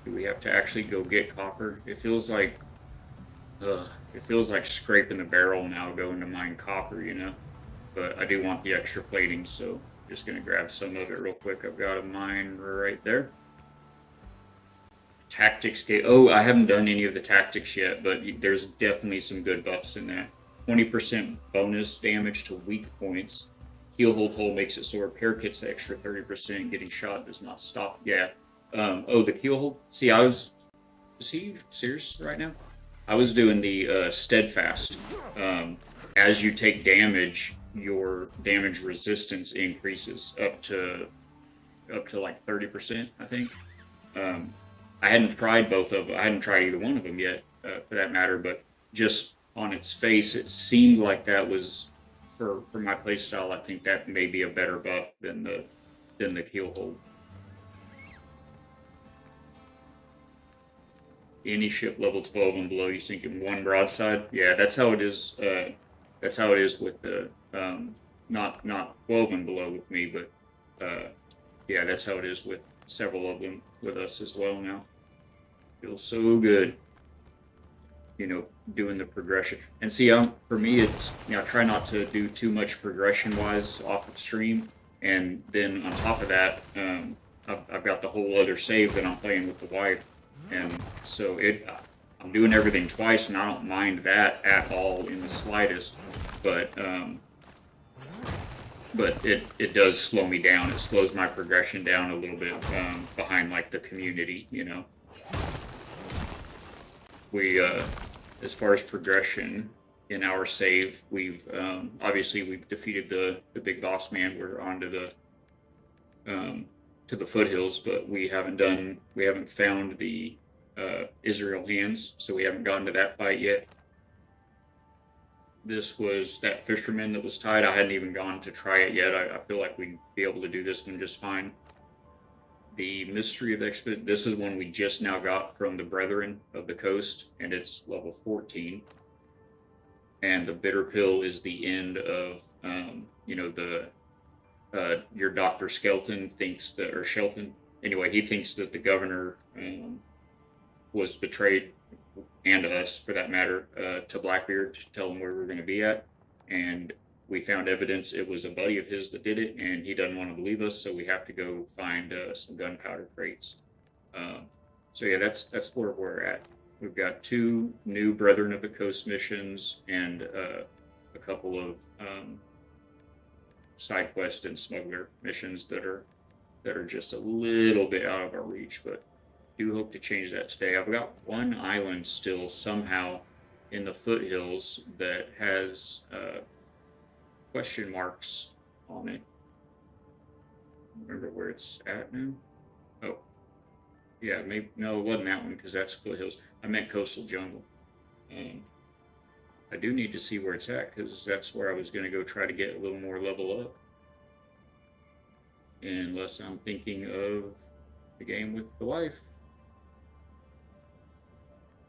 Do we have to actually go get copper? It feels like scraping the barrel now going to mine copper, But I do want the extra plating, so just gonna grab some of it real quick. I've got a mine right there. Tactics game. Oh, I haven't done any of the tactics yet, but there's definitely some good buffs in that. 20% bonus damage to weak points. Heal hold hole makes it so repair kit's extra 30%. Getting shot does not stop. Yeah. Oh, the keel hold. See, is he serious right now? I was doing the steadfast. As you take damage, your damage resistance increases up to like 30%, I think. I hadn't tried both of them. I hadn't tried either one of them yet, for that matter. But just on its face, it seemed like that was for my playstyle. I think that may be a better buff than the keel hold. Any ship level 12 and below, you sink in 1 broadside. Yeah, that's how it is. That's how it is with the not 12 and below with me, but yeah, that's how it is with several of them with us as well now. Feels so good, doing the progression. And see, for me, it's I try not to do too much progression wise off of stream, and then on top of that, I've got the whole other save that I'm playing with the wife, and so I'm doing everything twice, and I don't mind that at all in the slightest. But it does slow me down. It slows my progression down a little bit behind like the community, We, as far as progression in our save, obviously we've defeated the big boss man. We're on to the Foothills, but we haven't found the Israel hands, so we haven't gotten to that fight yet. This was that fisherman that was tied. I hadn't even gone to try it yet. I feel like we'd be able to do this one just fine. The Mystery of Expedition. This is one we just now got from the Brethren of the Coast, and it's level 14. And the Bitter Pill is the end of, your Dr. Skelton thinks that, or Shelton. Anyway, he thinks that the governor was betrayed, and us for that matter, to Blackbeard to tell him where we're going to be at. And we found evidence it was a buddy of his that did it, and he doesn't want to believe us, so we have to go find some gunpowder crates. So yeah, that's where we're at. We've got 2 new Brethren of the Coast missions and a couple of side quest and smuggler missions that are just a little bit out of our reach, but do hope to change that today. I've got one island still somehow in the foothills that has question marks on it. Remember where it's at now? Oh, yeah, maybe no, it wasn't that one because that's foothills. I meant coastal jungle. I do need to see where it's at because that's where I was going to go try to get a little more level up. Unless I'm thinking of the game with the wife.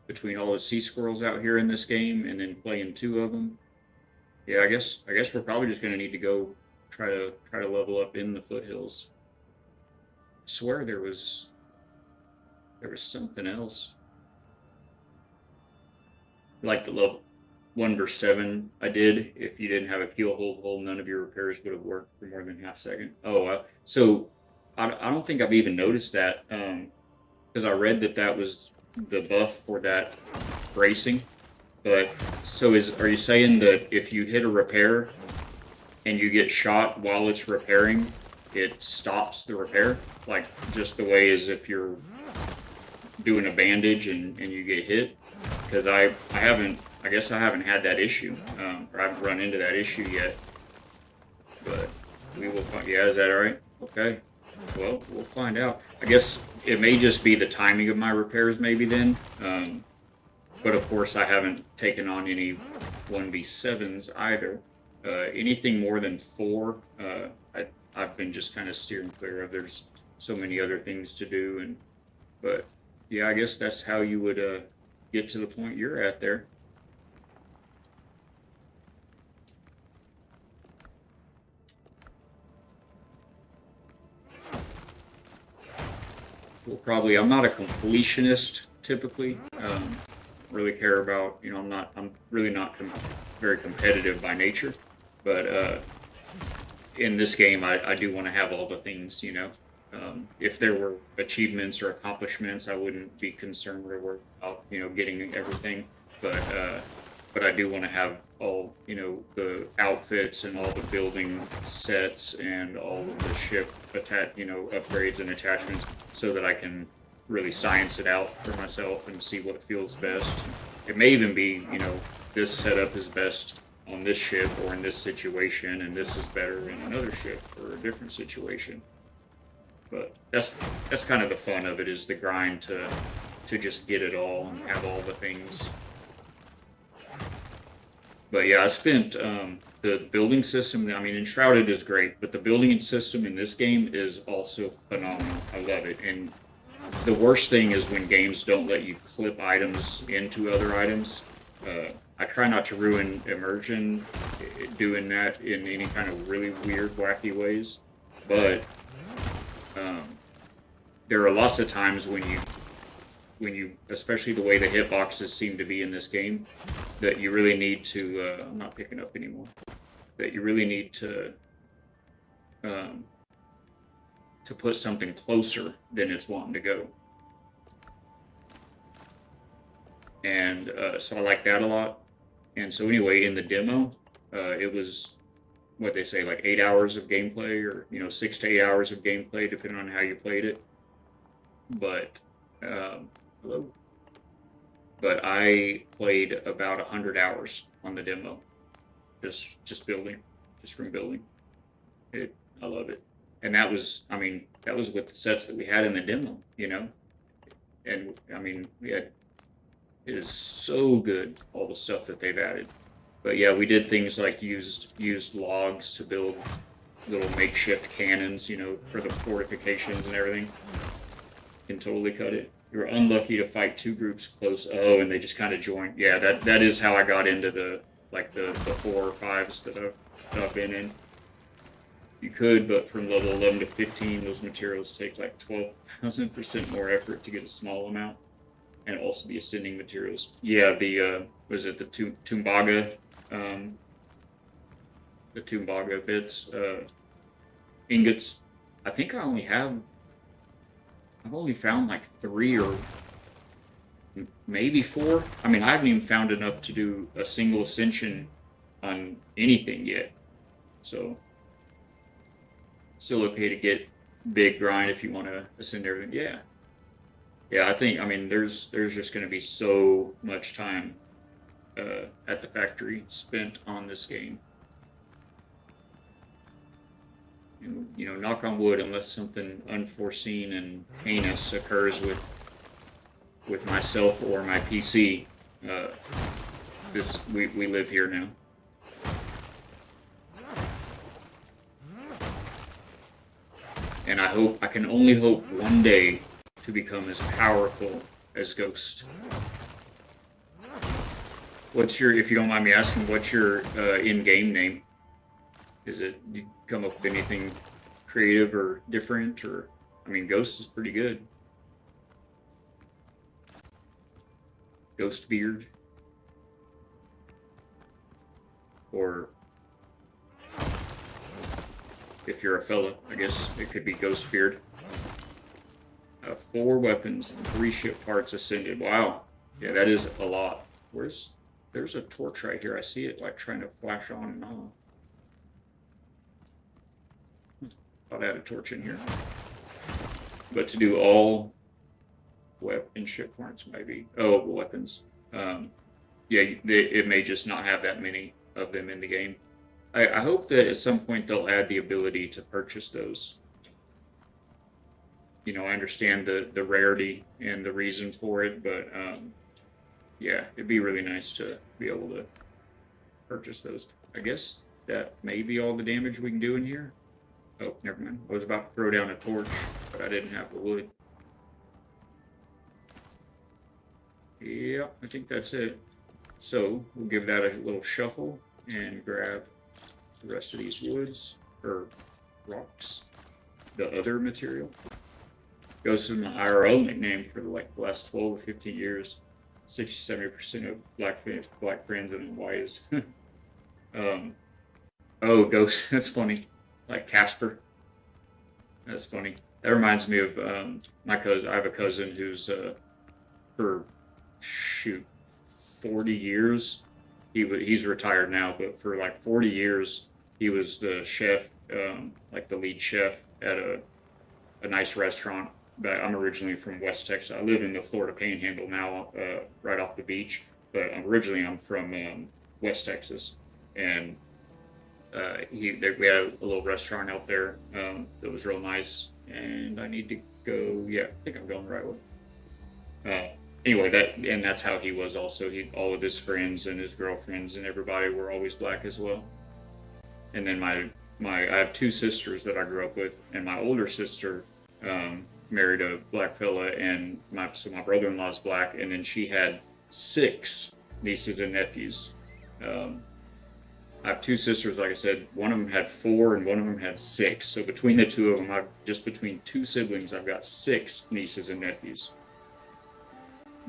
Between all the sea squirrels out here in this game and then playing 2 of them, yeah, I guess we're probably just going to need to go try to level up in the foothills. I swear there was something else like the level 1 verse 7 I did. If you didn't have a keel hold hole, none of your repairs would have worked for more than half second. Oh, so I don't think I've even noticed that because I read that was the buff for that bracing. But so are you saying that if you hit a repair and you get shot while it's repairing, it stops the repair? Like just the way as if you're doing a bandage and you get hit? Because I guess I haven't had that issue, or I haven't run into that issue yet. But we will find. Yeah, is that all right? Okay. Well, we'll find out. I guess it may just be the timing of my repairs, maybe then. But of course, I haven't taken on any 1v7s either. Anything more than 4, I've been just kind of steering clear of. There's so many other things to do, but yeah, I guess that's how you would get to the point you're at there. Well, probably I'm not a completionist typically. Really care about, I'm really not very competitive by nature, but in this game I do want to have all the things. If there were achievements or accomplishments, I wouldn't be concerned or worried about getting everything, but I do want to have all the outfits and all the building sets and all of the ship upgrades and attachments, so that I can really science it out for myself and see what feels best. It may even be this setup is best on this ship or in this situation, and this is better in another ship or a different situation. But that's kind of the fun of it, is the grind to just get it all and have all the things. But yeah, I spent the building system. I mean, Enshrouded is great, but the building system in this game is also phenomenal. I love it. And the worst thing is when games don't let you clip items into other items. I try not to ruin immersion doing that in any kind of really weird, wacky ways. But there are lots of times when you, especially the way the hitboxes seem to be in this game, that you really need to, I'm not picking up anymore, that you really need to put something closer than it's wanting to go. And so I like that a lot. And so anyway, in the demo, it was what they say, like 8 hours of gameplay, or 6 to 8 hours of gameplay, depending on how you played it. But hello. But I played about 100 hours on the demo, just building, just from building. I love it, and that was with the sets that we had in the demo, and I mean it is so good, all the stuff that they've added. But yeah, we did things like used logs to build little makeshift cannons, for the fortifications and everything. Can totally cut it. You were unlucky to fight 2 groups close. Oh, and they just kind of joined. Yeah, that is how I got into the 4 or 5s that I've been in. You could, but from level 11 to 15, those materials take like 12,000% more effort to get a small amount, and also the ascending materials. Yeah, the was it the Tumbaga the Tumbaga bits, ingots. I think I've only found like 3 or maybe 4. I mean, I haven't even found enough to do a single ascension on anything yet. So, still okay to get big grind if you want to ascend everything. Yeah. Yeah, I mean, there's just going to be so much time at the factory spent on this game. And, you know, knock on wood, unless something unforeseen and heinous occurs with myself or my PC, we live here now. And I can only hope one day to become as powerful as Ghost. If you don't mind me asking, what's your in-game name? Is it, you come up with anything creative or different, or, I mean, Ghost is pretty good. Ghost Beard. Or, if you're a fella, I guess it could be Ghost Beard. 4 weapons and 3 ship parts ascended. Wow. Yeah, that is a lot. There's a torch right here. I see it like trying to flash on and off. Thought I had a torch in here. But to do all weapon ship parts, maybe. Oh, weapons. Yeah, it may just not have that many of them in the game. I hope that at some point they'll add the ability to purchase those. You know, I understand the rarity and the reason for it, but yeah, it'd be really nice to be able to purchase those. I guess that may be all the damage we can do in here. Oh, never mind. I was about to throw down a torch, but I didn't have the wood. Yeah, I think that's it. So, we'll give that a little shuffle and grab the rest of these woods, or rocks, the other material. Ghost is my IRL nickname for like the last 12 or 15 years. 60-70% of black friends and wise. Oh, Ghost, that's funny. Like Casper. That's funny. That reminds me of my cousin. I have a cousin who's for 40 years. He's retired now, but for like 40 years he was the chef, like the lead chef at a nice restaurant. But I'm originally from West Texas. I live in the Florida Panhandle now, right off the beach. But originally I'm from West Texas, and we had a little restaurant out there that was real nice. And I need to go. Yeah, I think I'm going the right way. Anyway, that's how he was. Also, all of his friends and his girlfriends and everybody were always black as well. And then I have 2 sisters that I grew up with, and my older sister married a black fella, and so my brother-in-law is black, and then she had 6 nieces and nephews. I have 2 sisters, like I said. One of them had 4, and one of them had 6. So between the 2 of them, between 2 siblings, I've got 6 nieces and nephews.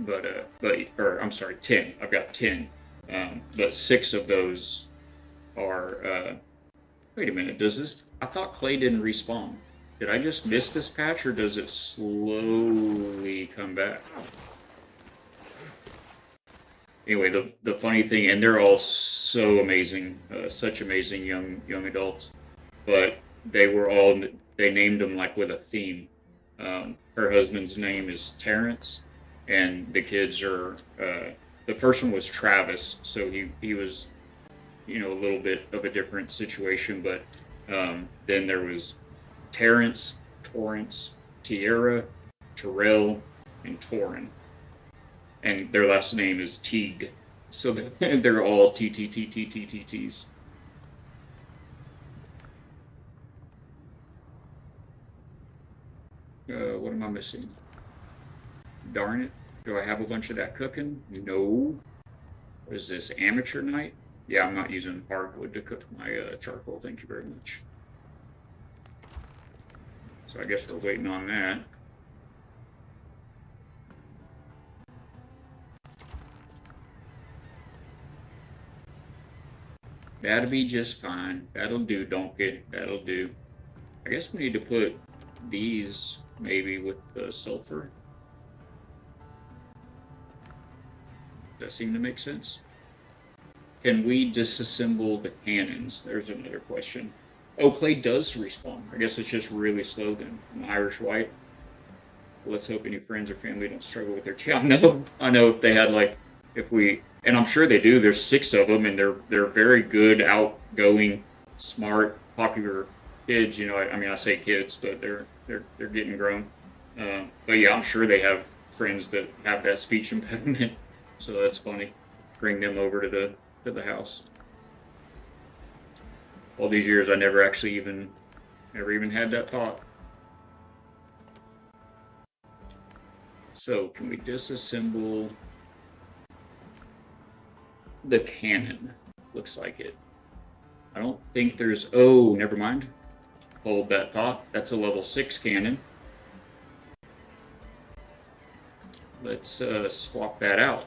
I'm sorry, 10. I've got 10. But 6 of those are. Wait a minute. I thought clay didn't respawn. Did I just miss this patch, or does it slowly come back? Anyway, the funny thing, and they're all so amazing, such amazing young adults, but they named them like with a theme. Her husband's name is Terrence, and the kids are, the first one was Travis, so he was, a little bit of a different situation, but then there was Terrence, Torrance, Tierra, Terrell, and Torin. And their last name is Teague. So they're all TTTTTTTs. What am I missing? Darn it. Do I have a bunch of that cooking? No. What is this, amateur night? Yeah, I'm not using hardwood to cook my charcoal. Thank you very much. So I guess we're waiting on that. That'll be just fine. That'll do, donkey. That'll do. I guess we need to put these maybe with the sulfur. Does that seem to make sense? Can we disassemble the cannons? There's another question. Oh, clay does respawn. I guess it's just really slow then. An Irish white. Let's hope any friends or family don't struggle with their child. I know if they had like, if we, and I'm sure they do. There's 6 of them, and they're very good, outgoing, smart, popular kids. You know, I mean, I say kids, but they're getting grown. But yeah, I'm sure they have friends that have that speech impediment. So that's funny. Bring them over to the house. All these years, I never actually never even had that thought. So, can we disassemble the cannon? Looks like it. I don't think there's... Oh, never mind. Hold that thought. That's a level 6 cannon. Let's swap that out.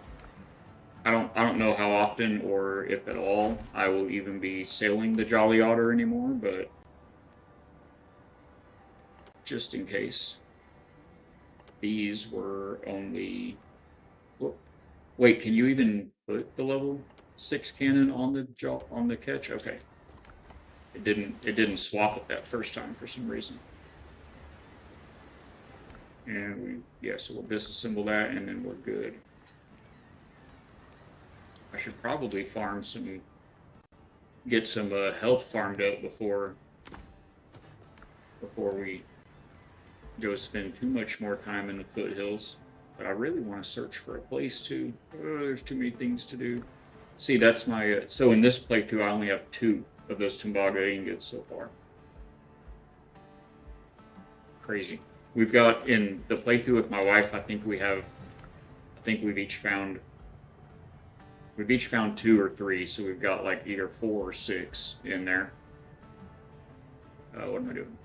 I don't know how often or if at all I will even be sailing the Jolly Otter anymore, but just in case. These were only... Wait, can you even put the level 6 cannon on the catch? Okay. It didn't swap it that first time for some reason. And so we'll disassemble that and then we're good. I should probably get some health farmed up before we go spend too much more time in the foothills. But I really want to search for a place too. Oh, there's too many things to do. See, that's my... so in this playthrough, I only have 2 of those Tumbaga ingots so far. Crazy. We've got, in the playthrough with my wife, I think we've each found 2 or 3, so we've got like either 4 or 6 in there. What am I doing?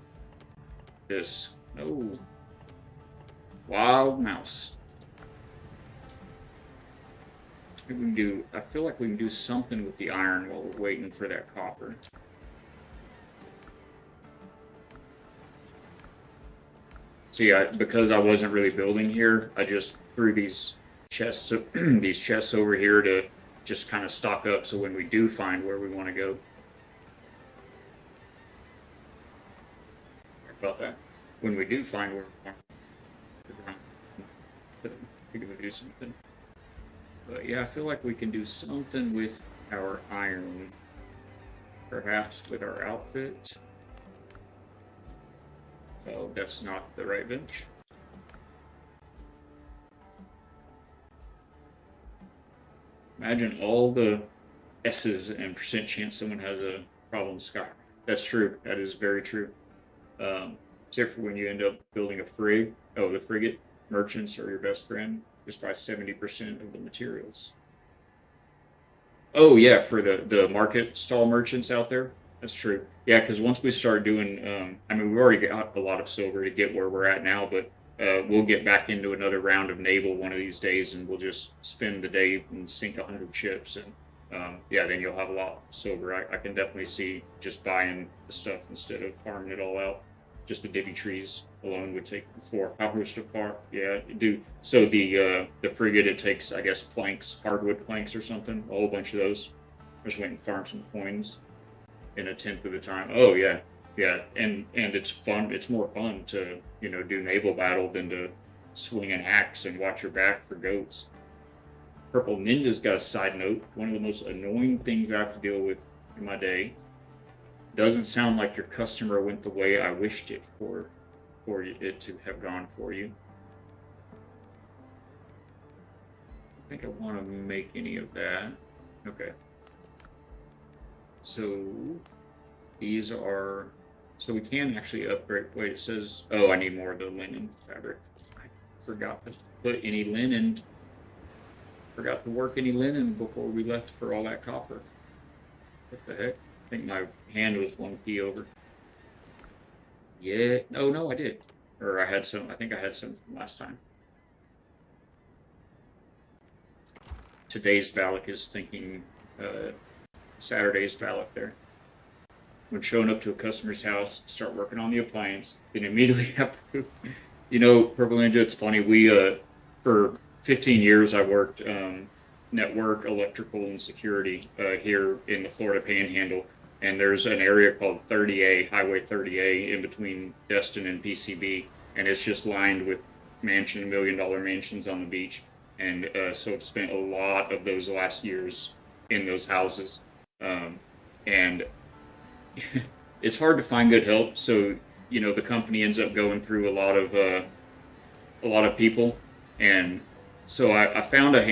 This. No. Wild mouse. Maybe we can do... I feel like we can do something with the iron while we're waiting for that copper. So yeah, because I wasn't really building here, I just threw these chests over here to just kind of stock up so when we do find where we want to go. Sorry about that. When we do find where we want to do something. But yeah, I feel like we can do something with our iron. Perhaps with our outfit. Oh, that's not the right bench. Imagine all the S's and percent chance someone has a problem with Sky. That's true. That is very true. Except for when you end up building a frig. Oh, the frigate. Merchants are your best friend. Just by 70% of the materials. Oh, yeah, for the market stall merchants out there. That's true. Yeah, because once we start doing, I mean, we've already got a lot of silver to get where we're at now, but we'll get back into another round of naval one of these days, and we'll just spend the day and sink 100 ships, and yeah, then you'll have a lot of silver. I can definitely see just buying the stuff instead of farming it all out. Just the divvy trees alone would take 4 hours to farm. Yeah, do. So the frigate, it takes, I guess, planks, hardwood planks or something, a whole bunch of those. I'm just waiting to farm some coins in a 10th of the time. Oh yeah, yeah, and it's fun. It's more fun to do naval battle than to swing an axe and watch your back for goats. Purple Ninja's got a side note. One of the most annoying things I have to deal with in my day. Doesn't sound like your customer went the way I wished it for it to have gone for you. I think I want to make any of that. Okay. So these are... So we can actually upgrade... Wait, it says... Oh, I need more of the linen fabric. I forgot to put any linen... Forgot to work any linen before we left for all that copper. What the heck? I think my hand was 1 key over. Yeah. Oh, no, I did. Or I had some... I think I had some from last time. Today's Valak is thinking... Saturday's ballot there. When showing up to a customer's house, start working on the appliance, then immediately have to poop. You know, Purple Ninja, it's funny. We for 15 years I worked network, electrical, and security here in the Florida Panhandle. And there's an area called 30A, Highway 30A, in between Destin and PCB, and it's just lined with million-dollar mansions on the beach. And so I've spent a lot of those last years in those houses, and it's hard to find good help. So you know the company ends up going through a lot of people, and so I found a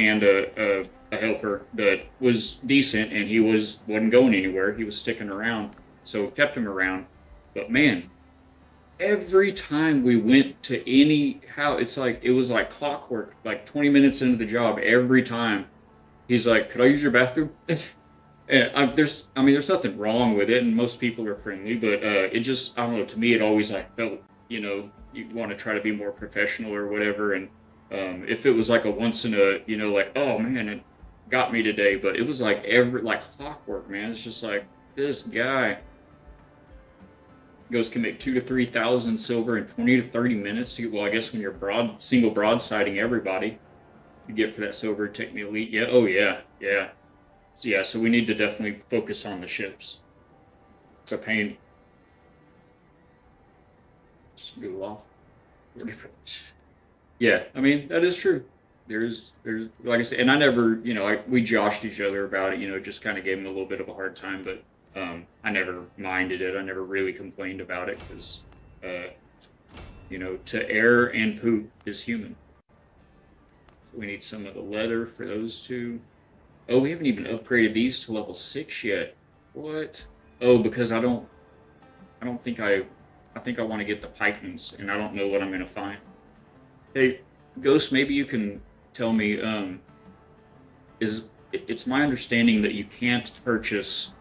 helper that was decent, and he wasn't going anywhere. He was sticking around, so kept him around. But man, every time we went to any house, it's like it was like clockwork. Like 20 minutes into the job, every time he's like, "Could I use your bathroom?" And there's nothing wrong with it, and most people are friendly, but it just, I don't know. To me, it always like felt, you know, you want to try to be more professional or whatever. And if it was like a once in a, you know, like, oh man, it got me today, but it was like every like clockwork, man. It's just like this guy goes can make 2 to 3 thousand silver in 20 to 30 minutes. Well, I guess when you're single broadsiding everybody, you get for that silver, take me elite. Yeah, oh yeah, yeah. So yeah, so we need to definitely focus on the ships. It's a pain. Just go off. Yeah, I mean that is true. There's like I said, and I never, you know, we joshed each other about it. You know, just kind of gave him a little bit of a hard time, but I never minded it. I never really complained about it because, you know, to err and poop is human. So we need some of the leather for those two. Oh, we haven't even upgraded these to level 6 yet. What? Oh, because I don't think I think I want to get the pikemen's, and I don't know what I'm gonna find. Hey, Ghost, maybe you can tell me. It's my understanding that you can't purchase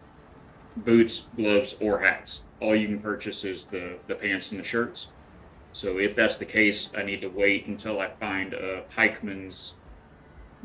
boots, gloves, or hats. All you can purchase is the pants and the shirts. So if that's the case, I need to wait until I find a pikeman's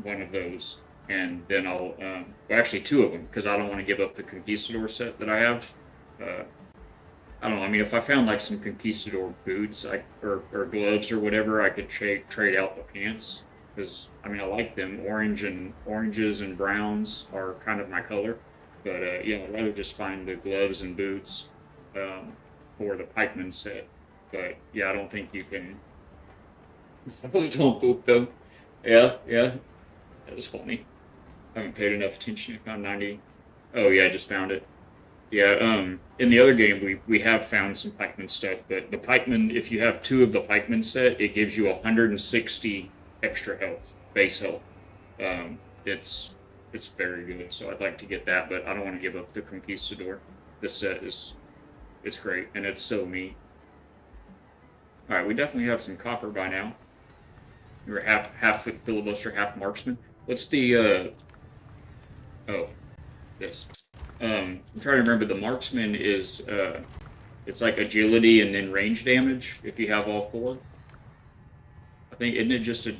one of those, and then I'll well, actually two of them, because I don't want to give up the conquistador set that I have. I don't know. I mean, if I found like some conquistador boots, or gloves or whatever, I could trade out the pants, because I mean I like them. Oranges and browns are kind of my color, but yeah, I'd rather just find the gloves and boots for the pikeman set. But yeah, I don't think you can. Don't poop though. Yeah, yeah, that was funny. I haven't paid enough attention. I found 90. Oh yeah, I just found it. Yeah, in the other game we have found some pikeman stuff, but the pikeman, if you have two of the pikeman set, it gives you 160 extra health, base health. Um, it's very good, so I'd like to get that, but I don't want to give up the conquistador. This set is it's great, and it's so neat. All right, we definitely have some copper by now. You're half filibuster, half marksman. What's the oh, this. I'm trying to remember. The marksman is it's like agility and then range damage if you have all four. I think, isn't it just a?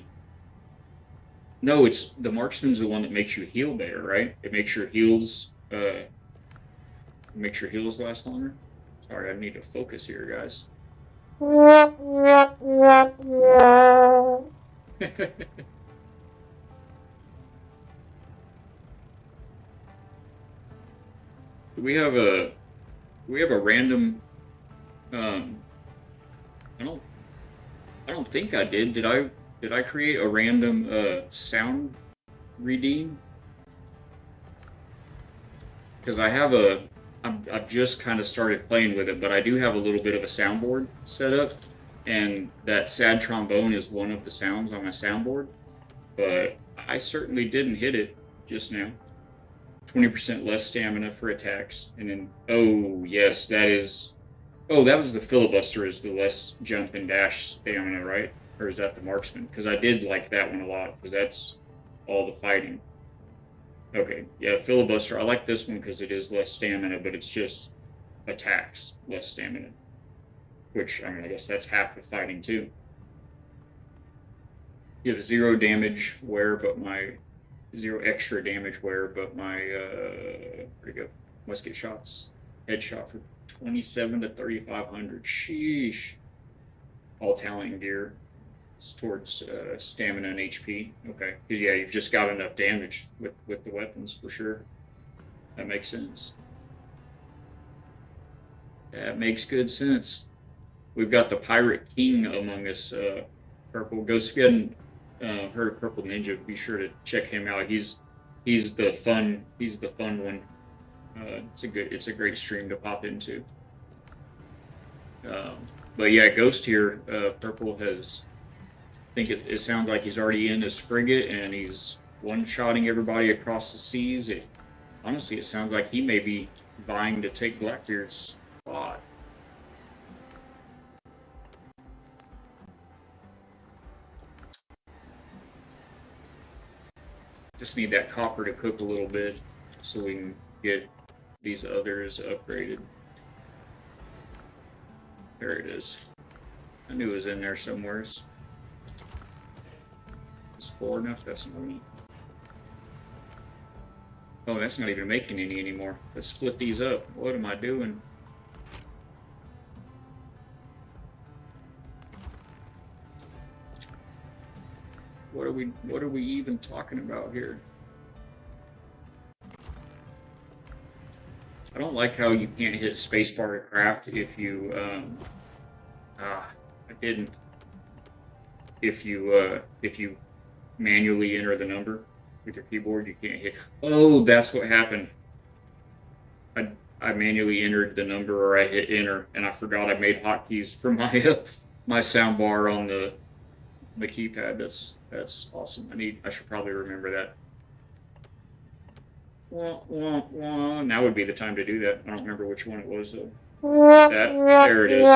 No, it's the marksman's the one that makes you heal better, right? It makes your heals last longer. Sorry, I need to focus here, guys. we have a we have a random um I don't I don't think I did I create a random sound redeem? Because I've just kind of started playing with it, but I do have a little bit of a soundboard set up, and that sad trombone is one of the sounds on my soundboard, but I certainly didn't hit it just now. 20% less stamina for attacks, and then, oh yes, that is, oh, that was the filibuster, is the less jump and dash stamina, right? Or is that the marksman? Because I did like that one a lot, because that's all the fighting. Okay, yeah, filibuster. I like this one because it is less stamina, but it's just attacks, less stamina. Which, I mean, I guess that's half the fighting too. You have 0 damage where, but my 0 extra damage wear, but my where'd it go? Musket shots, headshot for 27 to 3,500. Sheesh. All talent gear. It's towards stamina and HP. Okay, yeah, you've just got enough damage with the weapons for sure. That makes sense. That makes good sense. We've got the Pirate King among us. Purple. Go skin. Heard of Purple Ninja. Be sure to check him out. He's the fun one. It's a great stream to pop into. But yeah, Ghost here. Purple has. I think it sounds like he's already in his frigate and he's one-shotting everybody across the seas. Honestly, it sounds like he may be vying to take Blackbeard's spot. Just need that copper to cook a little bit so we can get these others upgraded. There it is. I knew it was in there somewhere. Is full enough? That's not enough. Oh, that's not even making any anymore. Let's split these up. What am I doing? What are we even talking about here? I don't like how you can't hit spacebar to craft if you I didn't. If you manually enter the number with your keyboard, you can't hit. Oh, that's what happened. I manually entered the number, or I hit enter, and I forgot I made hotkeys for my my sound bar on the keypad. That's awesome. I should probably remember that. Now would be the time to do that. I don't remember which one it was though. There it is.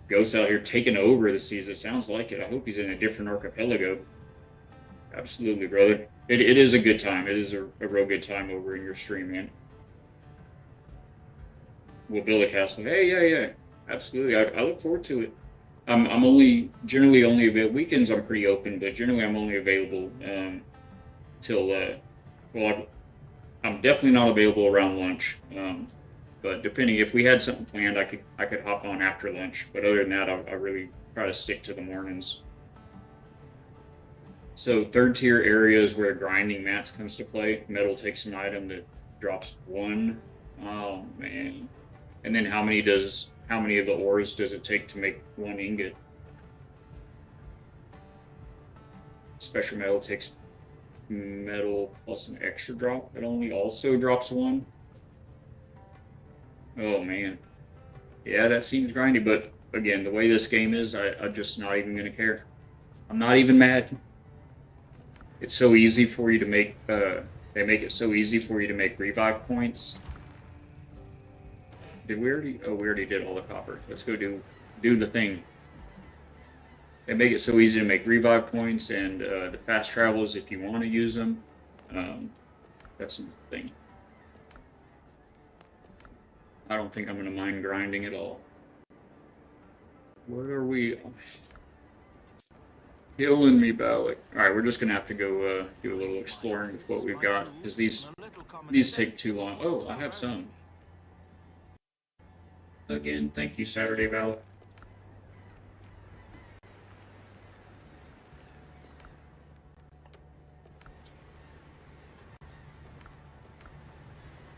Ghost out here taking over the seas. It sounds like it. I hope he's in a different archipelago. Absolutely, brother. It is a good time. It is a real good time over in your stream, man. We'll build a castle. Hey, yeah. Absolutely. I look forward to it. I'm generally only available weekends. I'm pretty open, but generally I'm only available till I'm definitely not available around lunch. But depending, if we had something planned, I could hop on after lunch. But other than that, I really try to stick to the mornings. So third tier areas where grinding mats comes to play. Metal takes an item that drops 1. Oh man! And then how many of the ores does it take to make 1 ingot? Special metal takes metal plus an extra drop. It only also drops 1. Oh man, yeah, that seems grindy. But again, the way this game is, I'm just not even gonna care. I'm not even mad. It's so easy for you to make. They make it so easy for you to make revive points. Did we already? Oh, we already did all the copper. Let's go do the thing. They make it so easy to make revive points and the fast travels if you want to use them. That's the thing. I don't think I'm going to mind grinding at all. Where are we? Killing me, Balak. Alright, we're just going to have to go do a little exploring with what we've got, because these take too long. Oh, I have some. Again, thank you, Saturday Balak.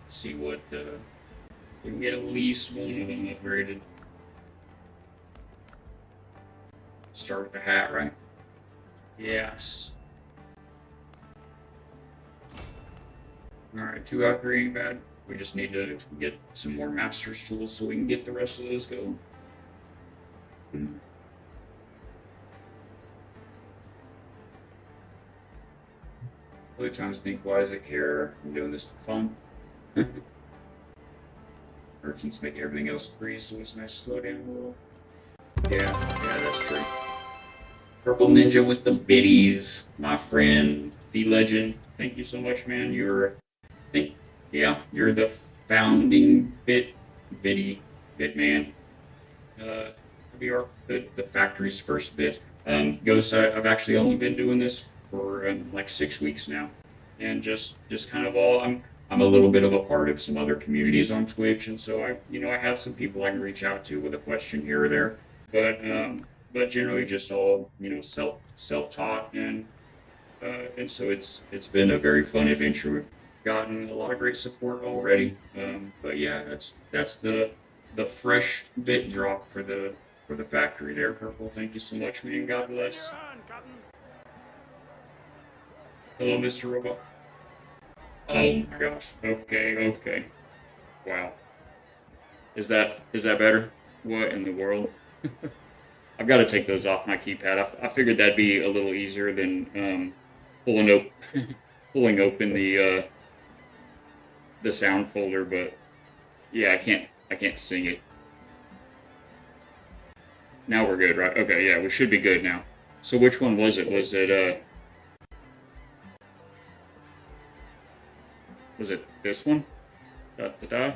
See what we can get at least one of them upgraded. Start with the hat, right? Yes. Alright, 2 upgrading bad. We just need to get some more master's tools so we can get the rest of those going. Other times I think, why does it care? I'm doing this for fun. Merchants make everything else free, so it's nice to slow down a little. Yeah, that's true. Purple Ninja with the biddies, my friend, the legend. Thank you so much, man. You're the founding bit man. We are the factory's first bit. Ghost, I've actually only been doing this for like 6 weeks now, and just kind of all I'm a little bit of a part of some other communities on Twitch, and so I have some people I can reach out to with a question here or there, but generally just all self taught, and so it's been a very fun adventure. We've gotten a lot of great support already, but yeah, that's the fresh bit drop for the factory there, Purple. Thank you so much, man. God bless. Hello, Mr. Robot. Oh my gosh. Okay, okay. Wow. Is that better? What in the world? I've got to take those off my keypad. I figured that'd be a little easier than pulling op pulling open the sound folder, but yeah, I can't sing it. Now we're good, right? Okay, yeah, we should be good now. So which one was it? Was it this one? Da, da, da.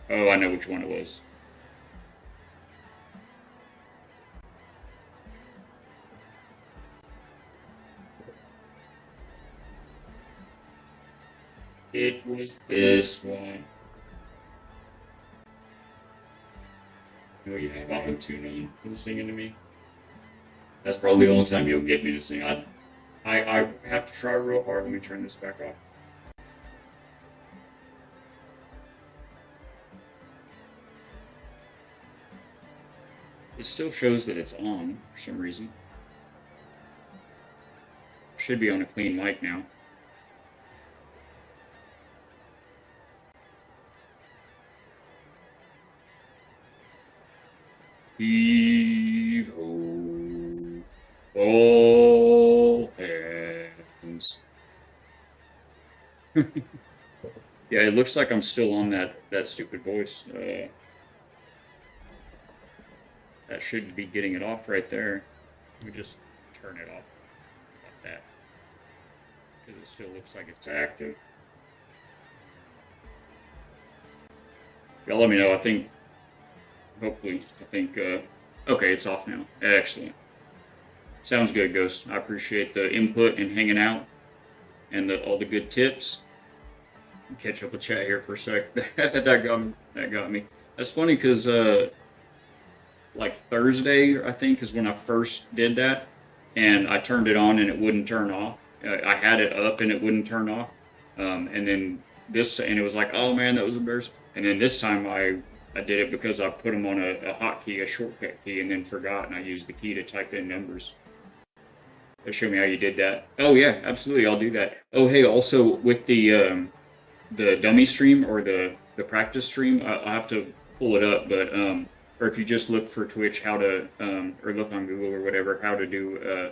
Oh, I know which one it was. It was this one. Oh, you have auto-tune on for singing to me. That's probably the only time you'll get me to sing. I have to try real hard. Let me turn this back off. It still shows that it's on for some reason. Should be on a clean mic now. Heave ho, all hands. Yeah, it looks like I'm still on that stupid voice. That should be getting it off right there. Let me just turn it off like that, because it still looks like it's active. Y'all let me know. Hopefully, okay, it's off now. Excellent. Sounds good, Ghost. I appreciate the input and hanging out and all the good tips. Catch up with chat here for a sec. That got me. That's funny because like Thursday, I think, is when I first did that, and I turned it on and it wouldn't turn off. I had it up and it wouldn't turn off, and then and it was like, oh man, that was embarrassing. And then this time I did it because I put them on a hotkey, a shortcut key, and then forgot, and I used the key to type in numbers. They show me how you did that. Oh yeah, absolutely, I'll do that. Oh hey, also with the dummy stream or the practice stream, I'll have to pull it up, but or if you just look for Twitch, how to or look on Google or whatever, how to do a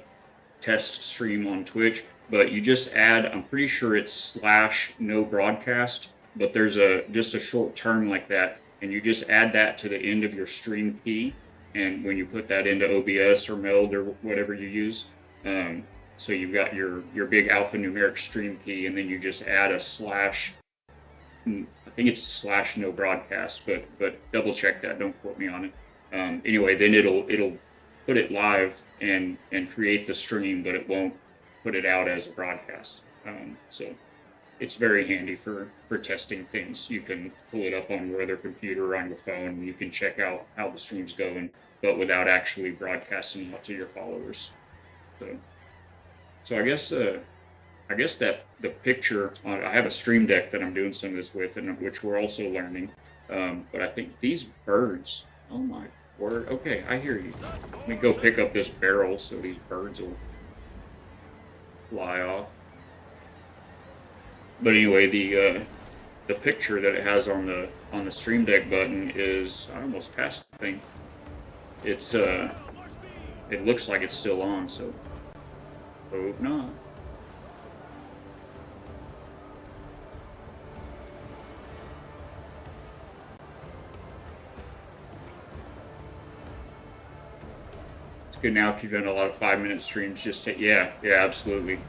test stream on Twitch. But you just add, I'm pretty sure it's /no broadcast, but there's just a short term like that, and you just add that to the end of your stream key, and when you put that into OBS or Meld or whatever you use, so you've got your big alphanumeric stream key, and then you just add a /, I think it's /no broadcast, but double check that, don't quote me on it. Anyway, then it'll put it live and create the stream, but it won't put it out as a broadcast. So it's very handy for testing things. You can pull it up on your other computer or on your phone, and you can check out how the stream's going, but without actually broadcasting out to your followers. So I guess that the picture, I have a stream deck that I'm doing some of this with, and which we're also learning. But I think these birds, oh my word. Okay, I hear you. Let me go pick up this barrel so these birds will fly off. But anyway, the picture that it has on the stream deck button is, I almost passed the thing. It's it looks like it's still on, so hope not. It's good now if you've done a lot of 5-minute streams. Yeah, absolutely.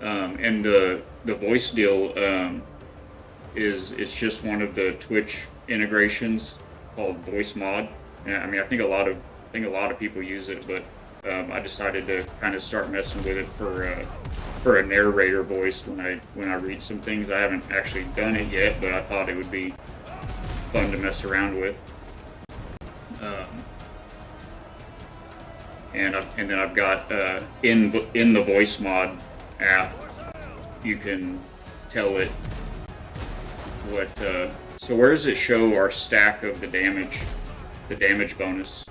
And the voice deal is just one of the Twitch integrations called Voice Mod. Yeah, I mean, I think a lot of people use it, but I decided to kind of start messing with it for a narrator voice when I read some things. I haven't actually done it yet, but I thought it would be fun to mess around with. Um, and then I've got in the voice mod app, you can tell it what. So where does it show our stack of the damage bonus?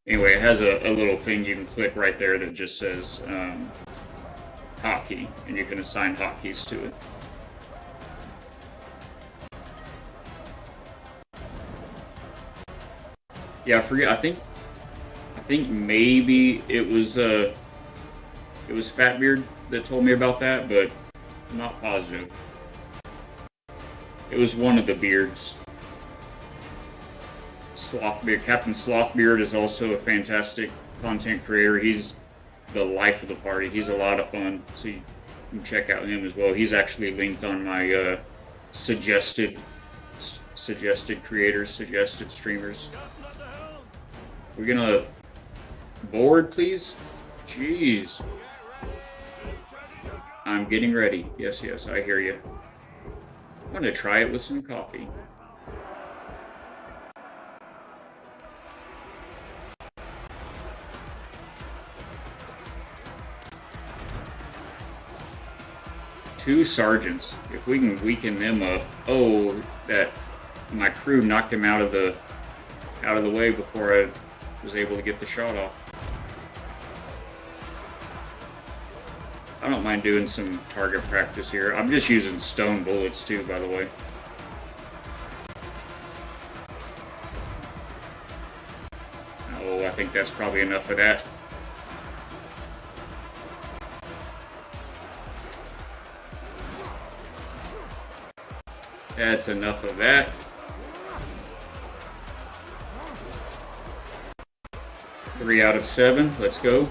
Anyway, it has a little thing you can click right there that just says hotkey, and you can assign hotkeys to it. Yeah, I forget. I think maybe it was Fatbeard that told me about that, but I'm not positive. It was one of the beards. Slothbeard, Captain Slothbeard is also a fantastic content creator. He's the life of the party. He's a lot of fun, so you can check out him as well. He's actually linked on my suggested creators, suggested streamers. We're gonna board, please. Jeez, I'm getting ready. Yes, yes, I hear you. I'm gonna try it with some coffee. Two sergeants. If we can weaken them up. Oh, that my crew knocked him out of the way before I was able to get the shot off. I don't mind doing some target practice here. I'm just using stone bullets too, by the way. Oh, I think that's probably enough of that. That's enough of that. Three out of 7. Let's go.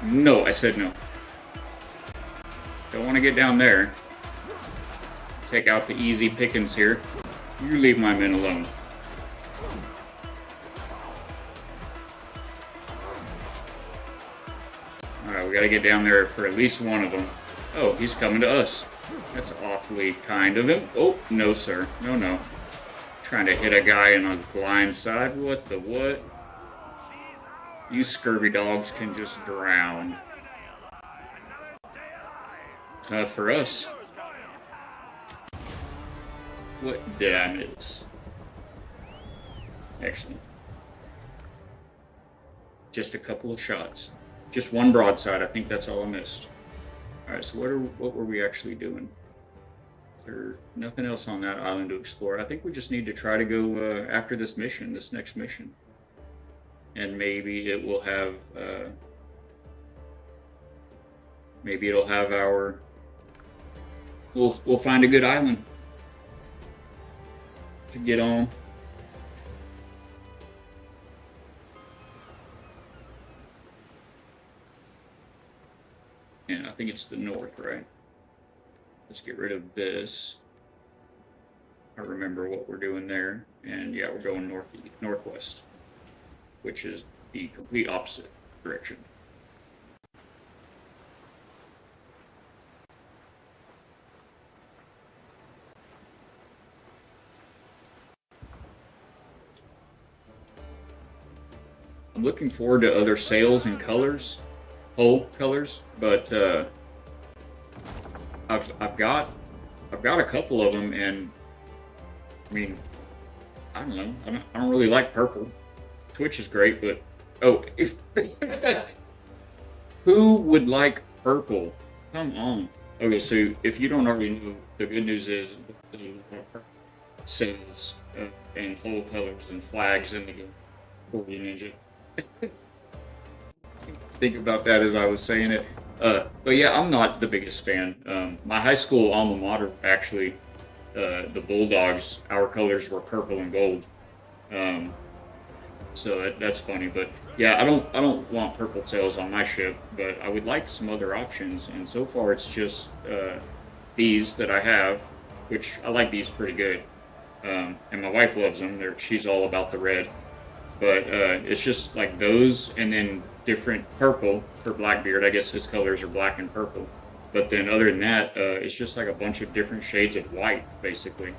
No, I said no. Don't want to get down there. Take out the easy pickings here. You leave my men alone. Alright, we gotta get down there for at least one of them. Oh, he's coming to us. That's awfully kind of him. Oh, no, sir. No, no. Trying to hit a guy in a blind side. What the what? You scurvy dogs can just drown. For us. What did I miss? Excellent. Just a couple of shots. Just one broadside. I think that's all I missed. Alright, so what were we actually doing? Is there nothing else on that island to explore? I think we just need to try to go after this mission, this next mission. And maybe it will have maybe it'll have our we'll find a good island to get on. And I think it's the north, right? Let's get rid of this. I remember what we're doing there. And yeah, we're going northwest, which is the complete opposite direction. I'm looking forward to other sails and colors, hull colors, but I've got a couple of them, and I mean, I don't know, I don't really like purple. Twitch is great, but oh, if who would like purple? Come on. Okay, so if you don't already know, the good news is the sails and hull colors and flags in the game. Ninja. Think about that as I was saying it. But yeah, I'm not the biggest fan. My high school alma mater, actually, the Bulldogs, our colors were purple and gold. So that's funny. But yeah, I don't want purple sails on my ship, but I would like some other options. And so far, it's just these that I have, which I like these pretty good. And my wife loves them. She's all about the red. But it's just like those and then different purple for Blackbeard. I guess his colors are black and purple. But then other than that, it's just like a bunch of different shades of white, basically.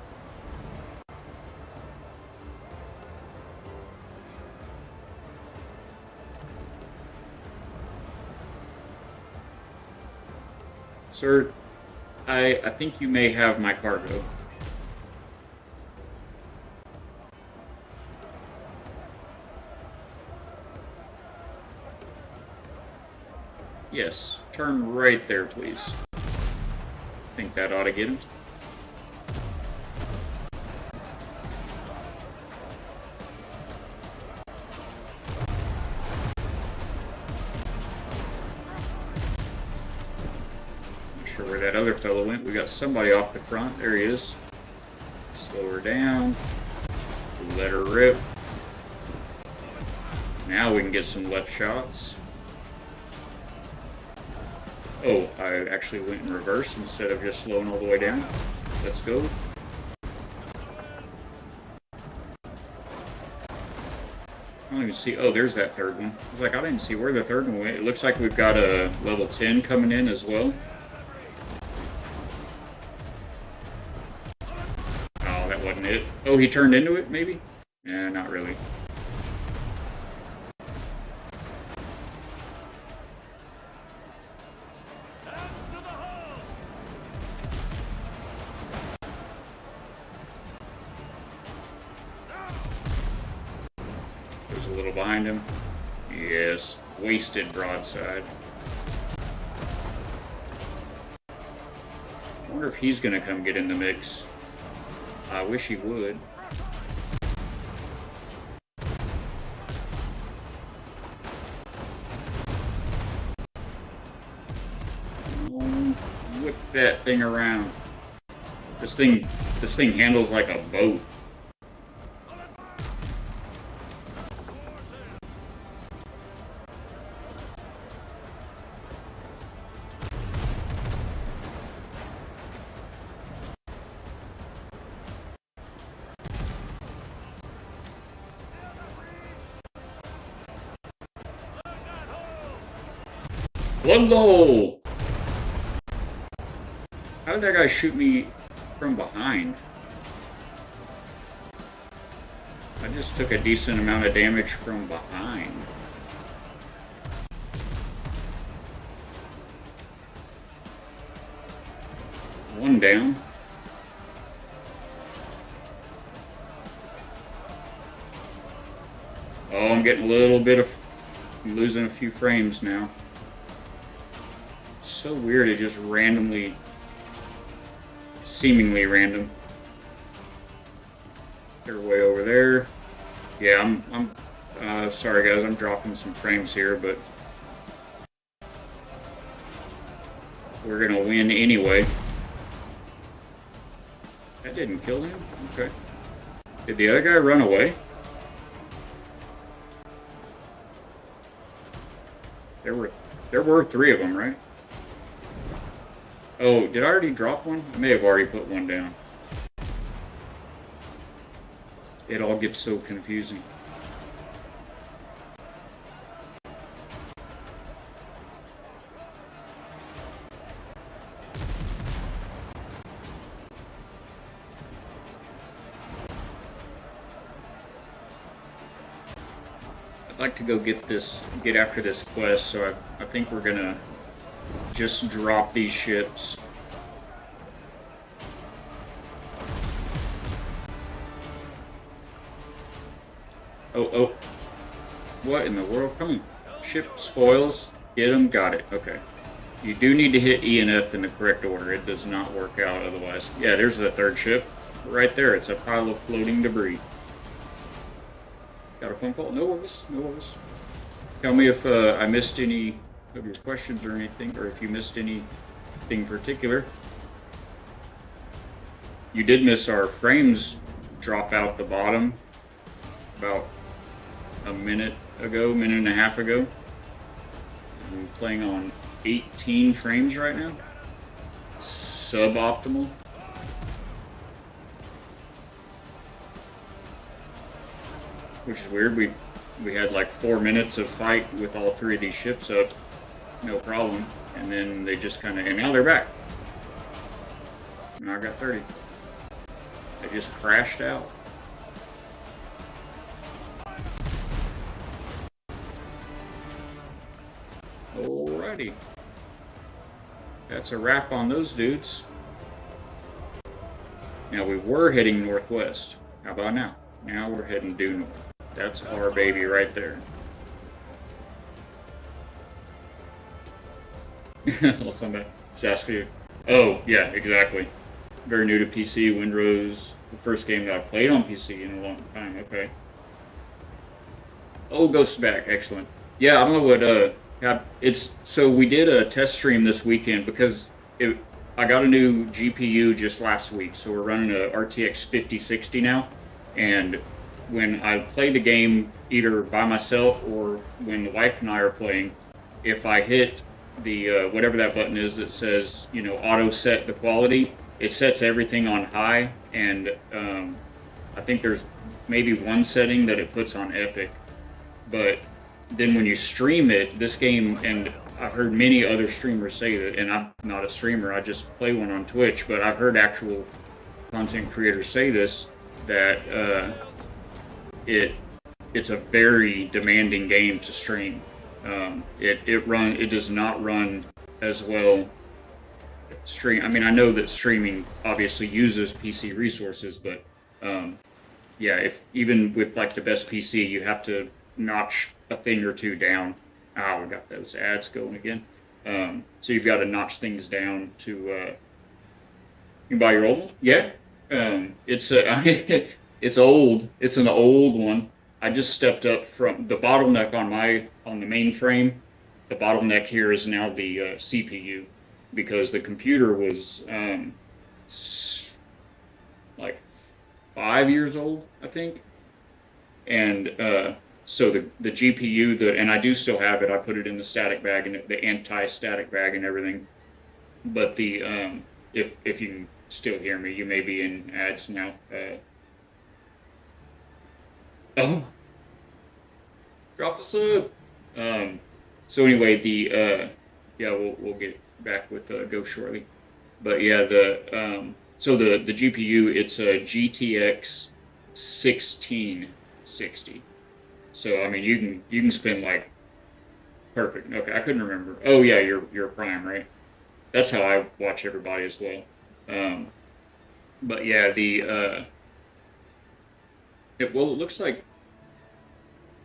Sir, I think you may have my cargo. Yes, turn right there, please. I think that ought to get him. Not sure where that other fellow went. We got somebody off the front. There he is. Slow her down. Let her rip. Now we can get some left shots. Oh, I actually went in reverse instead of just slowing all the way down. Let's go. I don't even see. Oh, there's that third one. I was like, I didn't see where the third one went. It looks like we've got a level 10 coming in as well. Oh, that wasn't it. Oh, he turned into it, maybe? Yeah, not really. There's a little behind him. Yes, wasted broadside. I wonder if he's gonna come get in the mix. I wish he would. Oh, whip that thing around. This thing handles like a boat. Whoa! How did that guy shoot me from behind? I just took a decent amount of damage from behind. One down. Oh, I'm getting a little bit of... I'm losing a few frames now. It's so weird, it just randomly... Seemingly random. They're way over there. Yeah, I'm sorry guys, I'm dropping some frames here, but... We're gonna win anyway. That didn't kill him? Okay. Did the other guy run away? There were three of them, right? Oh, did I already drop one? I may have already put one down. It all gets so confusing. I'd like to go get after this quest, so I think we're gonna just drop these ships. Oh. What in the world? Come on. Ship spoils. Get them. Got it. Okay. You do need to hit E and F in the correct order. It does not work out otherwise. Yeah, there's the third ship. Right there. It's a pile of floating debris. Got a phone call? No worries. No worries. Tell me if I missed any of your questions or anything, or if you missed anything particular. You did miss our frames drop out the bottom about a minute and a half ago. I'm playing on 18 frames right now. suboptimal. Which is weird. We had like 4 minutes of fight with all 3 of these ships up, no problem. And then they just kind of, and now they're back. Now I got 30. They just crashed out. Alrighty. That's a wrap on those dudes. Now we were heading northwest. How about now? Now we're heading due north. That's our baby right there. Somebody just asked you. Oh, yeah, exactly. Very new to PC, Windrose. The first game that I played on PC in a long time. Okay. Oh, Ghost back. Excellent. Yeah, I don't know what it's so we did a test stream this weekend because I got a new GPU just last week, so we're running a RTX 5060 now, and when I play the game either by myself or when the wife and I are playing, if I hit the whatever that button is that says, you know, auto set the quality, it sets everything on high, and I think there's maybe one setting that it puts on epic, but then when you stream it, this game, and I've heard many other streamers say that, and I'm not a streamer, I just play one on Twitch, but I've heard actual content creators say this, that it's a very demanding game to stream. It does not run as well. I mean, I know that streaming obviously uses PC resources, but yeah, if even with like the best PC, you have to notch a thing or two down. Oh, we got those ads going again. So you've got to notch things down to. You can buy your old one? Yeah. It's it's old. It's an old one. I just stepped up from the bottleneck on the mainframe. The bottleneck here is now the CPU, because the computer was like 5 years old, I think, and so the GPU, and I do still have it. I put it in the static bag and the anti-static bag and everything. But the if you can still hear me, you may be in ads now. Oh, drop a sub. So anyway, yeah, we'll get back with Go shortly. But yeah, so the GPU, it's a GTX 1660. So I mean, you can spend like perfect. Okay, I couldn't remember. Oh yeah, you're Prime, right? That's how I watch everybody as well. But yeah, it looks like.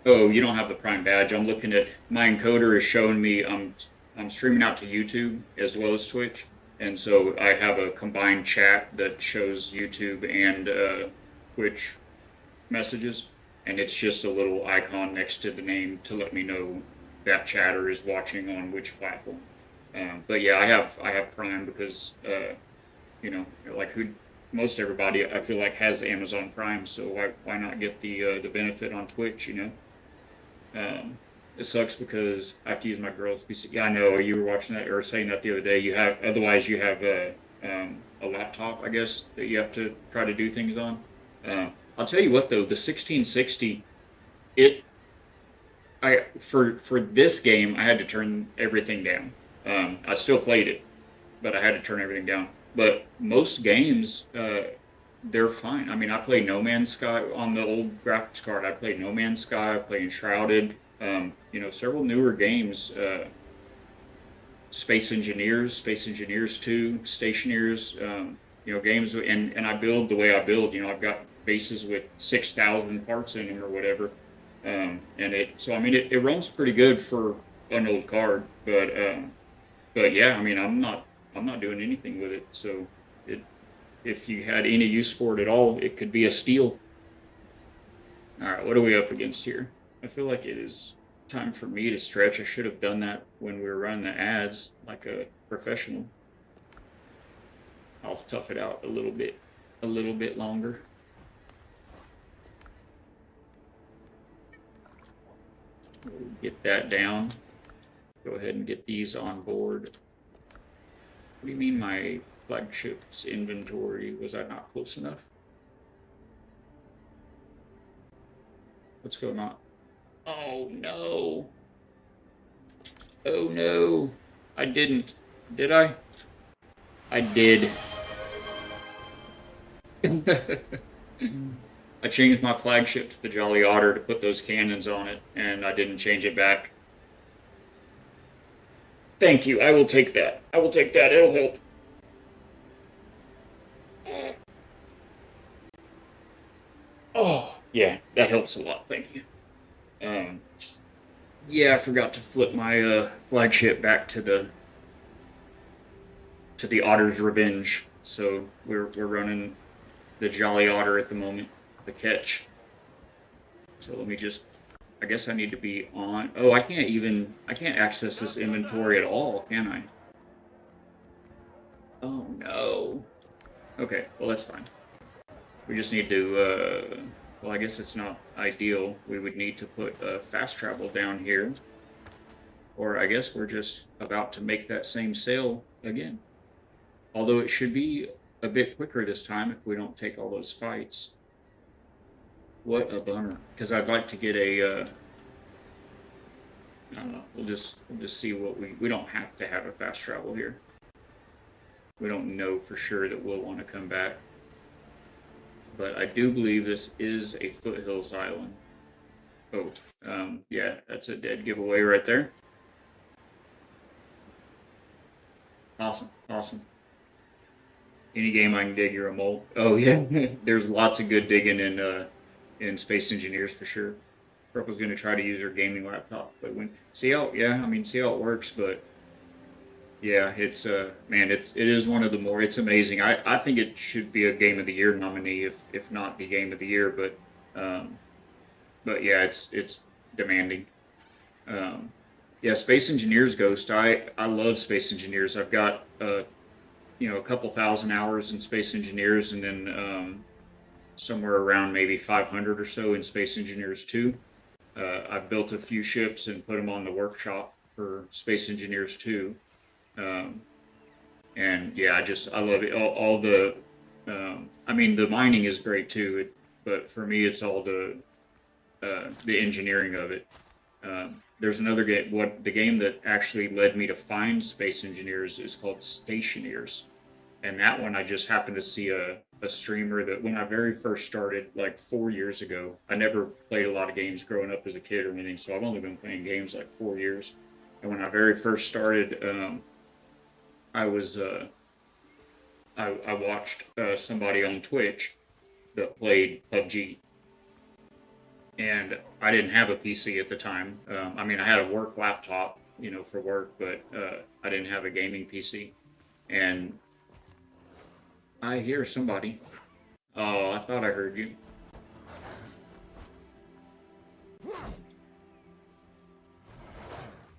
Oh, you don't have the Prime badge. I'm looking at my encoder is showing me I'm streaming out to YouTube as well as Twitch, and so I have a combined chat that shows YouTube and Twitch messages, and it's just a little icon next to the name to let me know that chatter is watching on which platform. But yeah, I have Prime because you know, like most everybody I feel like has Amazon Prime, so why not get the benefit on Twitch, you know? It sucks because I have to use my girl's PC. Yeah, I know you were watching that or saying that the other day. Otherwise you have a laptop, I guess, that you have to try to do things on. I'll tell you what though, the 1660, for this game I had to turn everything down. I still played it, but I had to turn everything down. But most games, they're fine. I mean, I play No Man's Sky on the old graphics card. I played No Man's Sky. I played Enshrouded. You know, several newer games. Space Engineers 2, Stationeers. You know, games, and I build the way I build. You know, I've got bases with 6,000 parts in them or whatever. So I mean, it runs pretty good for an old card. But yeah, I mean, I'm not doing anything with it. So if you had any use for it at all, it could be a steal. All right, what are we up against here? I feel like it is time for me to stretch. I should have done that when we were running the ads like a professional. I'll tough it out a little bit longer. We'll get that down. Go ahead and get these on board. What do you mean my flagship's inventory. Was I not close enough? What's going on? Oh no. Oh no. I didn't. Did I? I did. I changed my flagship to the Jolly Otter to put those cannons on it, and I didn't change it back. Thank you. I will take that. I will take that. It'll help. Oh, yeah, that helps a lot. Thank you. Um, yeah, I forgot to flip my flagship back to the Otter's Revenge. So we're running the Jolly Otter at the moment, the catch. So let me just. I guess I need to be on. Oh, I can't access this inventory at all, can I? Oh no. Okay, well that's fine. We just need to. Well, I guess it's not ideal. We would need to put fast travel down here, or I guess we're just about to make that same sale again. Although it should be a bit quicker this time if we don't take all those fights. What a bummer. Because I'd like to get a. I don't know. We'll just see what we don't have to have a fast travel here. We don't know for sure that we'll want to come back. But I do believe this is a Foothills island. Oh, yeah, that's a dead giveaway right there. Awesome, awesome. Any game I can dig, you're a mole. Oh yeah, there's lots of good digging in Space Engineers for sure. Purple's going to try to use her gaming laptop, but see how it works. But yeah, it's man, it is one of the more. It's amazing. I think it should be a Game of the Year nominee, if not the Game of the Year. But yeah, it's demanding. Yeah, Space Engineers Ghost. I love Space Engineers. I've got a couple thousand hours in Space Engineers, and then somewhere around maybe 500 or so in Space Engineers 2. I've built a few ships and put them on the workshop for Space Engineers 2. And yeah, I love it. All the, the mining is great too, but for me, it's all the engineering of it. There's another game. The game that actually led me to find Space Engineers is called Stationeers, and that one I just happened to see a streamer that when I very first started, like 4 years ago. I never played a lot of games growing up as a kid or anything, so I've only been playing games like 4 years. And when I very first started, I was I watched somebody on Twitch that played PUBG, and I didn't have a PC at the time. I had a work laptop, for work, but I didn't have a gaming PC. And I hear somebody. Oh, I thought I heard you.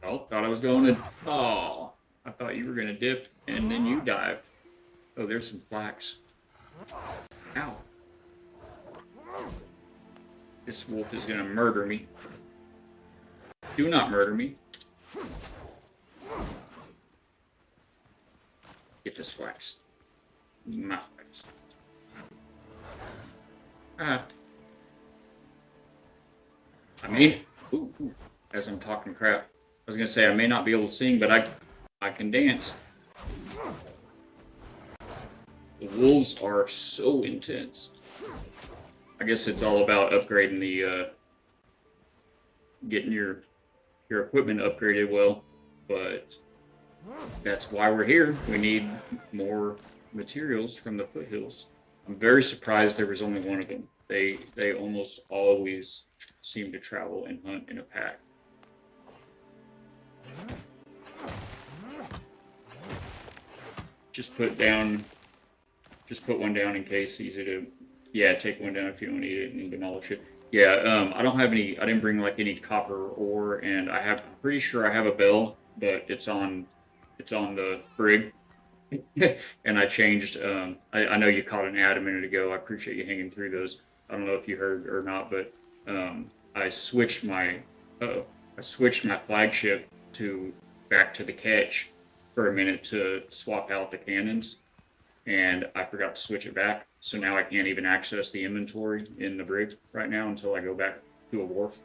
Oh, thought I was going to. Oh, I thought you were going to dip, and then you dived. Oh, there's some flax. Ow. This wolf is going to murder me. Do not murder me. Get this flax. My flax. Ah. Ooh, as I'm talking crap. I was going to say I may not be able to sing, but I can dance. The wolves are so intense. I guess it's all about upgrading the, getting your equipment upgraded well, but that's why we're here. We need more materials from the Foothills. I'm very surprised there was only one of them. They almost always seem to travel and hunt in a pack. Just put one down in case. Easy to, yeah, take one down if you don't need it and demolish it. Yeah, I don't have any. I didn't bring like any copper ore, and I'm pretty sure I have a bell, but it's on the brig. And I changed. I know you caught an ad a minute ago. I appreciate you hanging through those. I don't know if you heard or not, but I switched my flagship back to the catch for a minute to swap out the cannons. and I forgot to switch it back. So now I can't even access the inventory in the brig right now until I go back to a wharf.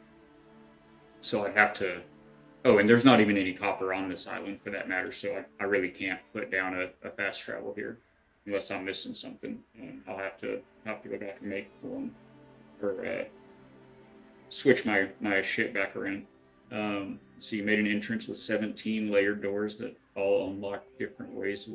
So I have to. Oh, and there's not even any copper on this island for that matter, so I really can't put down a fast travel here unless I'm missing something. I'll have to go back and make one or switch my shit back around. So you made an entrance with 17 layered doors that all unlock different ways.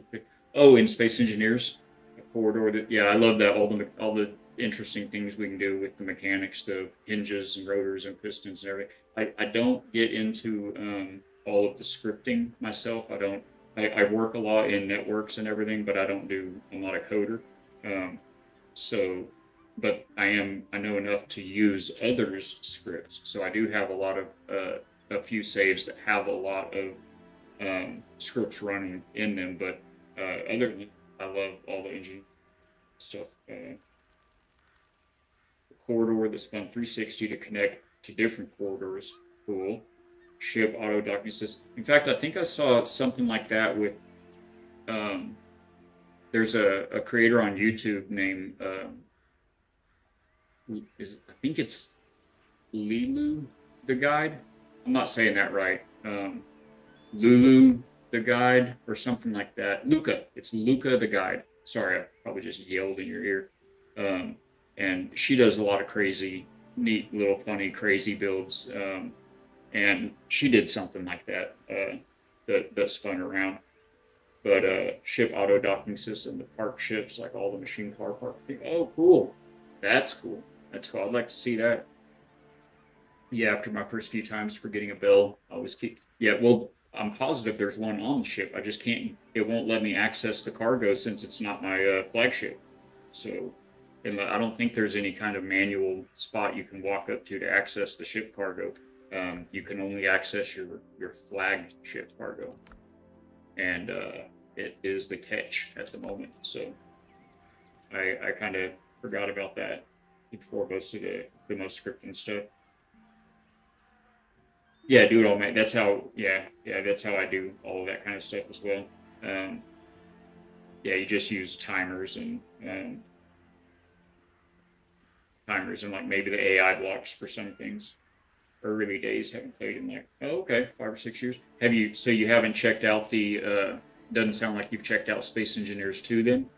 Oh, in Space Engineers, a corridor that yeah, I love that all the interesting things we can do with the mechanics, the hinges and rotors and pistons and everything. I don't get into all of the scripting myself. I work a lot in networks and everything, but I don't do a lot of coder. So, but I know enough to use others' scripts. So I do have a lot of a few saves that have a lot of scripts running in them. But other than that, I love all the engine stuff. The corridor that spun 360 to connect to different corridors. Cool. Ship auto docking system. In fact, I think I saw something like that with. There's a creator on YouTube named I think it's Lilu the Guide. I'm not saying that right. Lulu the Guide or something like that. Luca. It's Luca the Guide. Sorry, I probably just yelled in your ear. And she does a lot of crazy, neat, little funny, crazy builds. And she did something like that that spun around. But ship auto docking system, the park ships, like all the machine car park. Oh, cool. That's cool. That's cool. I'd like to see that. Yeah, after my first few times forgetting a bill, I always keep. Yeah, well, I'm positive there's one on the ship. I just can't. It won't let me access the cargo since it's not my flagship. So, and I don't think there's any kind of manual spot you can walk up to access the ship cargo. You can only access your flagged ship cargo, and it is the catch at the moment. So, I kind of forgot about that before most of the most scripting stuff. Yeah, do it all, man. That's how. Yeah, that's how I do all of that kind of stuff as well. Yeah, you just use timers and like maybe the AI blocks for some things. Early days, haven't played in like 5 or 6 years. Have you? So you haven't checked out the? Doesn't sound like you've checked out Space Engineers 2 then.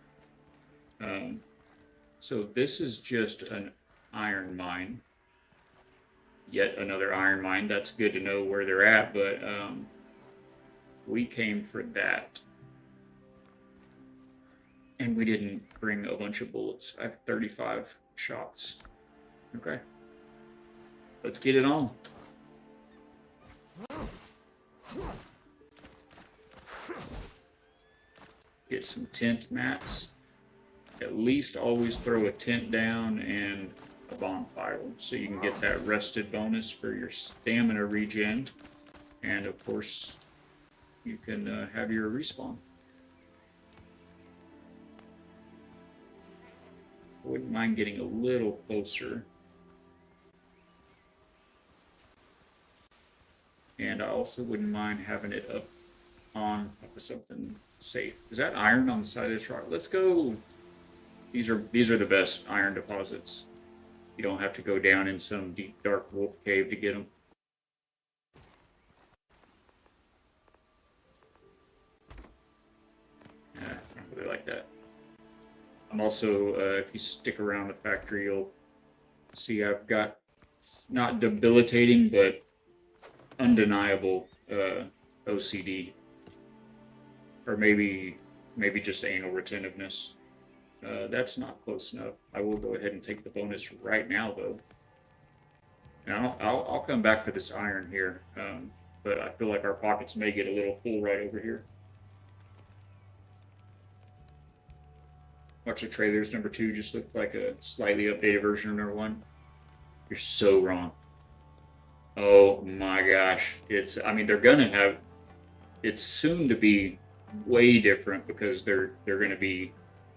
So this is just an iron mine. Yet another iron mine. That's good to know where they're at, but we came for that. And we didn't bring a bunch of bullets. I have 35 shots. Okay. Let's get it on. Get some tent mats. At least always throw a tent down and a bonfire so you can get that rested bonus for your stamina regen. And of course, you can have your respawn. I wouldn't mind getting a little closer. And I also wouldn't mind having it up on top of something safe. Is that iron on the side of this rock? Let's go. These are the best iron deposits. You don't have to go down in some deep, dark wolf cave to get them. Yeah, I don't really like that. I'm also, if you stick around the factory, you'll see I've got not debilitating, but undeniable OCD, or maybe just anal retentiveness. That's not close enough. I will go ahead and take the bonus right now, though. Now I'll come back to this iron here, but I feel like our pockets may get a little full right over here. Watch the trailers. Number 2 just looked like a slightly updated version of number 1. You're so wrong. Oh my gosh. They're gonna have, it's soon to be way different because they're gonna be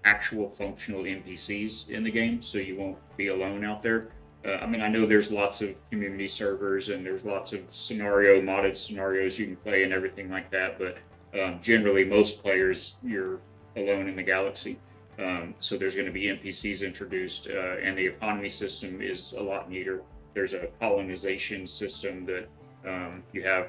actual functional NPCs in the game, so you won't be alone out there. I know there's lots of community servers and there's lots of modded scenarios you can play and everything like that, but generally most players, you're alone in the galaxy. So there's going to be NPCs introduced, and the economy system is a lot neater. There's a colonization system that you have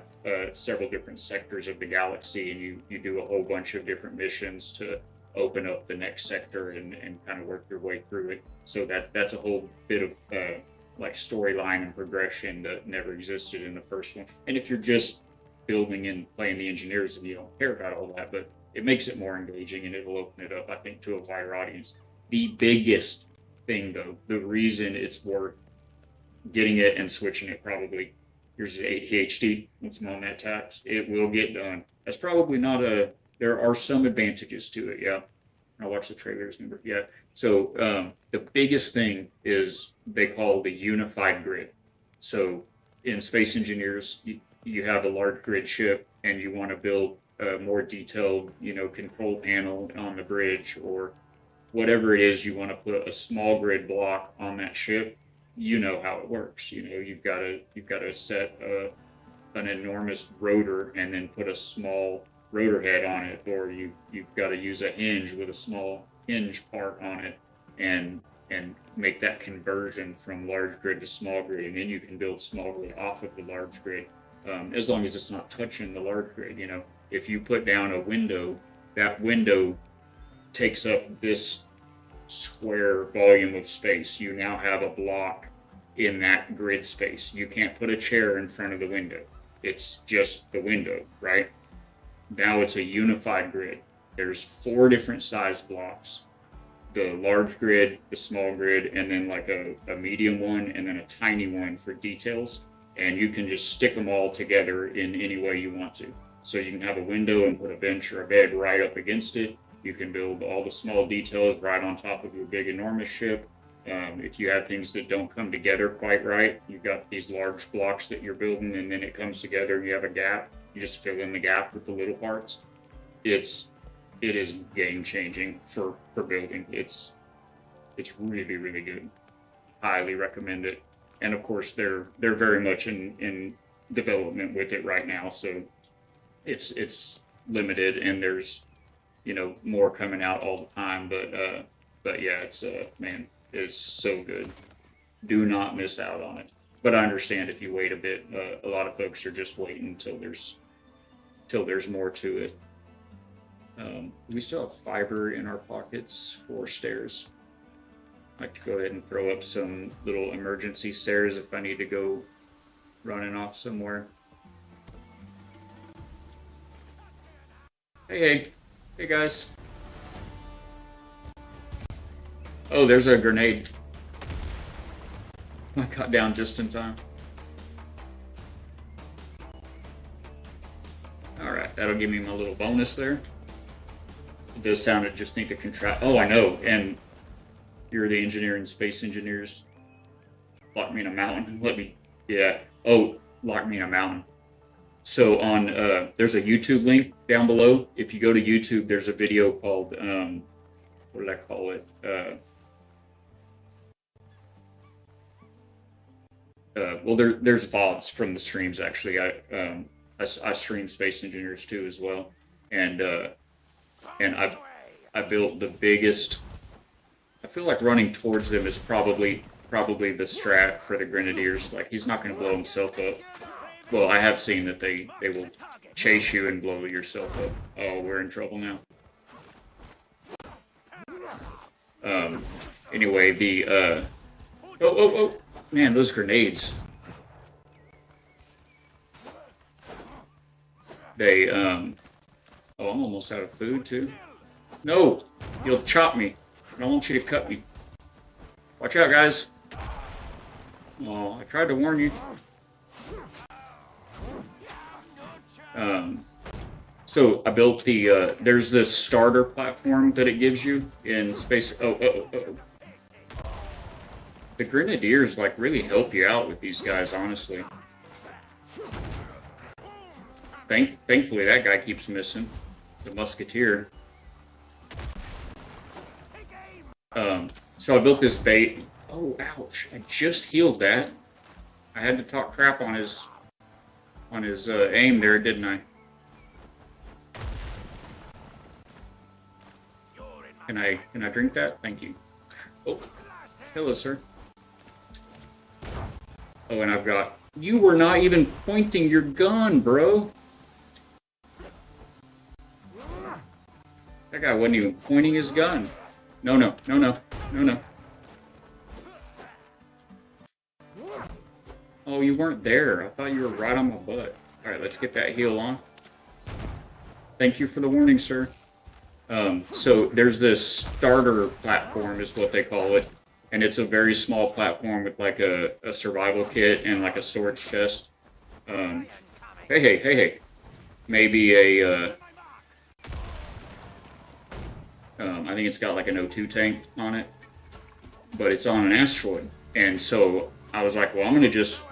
several different sectors of the galaxy, and you do a whole bunch of different missions to open up the next sector and kind of work your way through it. So that's a whole bit of like storyline and progression that never existed in the first one. And if you're just building and playing the engineers, and you don't care about all that, but it makes it more engaging and it'll open it up, I think, to a wider audience. The biggest thing, though, the reason it's worth getting it and switching it, probably, here's the ADHD, once I'm on that tax, it will get done. That's probably not a, there are some advantages to it, yeah. I watched the trailers, remember, yeah. So the biggest thing is they call the unified grid. So in Space Engineers, you have a large grid ship and you want to build a more detailed, control panel on the bridge or whatever it is, you want to put a small grid block on that ship. You know how it works. You've got to set an enormous rotor and then put a small rotor head on it, or you've got to use a hinge with a small hinge part on it and make that conversion from large grid to small grid, and then you can build small grid off of the large grid, as long as it's not touching the large grid. If you put down a window, that window takes up this square volume of space. You now have a block in that grid space. You can't put a chair in front of the window. It's just the window, right? Now it's a unified grid. There's 4 different size blocks. The large grid, the small grid, and then like a medium one, and then a tiny one for details. And you can just stick them all together in any way you want to. So you can have a window and put a bench or a bed right up against it. You can build all the small details right on top of your big, enormous ship. If you have things that don't come together quite right, you've got these large blocks that you're building, and then it comes together and you have a gap. You just fill in the gap with the little parts. It is game changing for building. It's really, really good. Highly recommend it. And of course, they're very much in development with it right now, so it's limited, and there's more coming out all the time. But yeah, it's man, it's so good. Do not miss out on it. But I understand if you wait a bit. A lot of folks are just waiting until there's more to it. We still have fiber in our pockets for stairs. I'd like to go ahead and throw up some little emergency stairs if I need to go running off somewhere. Hey guys. Oh, there's a grenade. I got down just in time. Alright, that'll give me my little bonus there. It does sound, I just think the contract. Oh, I know, and you're the engineer in Space Engineers. Lock me in a mountain. Yeah. Oh, lock me in a mountain. So on, there's a YouTube link down below. If you go to YouTube, there's a video called, what did I call it? Well, there's VODs from the streams, actually. I stream Space Engineers too as well. And I built the biggest, I feel like running towards them is probably the strat for the Grenadiers. Like, he's not going to blow himself up. Well, I have seen that they will chase you and blow yourself up. Oh, we're in trouble now. Anyway, the, oh, man, those grenades. They, oh, I'm almost out of food, too. No! You'll chop me. I don't want you to cut me. Watch out, guys. Oh, I tried to warn you. So I built the, there's this starter platform that it gives you in space. Oh. The Grenadiers, like, really help you out with these guys, honestly. Thankfully, that guy keeps missing. The Musketeer. So I built this bait. Oh, ouch. I just healed that. I had to talk crap on his aim there, didn't I? Can I drink that? Thank you. Oh, hello, sir. Oh, and I've got. You were not even pointing your gun, bro. That guy wasn't even pointing his gun. No, no, no, no, no, no. Oh, you weren't there. I thought you were right on my butt. All right, let's get that heal on. Thank you for the warning, sir. So there's this starter platform, is what they call it, and it's a very small platform with like a survival kit and like a storage chest. Um, hey, hey, hey, hey. Maybe I think it's got like an O2 tank on it, but it's on an asteroid, and so I was like, well, I'm gonna just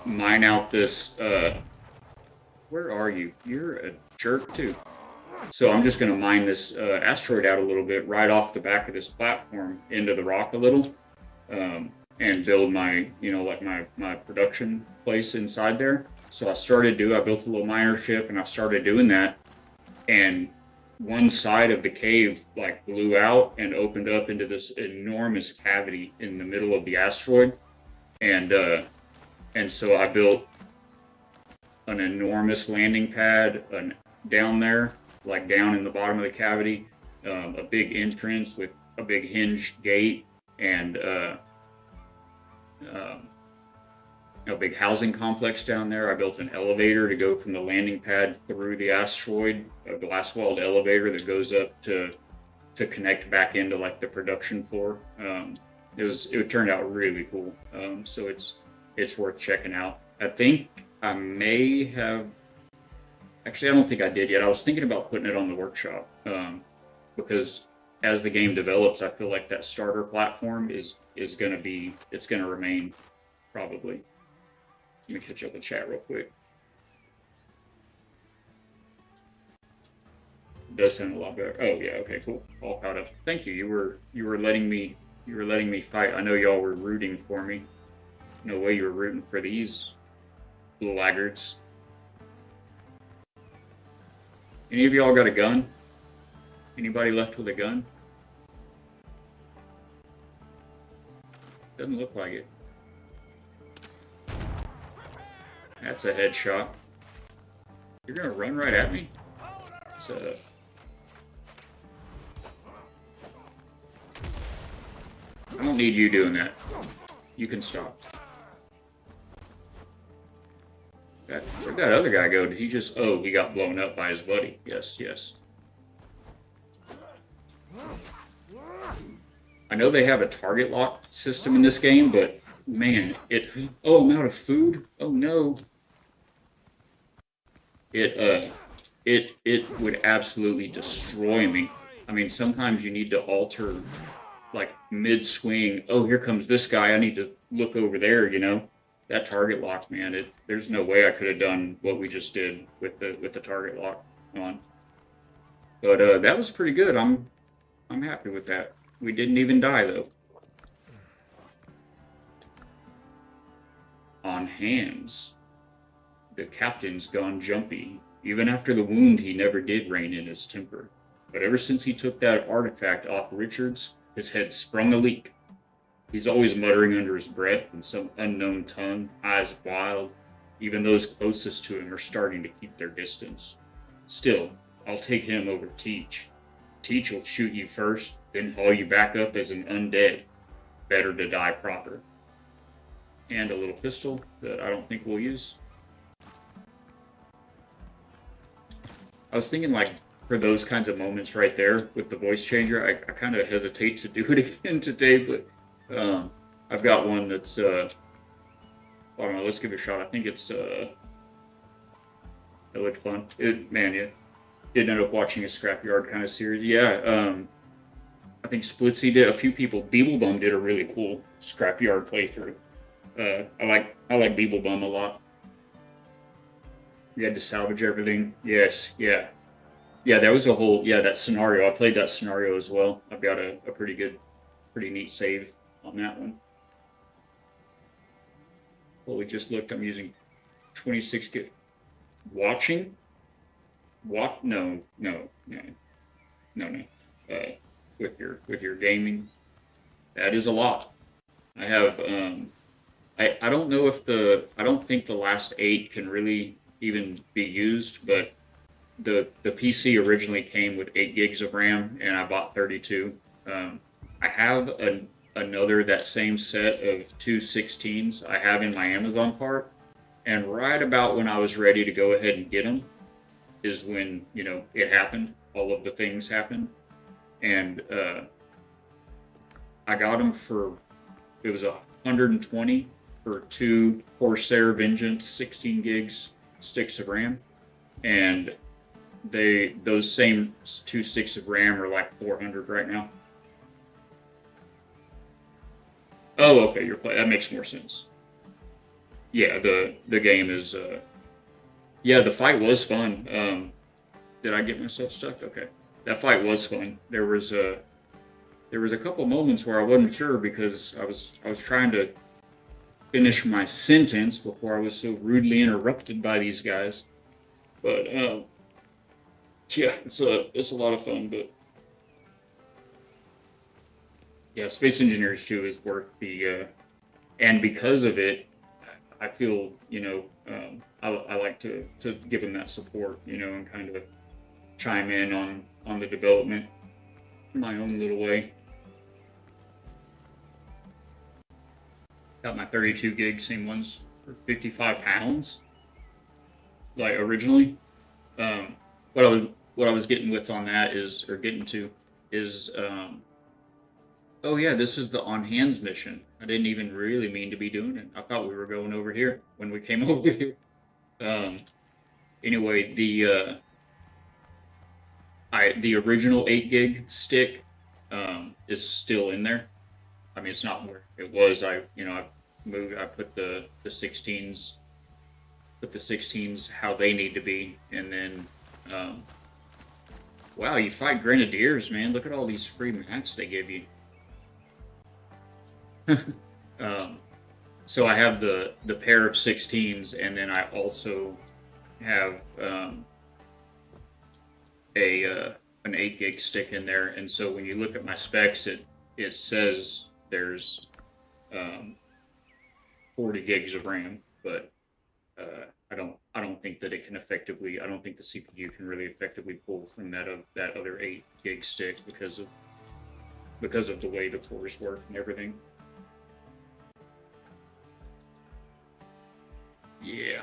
mine out this. Where are you? You're a jerk too. So I'm just going to mine this asteroid out a little bit right off the back of this platform into the rock a little, and build my, like my production place inside there. So I built a little miner ship and I started doing that. And one side of the cave like blew out and opened up into this enormous cavity in the middle of the asteroid. And so I built an enormous landing pad down there, like down in the bottom of the cavity, a big entrance with a big hinged gate, and a big housing complex down there. I built an elevator to go from the landing pad through the asteroid, a glass-walled elevator that goes up to connect back into like the production floor. It turned out really cool. So it's worth checking out. I think I may have. Actually, I don't think I did yet. I was thinking about putting it on the workshop, because as the game develops, I feel like that starter platform is going to remain, probably. Let me catch up the chat real quick. It does sound a lot better. Oh yeah, okay, cool. All caught up. Thank you. You were letting me fight. I know y'all were rooting for me. No way you were rooting for these laggards. Any of y'all got a gun? Anybody left with a gun? Doesn't look like it. That's a headshot. You're gonna run right at me? It's a... I don't need you doing that. You can stop. Where'd that other guy go? Did he just... Oh, he got blown up by his buddy. Yes, yes. I know they have a target lock system in this game, but man, Oh, I'm out of food? Oh no. It would absolutely destroy me. I mean, sometimes you need to alter, like, mid-swing. Oh, here comes this guy. I need to look over there, That target lock, man, there's no way I could have done what we just did with the target lock on. But that was pretty good. I'm happy with that. We didn't even die though. On hands. The captain's gone jumpy. Even after the wound, he never did rein in his temper. But ever since he took that artifact off Richards, his head sprung a leak. He's always muttering under his breath in some unknown tongue, eyes wild. Even those closest to him are starting to keep their distance. Still, I'll take him over Teach. Teach will shoot you first, then haul you back up as an undead. Better to die proper. And a little pistol that I don't think we'll use. I was thinking, like, for those kinds of moments right there with the voice changer, I kind of hesitate to do it again today, but I've got one that's, I don't know, let's give it a shot. I think it's, it looked fun. Man, yeah. Did end up watching a Scrapyard kind of series. Yeah, I think Splitsy did, a few people, Beeblebum did a really cool Scrapyard playthrough. I like Beeblebum a lot. You had to salvage everything. Yes, yeah. Yeah, that was that scenario. I played that scenario as well. I've got a pretty neat save on that one. Well, we just looked, I'm using 26 gig. Watching? What? No. with your gaming. That is a lot. I have I don't know if I don't think the last 8 can really even be used, but the PC originally came with 8 gigs of RAM, and I bought 32. I have another that same set of two 16s I have in my Amazon cart, and right about when I was ready to go ahead and get them is when it happened. All of the things happened, and I got them for it was 120 for two Corsair Vengeance 16 gigs sticks of RAM, and those same two sticks of RAM are like 400 right now. Oh, okay, you're playing. That makes more sense. Yeah, the game is. Yeah, the fight was fun. Did I get myself stuck? Okay, that fight was fun. There was a couple moments where I wasn't sure because I was trying to finish my sentence before I was so rudely interrupted by these guys. But yeah, it's a lot of fun. But yeah, Space Engineers 2 is worth the and because of it, I feel I like to give them that support, and kind of chime in on the development in my own little way. Got my 32 gig same ones for £55, like originally. Um, what I was getting with on that is or getting to is oh yeah, this is the on hands mission. I didn't even really mean to be doing it. I thought we were going over here when we came over here. Um, anyway, the original 8 gig stick is still in there. I mean, it's not where it was. I moved. I put the 16s, how they need to be, and then wow, you fight grenadiers, man! Look at all these free mats they give you. um, so I have the pair of 16s, and then I also have an 8 gig stick in there. And so when you look at my specs, it says there's 40 gigs of RAM, but I don't think that it can effectively. I don't think the CPU can really effectively pull from that other 8 gig stick because of the way the cores work and everything. Yeah.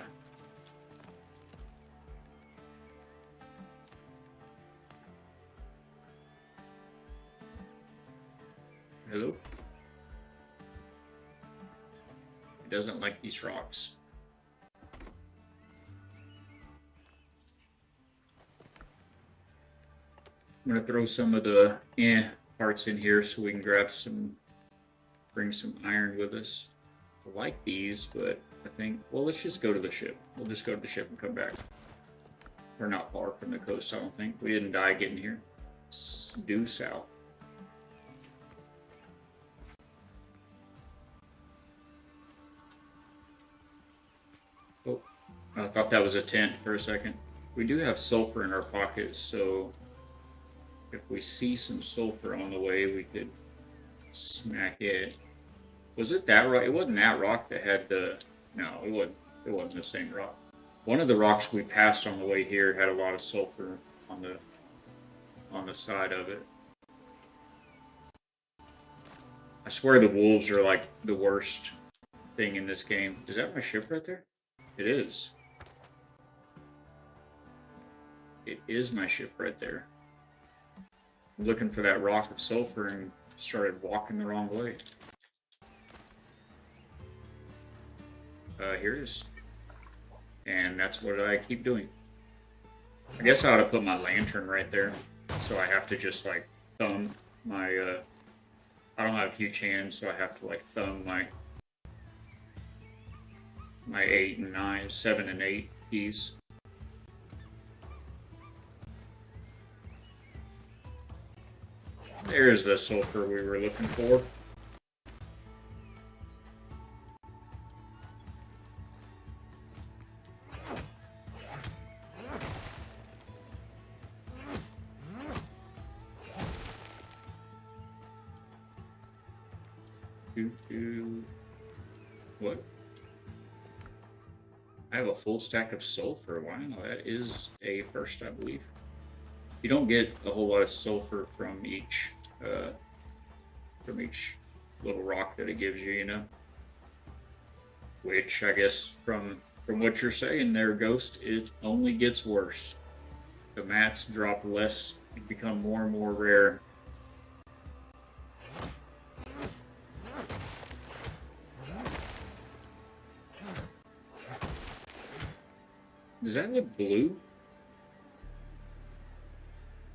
Hello? It doesn't like these rocks. I'm gonna throw some of the parts in here so we can bring some iron with us. I like these, but I think, well, let's just go to the ship. We'll just go to the ship and come back. We're not far from the coast, I don't think. We didn't die getting here. Due south. Oh, I thought that was a tent for a second. We do have sulfur in our pockets, so if we see some sulfur on the way, we could smack it. Was it that rock? It wasn't that rock that had the... No, it wasn't. It wasn't the same rock. One of the rocks we passed on the way here had a lot of sulfur on the side of it. I swear the wolves are like the worst thing in this game. Is that my ship right there? It is. It is my ship right there. I'm looking for that rock of sulfur and started walking the wrong way. Here it is. And that's what I keep doing. I guess I ought to put my lantern right there. So I have to just like thumb my, I don't have huge hands, so I have to like thumb my 8 and 9, 7 and 8 keys. There's the sulfur we were looking for. What? I have a full stack of sulfur. Wow, that is a first, I believe. You don't get a whole lot of sulfur from each little rock that it gives you, you know. Which I guess from what you're saying there, Ghost, it only gets worse. The mats drop less and become more and more rare. Does that look blue?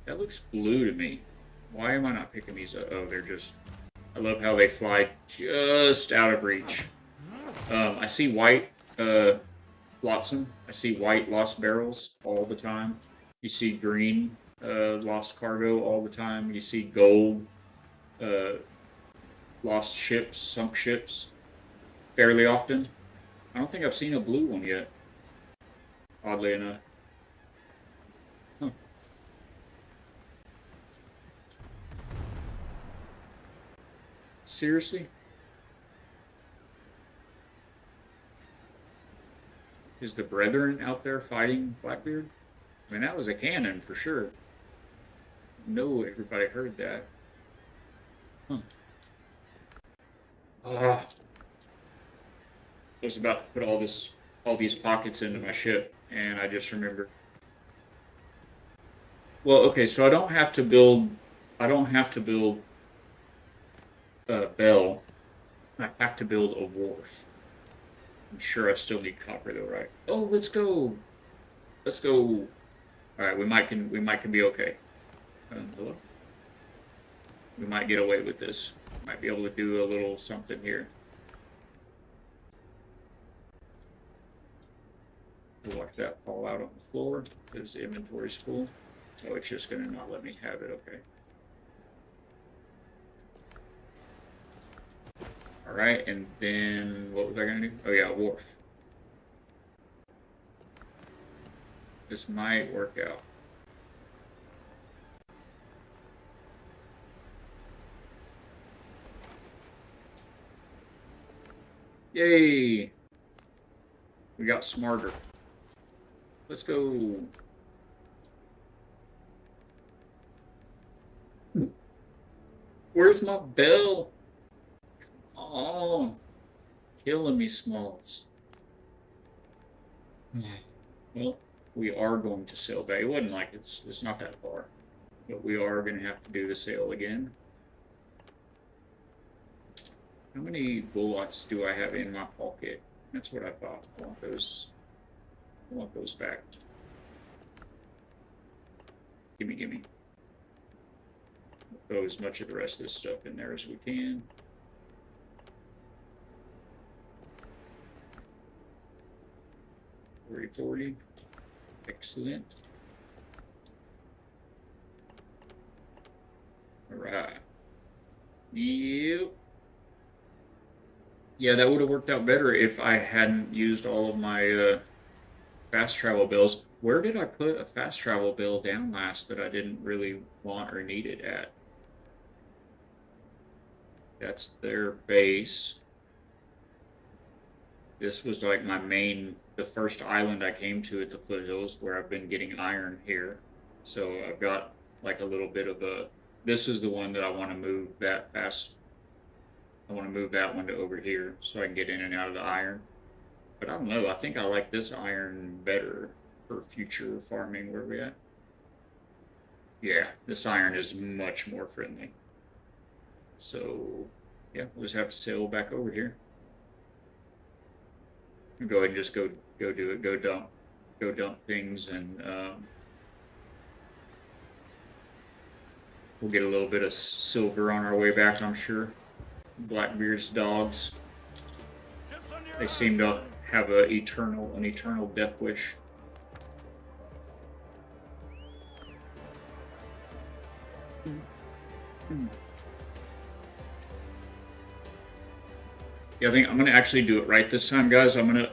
That looks blue to me. Why am I not picking these up? Oh, they're just... I love how they fly just out of reach. I see white flotsam. I see white lost barrels all the time. You see green lost cargo all the time. You see gold lost ships, sunk ships fairly often. I don't think I've seen a blue one yet, oddly enough. Huh. Seriously? Is the Brethren out there fighting Blackbeard? I mean, that was a cannon for sure. No, everybody heard that. Huh. Ah. I was about to put all these pockets into my ship, and I just remembered. Well, okay, so I don't have to build a bell. I have to build a wharf. I'm sure I still need copper though, right? Oh, let's go. Let's go. All right, we might can be okay. Hello. We might get away with this. Might be able to do a little something here. We'll watch that fall out on the floor because the inventory's full. Oh, it's just gonna not let me have it. Okay. All right, and then what was I gonna do? Oh yeah, wharf. This might work out. Yay! We got smarter. Let's go. Where's my bell? Oh, killing me, Smalls. Well, we are going to sail back. It wasn't like it's not that far, but we are going to have to do the sail again. How many bullets do I have in my pocket? That's what I thought. I want those back. Gimme. Throw as much of the rest of this stuff in there as we can. $40. Excellent. Alright. Yep. Yeah, that would have worked out better if I hadn't used all of my fast travel bills. Where did I put a fast travel bill down last that I didn't really want or need it at? That's their base. This was like my main, the first island I came to at the Foothills where I've been getting iron here. So I've got like a little bit of a, this is the one that I want to move that fast. I want to move that one to over here so I can get in and out of the iron. But I don't know, I think I like this iron better for future farming. Where are we at? Yeah, this iron is much more friendly. So, yeah, we'll just have to sail back over here. Go ahead and just go do it. Go dump things, and we'll get a little bit of silver on our way back, I'm sure. Blackbeard's dogs. They seem to have an eternal death wish. Yeah, I think I'm gonna actually do it right this time, guys. I'm gonna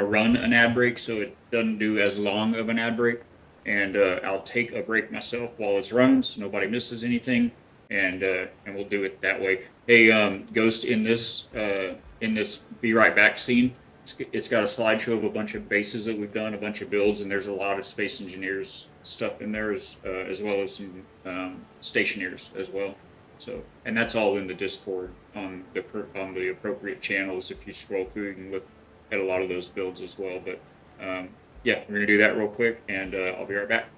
run an ad break so it doesn't do as long of an ad break, and I'll take a break myself while it's running so nobody misses anything. and we'll do it that way. Hey, Ghost, in this be right back scene, it's got a slideshow of a bunch of bases that we've done, a bunch of builds, and there's a lot of Space Engineers stuff in there as well as some stationers as well. So, and that's all in the Discord on the appropriate channels. If you scroll through, you can look at a lot of those builds as well. But yeah, we're gonna do that real quick, and I'll be right back.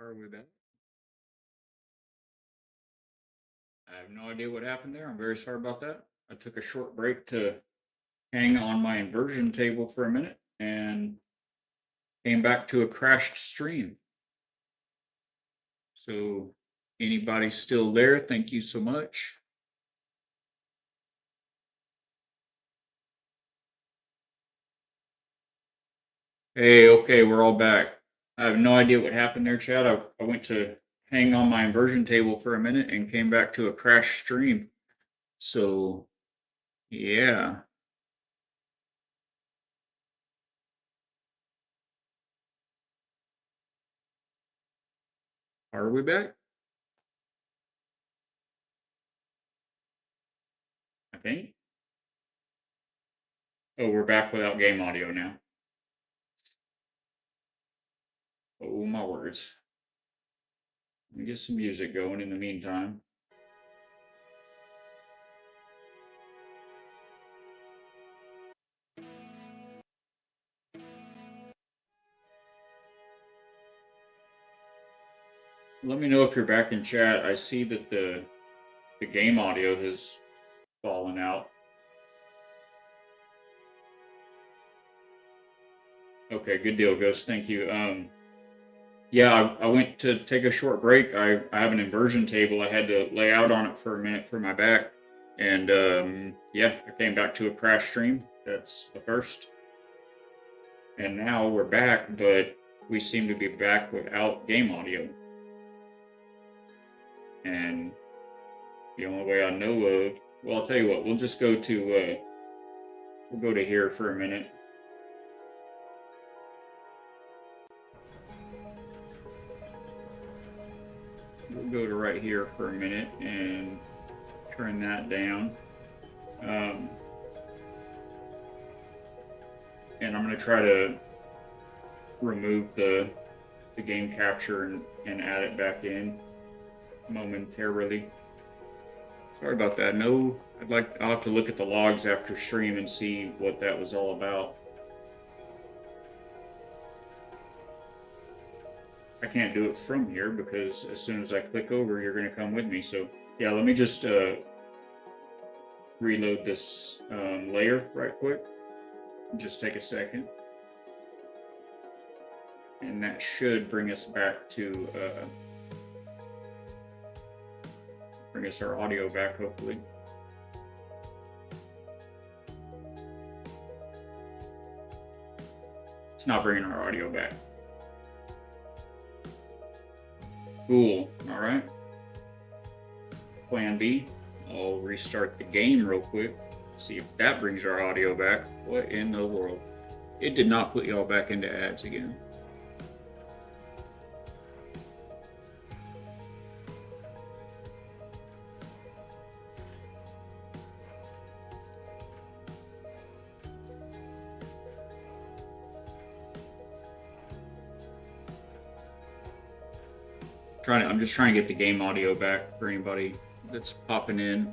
Are we back? I have no idea what happened there. I'm very sorry about that. I took a short break to hang on my inversion table for a minute and came back to a crashed stream. So, anybody still there? Thank you so much. Hey, okay, we're all back. I have no idea what happened there, Chad. I went to hang on my inversion table for a minute and came back to a crashed stream. So, yeah. Are we back? I think. Oh, we're back without game audio now. Oh, my words. Let me get some music going in the meantime. Let me know if you're back in chat. I see that the game audio has fallen out. Okay, good deal, Ghost. Thank you. Yeah, I went to take a short break. I have an inversion table. I had to lay out on it for a minute for my back. And yeah, I came back to a crash stream. That's the first. And now we're back, but we seem to be back without game audio. And the only way I know of, well, I'll tell you what, we'll just go to here for a minute. We'll go to right here for a minute and turn that down. And I'm going to try to remove the game capture and add it back in momentarily. Sorry about that. No, I'll have to look at the logs after stream and see what that was all about. I can't do it from here because as soon as I click over, you're going to come with me. So yeah, let me just reload this layer right quick. Just take a second. And that should bring us back to bring us our audio back, hopefully. It's not bringing our audio back. Cool. All right. Plan B. I'll restart the game real quick. See if that brings our audio back. What in the world? It did not put y'all back into ads again. I'm just trying to get the game audio back for anybody that's popping in.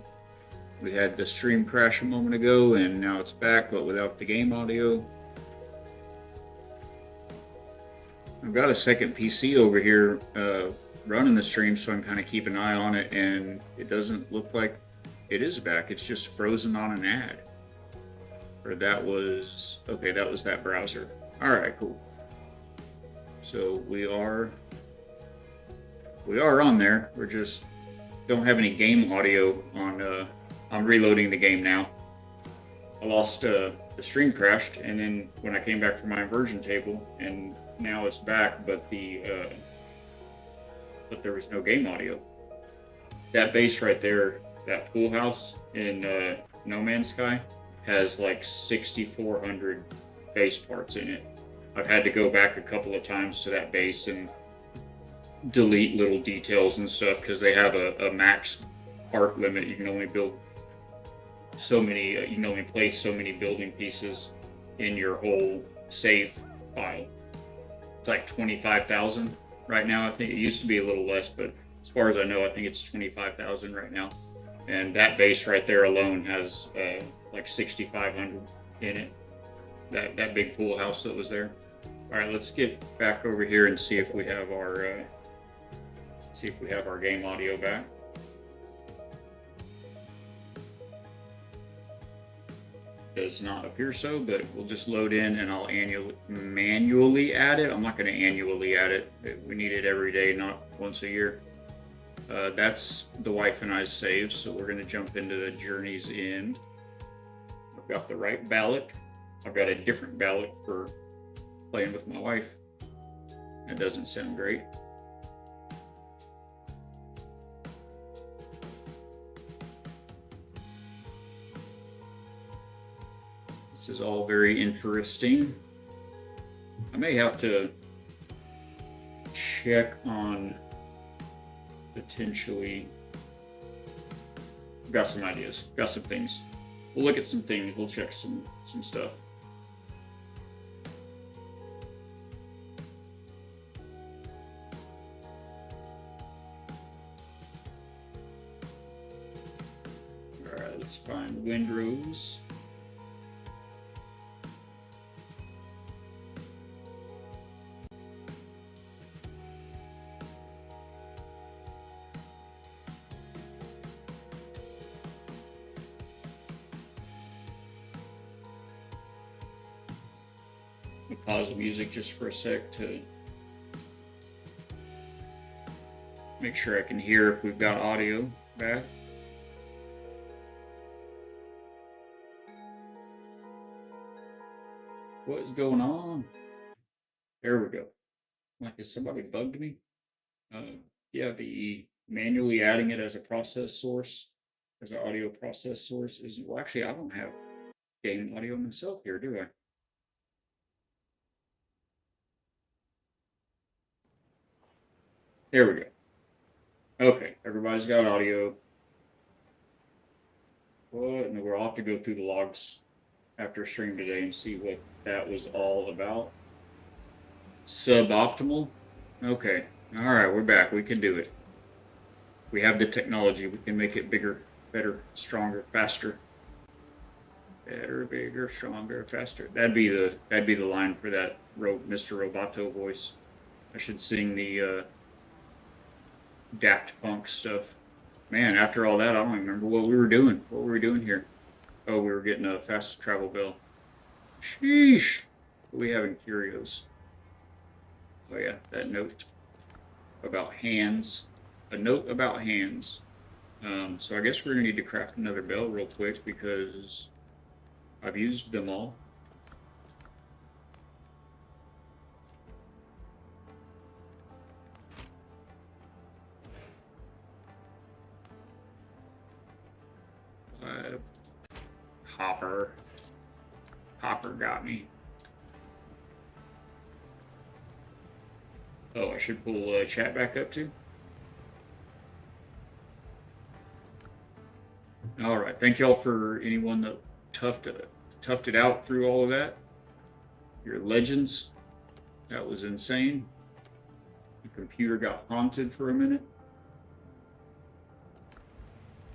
We had the stream crash a moment ago, and now it's back, but without the game audio. I've got a second PC over here running the stream, so I'm kind of keep an eye on it, and it doesn't look like it is back. It's just frozen on an ad. Or that was... Okay, that was that browser. Alright, cool. So we are on there. We're just don't have any game audio on. I'm reloading the game now. I lost the stream crashed, and then when I came back from my inversion table, and now it's back, but there was no game audio. That base right there, that pool house in No Man's Sky, has like 6,400 base parts in it. I've had to go back a couple of times to that base and delete little details and stuff because they have a max part limit. You can only build so many, you can only place so many building pieces in your whole save file. It's like 25,000 right now. I think it used to be a little less, but as far as I know, I think it's 25,000 right now. And that base right there alone has like 6,500 in it. That big pool house that was there. All right, let's get back over here and see if we have our game audio back. Does not appear so, but we'll just load in and I'll manually add it. I'm not going to annually add it. We need it every day, not once a year. That's the wife and I's saves, so we're going to jump into the Journey's End. I've got the right ballot. I've got a different ballot for playing with my wife. That doesn't sound great. This is all very interesting. I may have to check on potentially... Got some ideas, got some things. We'll look at some things, we'll check some stuff. Alright, let's find Windrose. Pause the music just for a sec to make sure I can hear if we've got audio back. What is going on? There we go. Like, has somebody bugged me? Yeah, the manually adding it as a process source, as an audio process source is, well, actually, I don't have game audio myself here, do I? There we go. Okay, everybody's got audio. What? And we'll have to go through the logs after stream today and see what that was all about. Suboptimal? Okay. Alright, we're back. We can do it. We have the technology. We can make it bigger, better, stronger, faster. Better, bigger, stronger, faster. That'd be the line for that Mr. Roboto voice. I should sing the Daft Punk stuff. Man, after all that, I don't remember what we were doing. What were we doing here? Oh, we were getting a fast travel bill. Sheesh. What do we have in curios? Oh yeah, that note about hands. A note about hands. So I guess we're gonna need to craft another bell real quick because I've used them all. the hopper. Hopper got me. Oh, I should pull chat back up too. All right, thank y'all for anyone that toughed it out through all of that. You're legends. That was insane. The computer got haunted for a minute.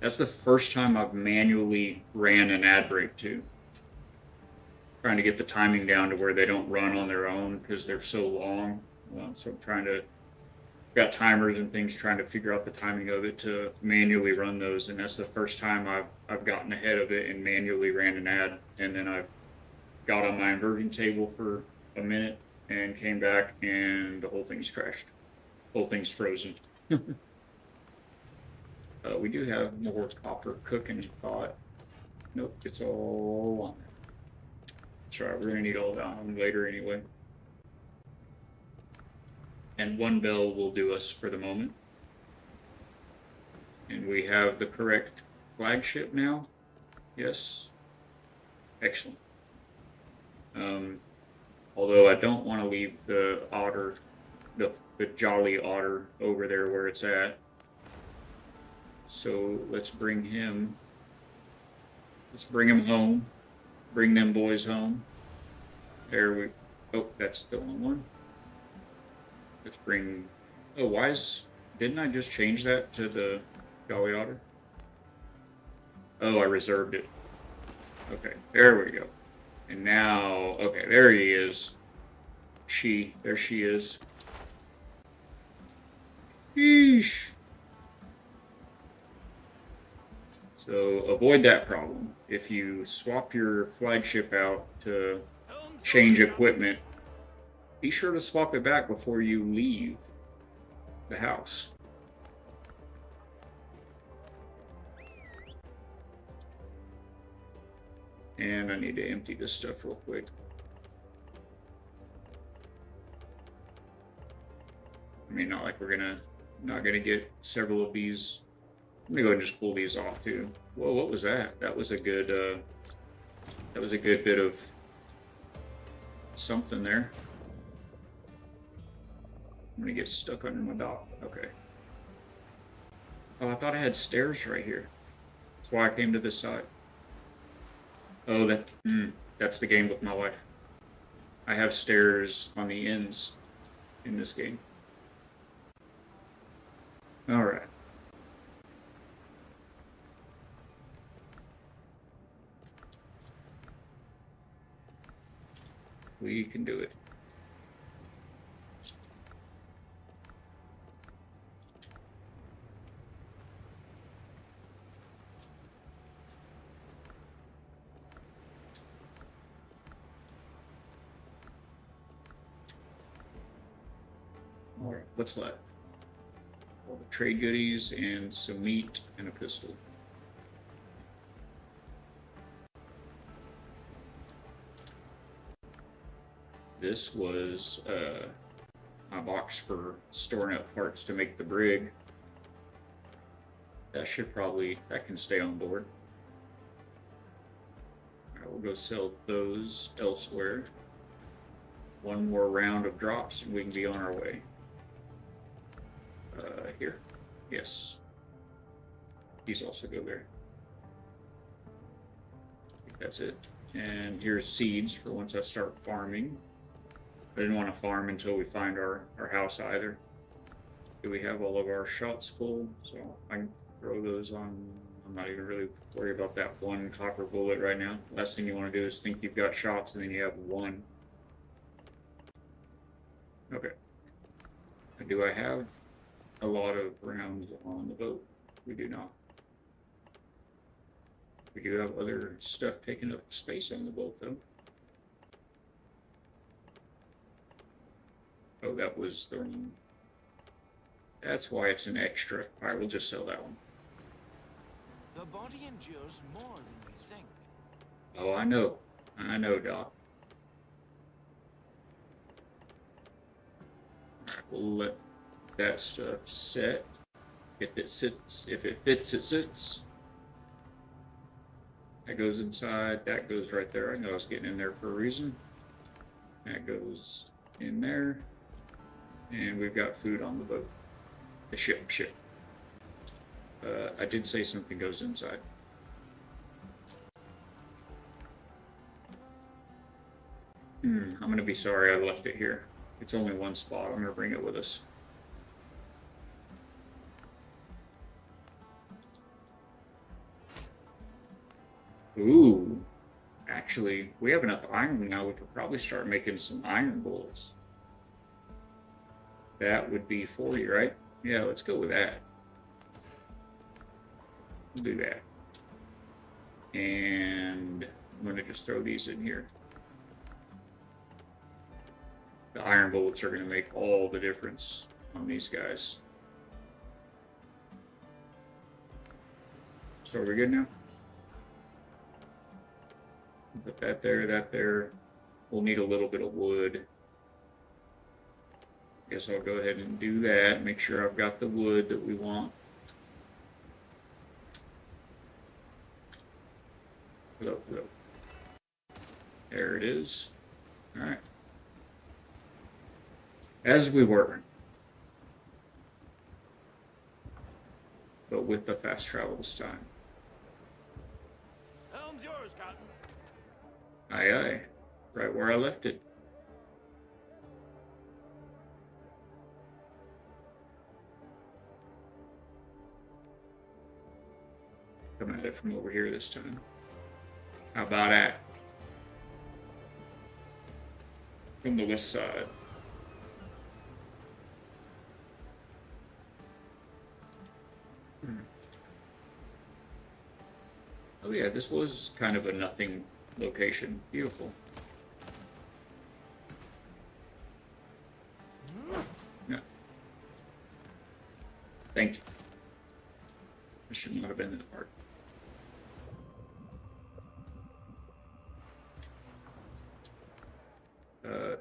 That's the first time I've manually ran an ad break too. Trying to get the timing down to where they don't run on their own because they're so long. So I'm trying to, got timers and things, trying to figure out the timing of it to manually run those. And that's the first time I've gotten ahead of it and manually ran an ad. And then I got on my inverting table for a minute and came back and the whole thing's crashed. The whole thing's frozen. We do have more copper cooking pot. Nope, it's all on there. That's right, we're gonna need all that on later anyway. And one bell will do us for the moment. And we have the correct flagship now. Yes. Excellent. Although I don't want to leave the otter, the jolly otter over there where it's at. So let's bring him home. Bring them boys home. There we, oh, that's the wrong one. Let's bring, oh, didn't I just change that to the jolly otter? Oh, I reserved it. Okay, there we go. And now, okay, there he is. There she is. Yeesh. So avoid that problem. If you swap your flagship out to change equipment, be sure to swap it back before you leave the house. And I need to empty this stuff real quick. I mean, not like we're not gonna get several of these. I'm gonna go ahead and just pull these off too. Whoa, what was that? That was a good bit of something there. I'm gonna get stuck under my dock. Okay. Oh, I thought I had stairs right here. That's why I came to this side. Oh, that's the game with my wife. I have stairs on the ends in this game. All right. We can do it. All right, what's left? All the trade goodies and some meat and a pistol. This was my box for storing up parts to make the brig. That can stay on board. All right, we'll go sell those elsewhere. One more round of drops and we can be on our way. Here. Yes. These also go there. I think that's it. And here's seeds for once I start farming. I didn't want to farm until we find our house either. Do we have all of our shots full? So I can throw those on. I'm not even really worried about that one copper bullet right now. Last thing you want to do is think you've got shots and then you have one. Okay. And do I have a lot of rounds on the boat? We do not. We do have other stuff taking up space on the boat though. Oh, that was the one. That's why it's an extra. Alright, we'll just sell that one. The body endures more than we think. Oh, I know. I know, Doc. Alright, we'll let that stuff set. If it sits, if it fits, it sits. That goes inside. That goes right there. I know I was getting in there for a reason. That goes in there. And we've got food on the boat. The ship. I did say something goes inside. I'm going to be sorry I left it here. It's only one spot. I'm going to bring it with us. Ooh. Actually, we have enough iron now. We could probably start making some iron bullets. That would be 40, right? Yeah, let's go with that. We'll do that. And I'm going to just throw these in here. The iron bullets are going to make all the difference on these guys. So are we good now? Put that there, that there. We'll need a little bit of wood. Guess I'll go ahead and do that. Make sure I've got the wood that we want. Put up. There it is. All right. As we were. But with the fast travel this time. Helm's yours, Captain. Aye, aye. Right where I left it. Come at it from over here this time. How about that? From the west side. Oh yeah, this was kind of a nothing location. Beautiful. Yeah. Thank you. I should not have been in the park.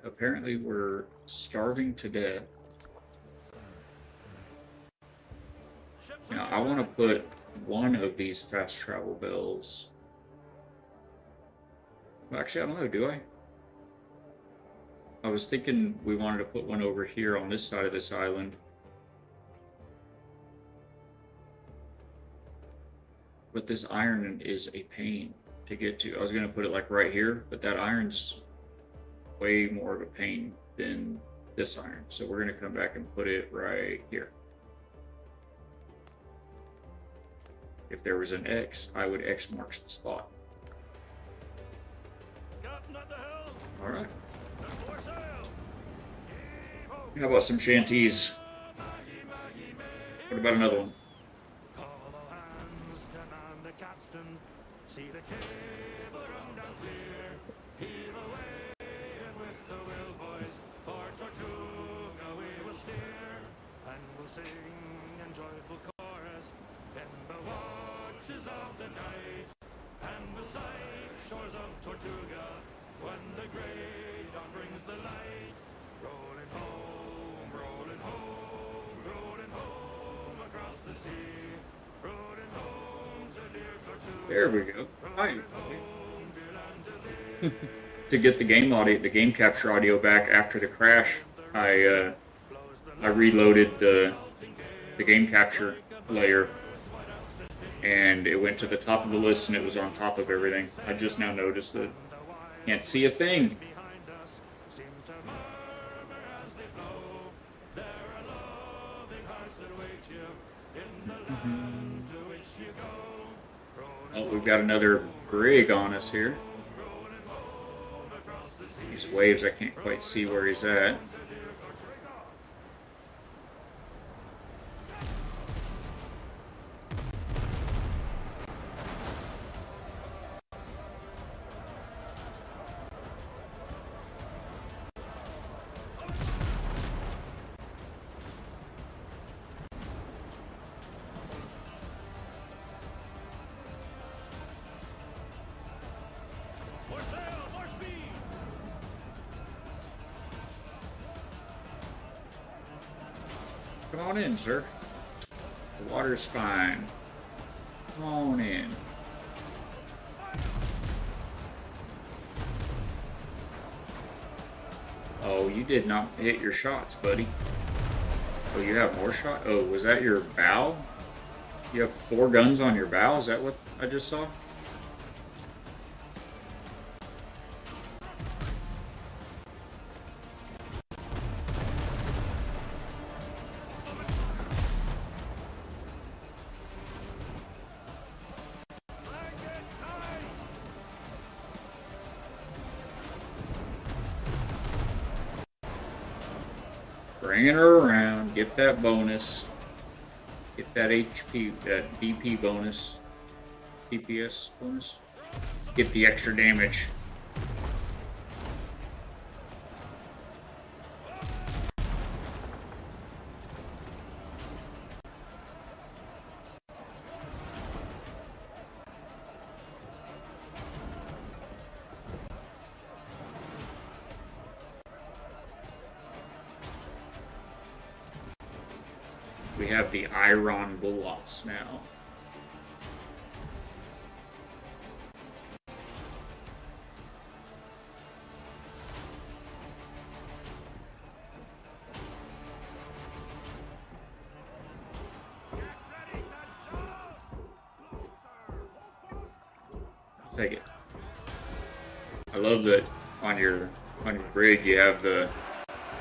Apparently we're starving to death. Now I want to put one of these fast travel bells. Well, actually, I don't know, do I? I was thinking we wanted to put one over here on this side of this island. But this iron is a pain to get to. I was going to put it like right here, but that iron's way more of a pain than this iron. So we're going to come back and put it right here. If there was an X, I would X marks the spot. All right. How about some shanties? What about another one? See the cable run down clear, heave away, and with the will, boys, for Tortuga we will steer, and we'll sing in joyful chorus in the watches of the night, and we'll sight shores of Tortuga when the great dawn brings the light. Rolling home, rolling home, rolling home across the sea, rolling home to dear Tortuga. There we go. Hi. To get the game audio, the game capture audio back after the crash, I reloaded the game capture layer, and it went to the top of the list, and it was on top of everything. I just now noticed that can't see a thing. Oh, we've got another brig on us here. These waves, I can't quite see where he's at. Come on in, sir. The water's fine. Come on in. Oh, you did not hit your shots, buddy. Oh, you have more shot? Oh, was that your bow? You have 4 guns on your bow? Is that what I just saw? Bring it around. Get that bonus. Get that HP, that DP bonus. DPS bonus. Get the extra damage. We have the iron bullets now. Take it. I love that on your rig you have the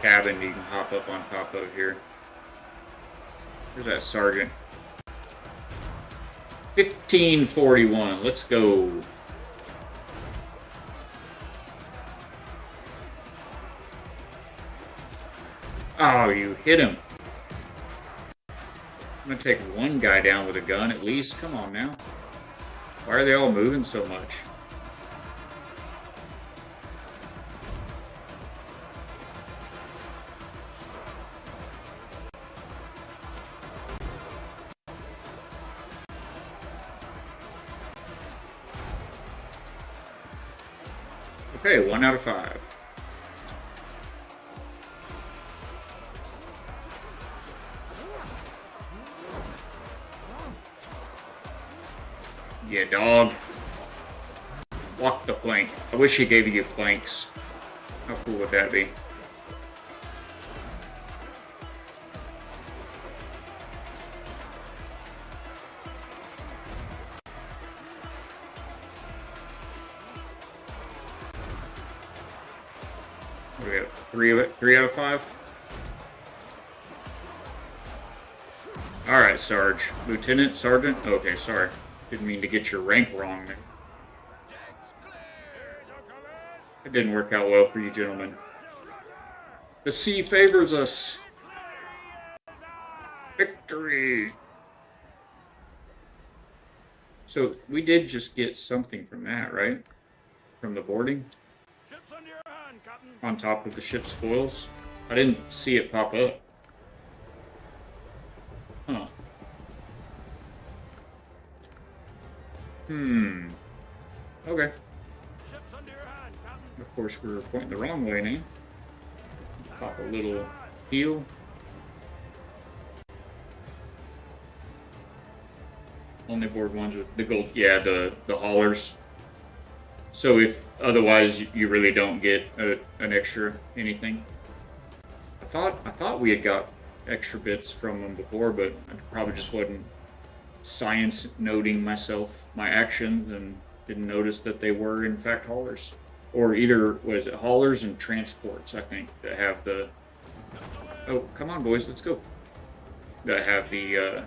cabin you can hop up on top of here. Where's that sergeant? 1541. Let's go. Oh, you hit him. I'm gonna take one guy down with a gun at least. Come on now. Why are they all moving so much? Okay, 1 out of 5. Yeah, dog. Walk the plank. I wish he gave you planks. How cool would that be? We have 3 out of 5. All right, Sarge, Lieutenant, Sergeant. Okay, sorry, didn't mean to get your rank wrong there. It didn't work out well for you, gentlemen. The sea favors us. Victory. So we did just get something from that, right? From the boarding. On top of the ship's spoils. I didn't see it pop up. Huh. Okay. Of course, we were pointing the wrong way now. Pop a little heal. Only board ones with the gold. Yeah, the haulers. So if otherwise you really don't get an extra anything. I thought we had got extra bits from them before, but I probably just wasn't science noting my actions and didn't notice that they were in fact haulers. Or either was it haulers and transports, I think, that have the oh, come on boys, let's go. That have the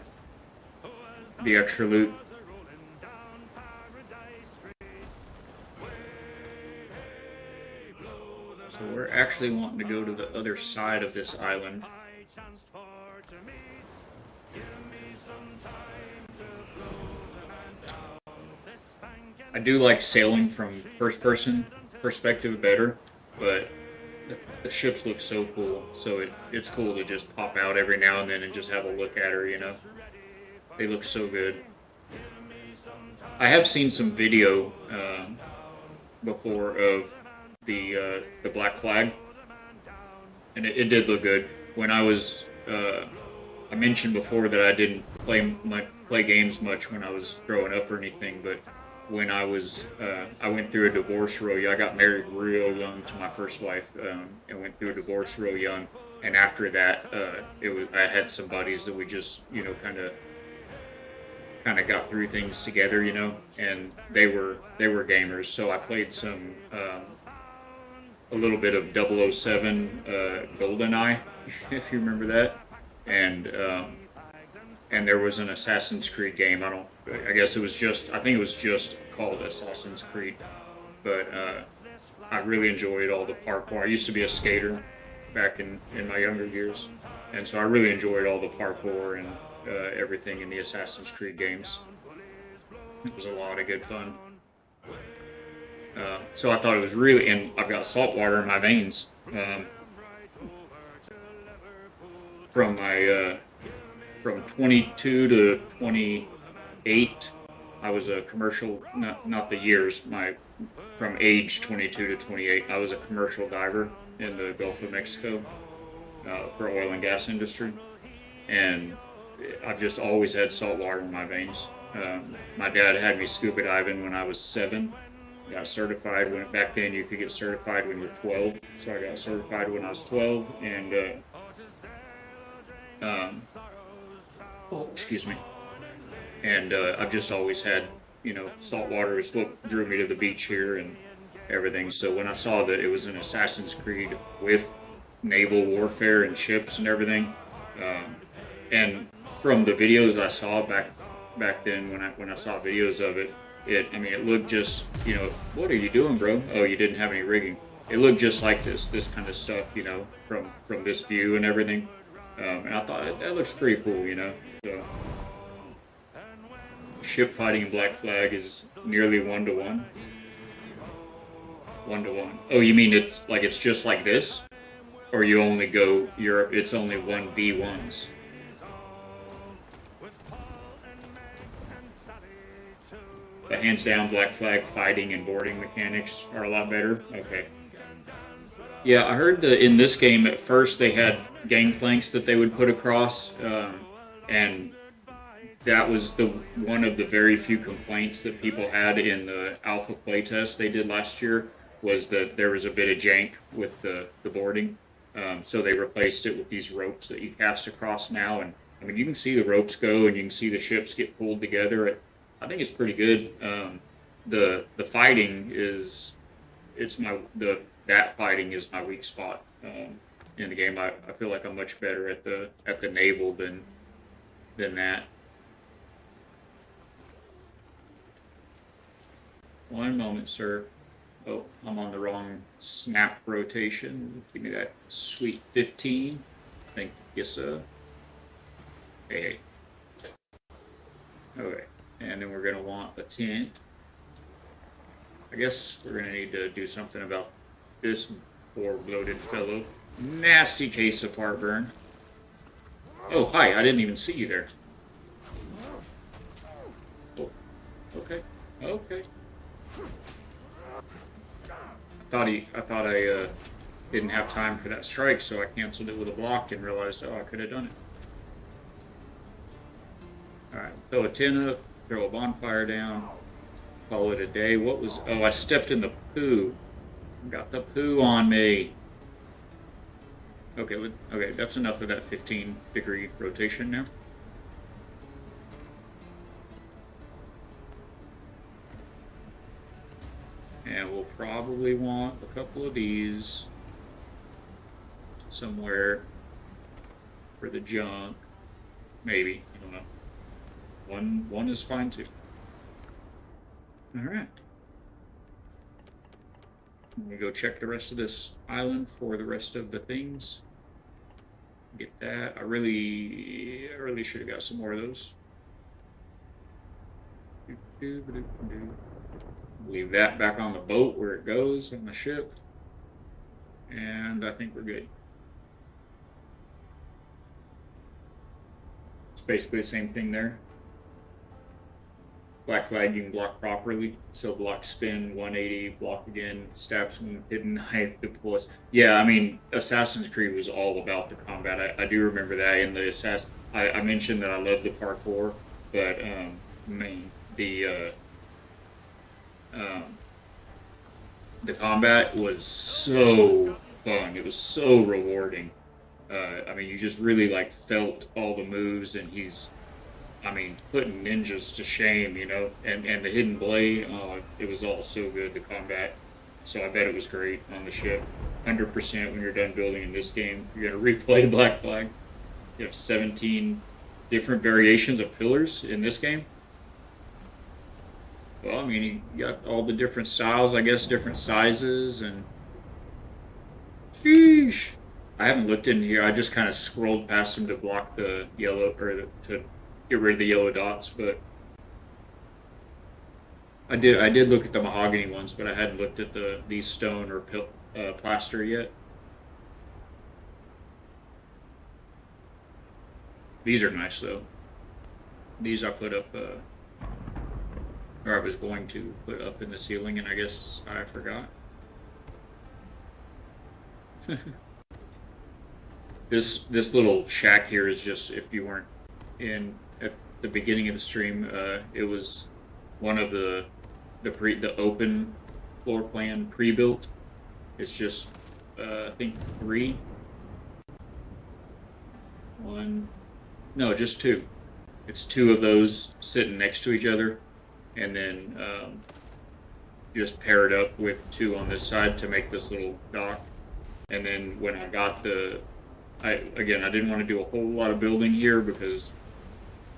extra loot. So we're actually wanting to go to the other side of this island. I do like sailing from first-person perspective better, but the ships look so cool, so it's cool to just pop out every now and then and just have a look at her, you know? They look so good. I have seen some video before of the Black Flag, and it did look good. When I was, I mentioned before that I didn't play games much when I was growing up or anything, but when I went through a divorce real young. I got married real young to my first wife, and went through a divorce real young. And after that, I had some buddies that we just kind of got through things together, and they were gamers. So I played some a little bit of 007 GoldenEye, if you remember that, and there was an Assassin's Creed game. I guess it was just, I think it was just called Assassin's Creed, but I really enjoyed all the parkour. I used to be a skater back in my younger years, and so I really enjoyed all the parkour and everything in the Assassin's Creed games. It was a lot of good fun. So I thought it was really, and I've got salt water in my veins from my from 22 to 28. I was a commercial, not the years, my from age 22 to 28. I was a commercial diver in the Gulf of Mexico for oil and gas industry, and I've just always had salt water in my veins. My dad had me scuba diving when I was 7. Got certified when back then you could get certified when you're 12. So I got certified when I was 12, and um, oh, excuse me. And I've just always had, salt water is what drew me to the beach here and everything. So when I saw that it was an Assassin's Creed with naval warfare and ships and everything, um, and from the videos I saw back then when I saw videos of it, it looked just, what are you doing, bro? Oh, you didn't have any rigging. It looked just like this kind of stuff, from this view and everything. And I thought that looks pretty cool. So ship fighting in Black Flag is nearly 1-to-1. 1-to-1. Oh, you mean it's just like this, or you only go Europe? It's only 1v1s. But hands down, Black Flag fighting and boarding mechanics are a lot better. Okay. Yeah, I heard that in this game at first they had gangplanks that they would put across, and that was the one of the very few complaints that people had in the alpha playtest they did last year, was that there was a bit of jank with the boarding. So they replaced it with these ropes that you cast across now, and I mean you can see the ropes go and you can see the ships get pulled together. I think it's pretty good. The fighting is that fighting is my weak spot in the game. I feel like I'm much better at the naval than that. One moment, sir. Oh, I'm on the wrong snap rotation. Give me that sweet 15. Thank you, sir. Hey. Okay. And then we're going to want a tent. I guess we're going to need to do something about this poor bloated fellow. Nasty case of heartburn. Oh, hi. I didn't even see you there. Oh, okay. Okay. I thought I didn't have time for that strike, so I canceled it with a block and realized, oh, I could have done it. Alright, throw a tin up. Throw a bonfire down, call it a day. What was, oh, I stepped in the poo. Got the poo on me. Okay, that's enough of that 15-degree rotation now. And we'll probably want a couple of these somewhere for the junk. Maybe, I don't know. One is fine too. All right. I'm gonna go check the rest of this island for the rest of the things. Get that. I really should have got some more of those. Leave that back on the boat where it goes on the ship, and I think we're good. It's basically the same thing there. Black Flag you can block properly, so block spin 180, block again, stabs when hidden knife, the plus. Yeah, I mean Assassin's Creed was all about the combat. I do remember that in the I mentioned that I love the parkour, but man, the Um, the combat was so fun. It was so rewarding. I mean, you just really like felt all the moves, and he's, I mean, putting ninjas to shame, you know, and the hidden blade. It was all so good. The combat, so I bet it was great on the ship. 100% when you're done building in this game, you're gonna replay the Black Flag. You have 17 different variations of pillars in this game. Well, I mean, you got all the different styles, I guess, different sizes, and sheesh. I haven't looked in here. I just kind of scrolled past them to block the yellow, to get rid of the yellow dots. But I did look at the mahogany ones, but I hadn't looked at these stone or plaster yet. These are nice though. These I put up, or I was going to put up in the ceiling, and I guess I forgot. This little shack here is just, if you weren't in at the beginning of the stream, it was one of the open floor plan pre-built. It's just I think one, no, just two. It's two of those sitting next to each other, and then just pair it up with two on this side to make this little dock. And then when I got I didn't want to do a whole lot of building here because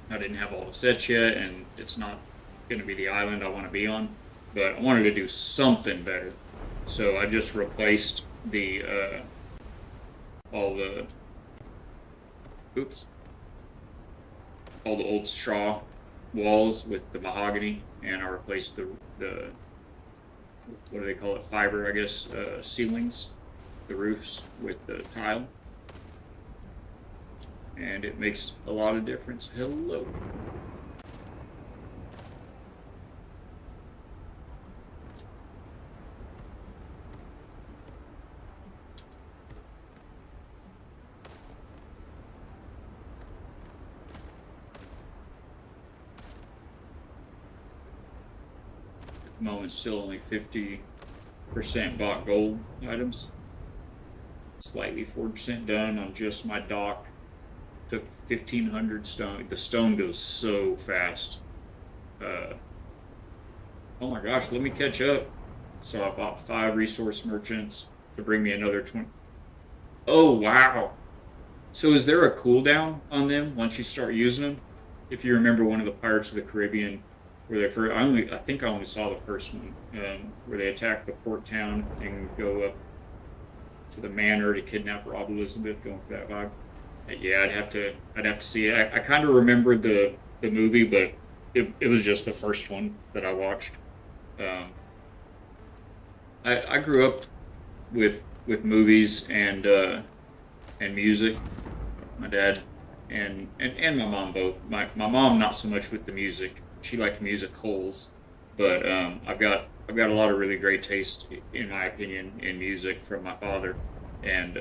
I didn't have all the sets yet, and it's not going to be the island I want to be on. But I wanted to do something better, so I just replaced all the oops all the old straw walls with the mahogany, and I replaced the what do they call it, fiber, I guess, ceilings, the roofs with the tile. And it makes a lot of difference. Hello. At the moment, still only 50% bought gold items. Slightly 4% done on just my dock. Took 1,500 stone. The stone goes so fast. Oh my gosh, let me catch up. So I bought 5 resource merchants to bring me another 20. Oh wow. So is there a cooldown on them once you start using them? If you remember one of the Pirates of the Caribbean, where they first, I think I only saw the first one, where they attack the port town and go up to the manor to kidnap Rob Elizabeth, going for that vibe. Yeah, I'd have to see it. I kind of remembered the movie, but it was just the first one that I watched. Um, I grew up with movies and music. My dad and my mom both. My mom not so much with the music. She liked musicals, but I've got a lot of really great taste, in my opinion, in music from my father, and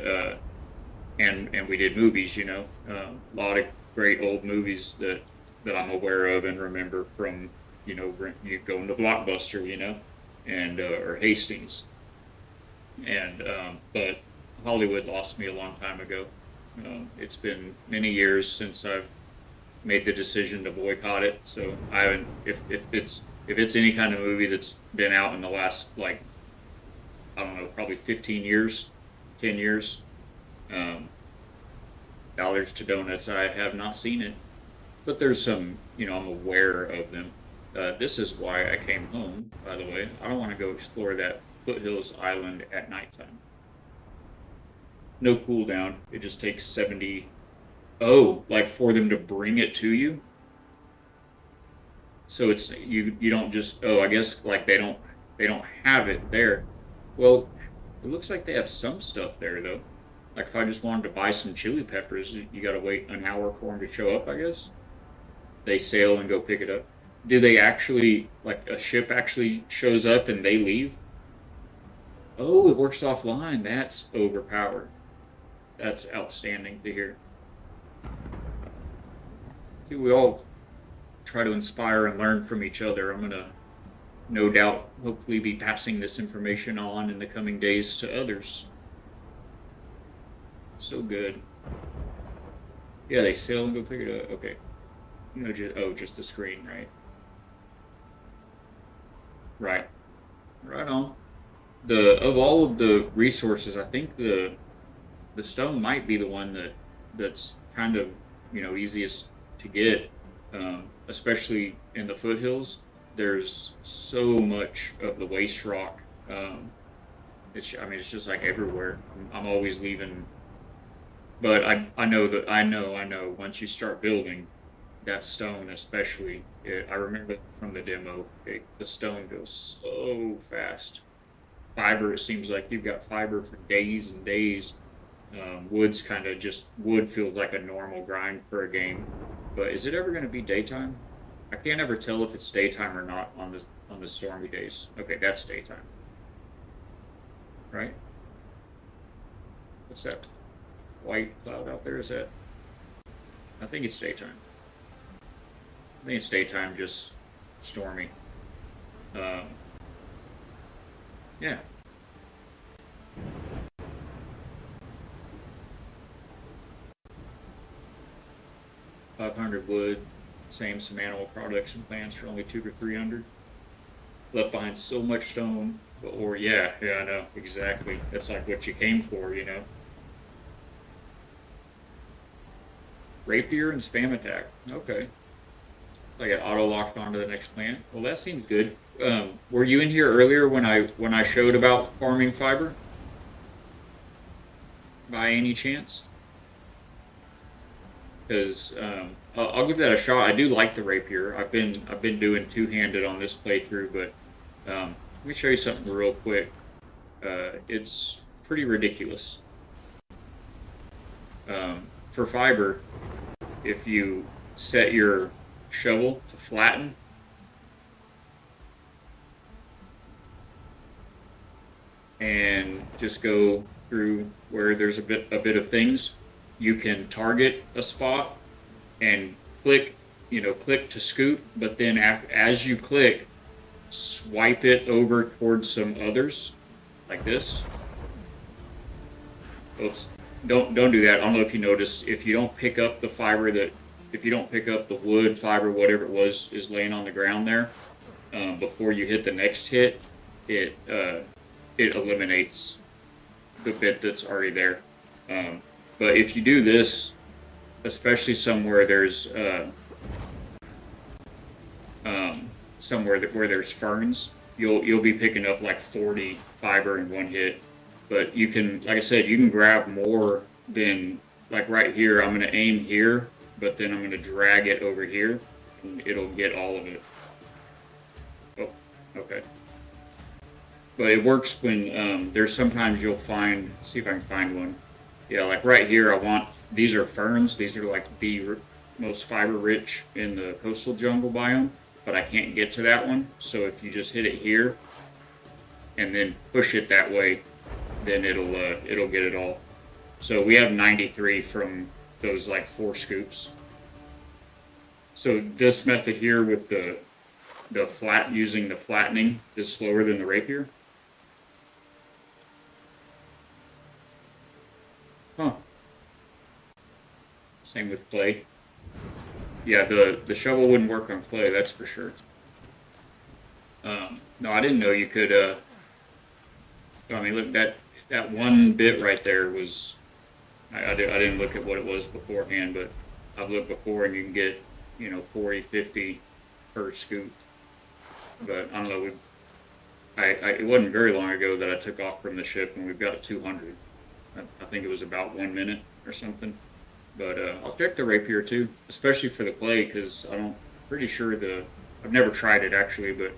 and we did movies, you know, a lot of great old movies that I'm aware of and remember from, you know, you going to Blockbuster, you know, and or Hastings, and but Hollywood lost me a long time ago. It's been many years since I've made the decision to boycott it, so I haven't. If it's any kind of movie that's been out in the last, like, I don't know, probably 15 years, 10 years. Um, Dollars to donuts, I have not seen it, but there's some, you know, I'm aware of them. This is why I came home, by the way. I don't want to go explore that Foothills island at nighttime. No cooldown. It just takes 70. Oh, like for them to bring it to you? So it's you don't just, oh, I guess like they don't have it there. Well, it looks like they have some stuff there though. Like if I just wanted to buy some chili peppers, you gotta wait an hour for them to show up, I guess. They sail and go pick it up. Do they actually, like a ship actually shows up and they leave? Oh, it works offline. That's overpowered. That's outstanding to hear. See, we all try to inspire and learn from each other. I'm gonna no doubt, hopefully be passing this information on in the coming days to others. So good. Yeah, they sail and go pick it up. Okay. Just the screen, right? Right. Right on. Of all of the resources, I think the stone might be the one that's kind of easiest to get, especially in the foothills. There's so much of the waste rock. It's just like everywhere. I'm always leaving, but I know that I know once you start building that stone, especially, I remember from the demo, the stone goes so fast. Fiber, it seems like you've got fiber for days and days. Wood's kind of just wood feels like a normal grind for a game. But is it ever going to be daytime? I can't ever tell if it's daytime or not on the stormy days. Okay, that's daytime, right? What's that white cloud out there? Is that? I think it's daytime. I think it's daytime, just stormy. Um, yeah, 500 wood. Same some animal products and plants for only 2 or 300. Left behind so much stone. Or yeah, I know exactly. That's like what you came for. Rapier and spam attack. Okay, I got auto locked onto the next plant. Well, that seems good. Were you in here earlier when I showed about farming fiber by any chance? Because I'll give that a shot. I do like the rapier. I've been doing two-handed on this playthrough, but let me show you something real quick. It's pretty ridiculous. For fiber, if you set your shovel to flatten, and just go through where there's a bit of things, you can target a spot and click to scoot, but then as you click, swipe it over towards some others like this. Oops. Don't do that. I don't know if you noticed, if you don't pick up the fiber that if you don't pick up the wood, fiber, whatever it was is laying on the ground there, before you hit the next hit, it eliminates the bit that's already there. But if you do this, especially somewhere there's where there's ferns, you'll be picking up like 40 fiber in one hit. But you can, like I said, you can grab more than, like right here. I'm going to aim here, but then I'm going to drag it over here, and it'll get all of it. Oh, okay. But it works when there's sometimes you'll find. See if I can find one. Yeah, like right here, these are ferns. These are like the most fiber rich in the coastal jungle biome, but I can't get to that one. So if you just hit it here and then push it that way, then it'll get it all. So we have 93 from those like 4 scoops. So this method here with the using the flattening is slower than the rapier. Huh. Same with clay. Yeah, the shovel wouldn't work on clay, that's for sure. No, I didn't know you could. I mean, look, that one bit right there was. I didn't look at what it was beforehand, but I've looked before, and you can get 40, 50 per scoop. But I don't know. It wasn't very long ago that I took off from the ship, and we've got 200. I think it was about 1 minute or something. But I'll check the rapier too, especially for the clay, because pretty sure I've never tried it actually, but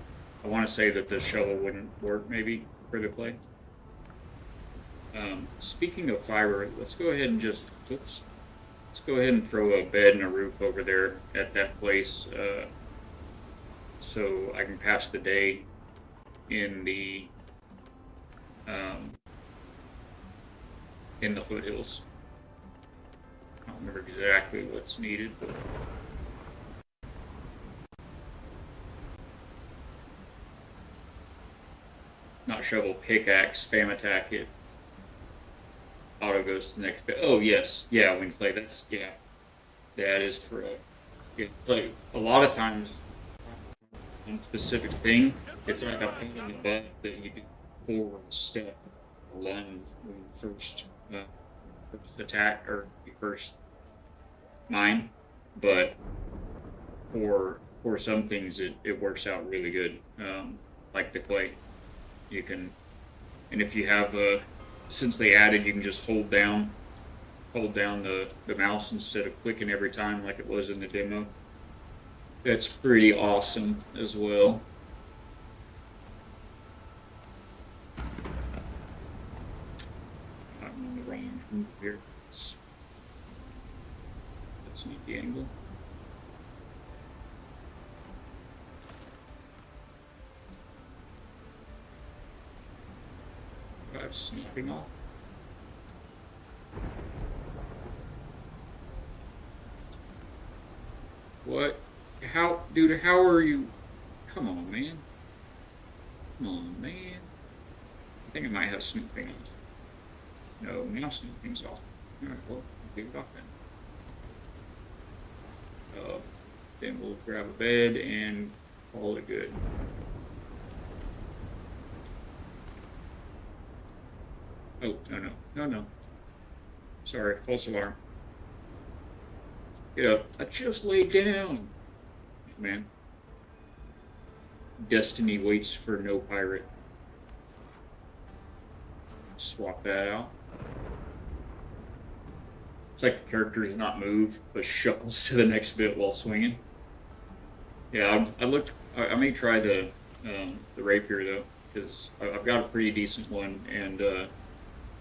I want to say that the shovel wouldn't work maybe for the clay. Speaking of fiber, let's go ahead and let's go ahead and throw a bed and a roof over there at that place, so I can pass the day in the foothills. I don't remember exactly what's needed, but not shovel, pickaxe, spam attack, it auto goes to the next bit. Oh, yes. Yeah, Windflay, that's, yeah. That is correct. It's like, a lot of times, one specific thing, it's like a pain in the butt that you do forward step lunge when you first attack, or you first mine. But for some things, it works out really good. Like the clay, you can, and if you have since they added, you can just hold down the mouse instead of clicking every time like it was in the demo. That's pretty awesome as well. I'm on the wrong move here. That's not the angle. I'm snapping off. What? How, dude, how are you? Come on, man. Come on, man. I think I might have snooping off. No, now snooping's off. Alright, well, leave it off then. Then we'll grab a bed and call it good. Oh, no. Sorry, false alarm. Get up. I just laid down. Man. Destiny waits for no pirate. Swap that out. It's like the character does not move, but shuffles to the next bit while swinging. Yeah, I may try the rapier though, because I've got a pretty decent one, and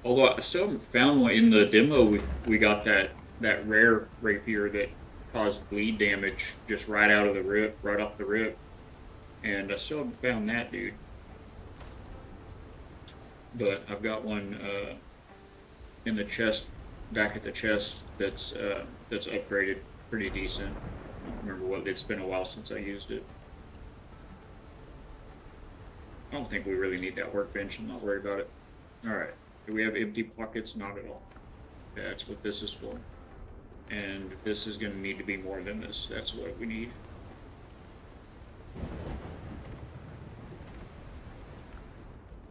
although I still haven't found one in the demo, we got that rare rapier that caused bleed damage just right out of the rip, right off the rip, and I still haven't found that dude. But I've got one in the chest, back at the chest, that's upgraded pretty decent. I don't remember what, it's been a while since I used it. I don't think we really need that workbench. I'm not worried about it. Alright. Do we have empty pockets? Not at all. That's what this is for. And this is going to need to be more than this. That's what we need.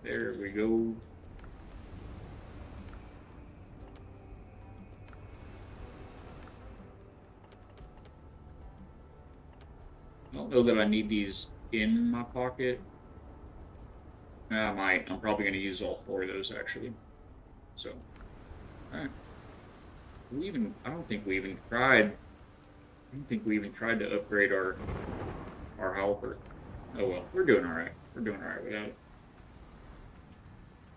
There we go. I don't know that I need these in my pocket. I might. I'm probably going to use all 4 of those actually. So, alright. I don't think we even tried. I don't think we even tried to upgrade our halberd. Oh well, we're doing alright. We're doing alright without it.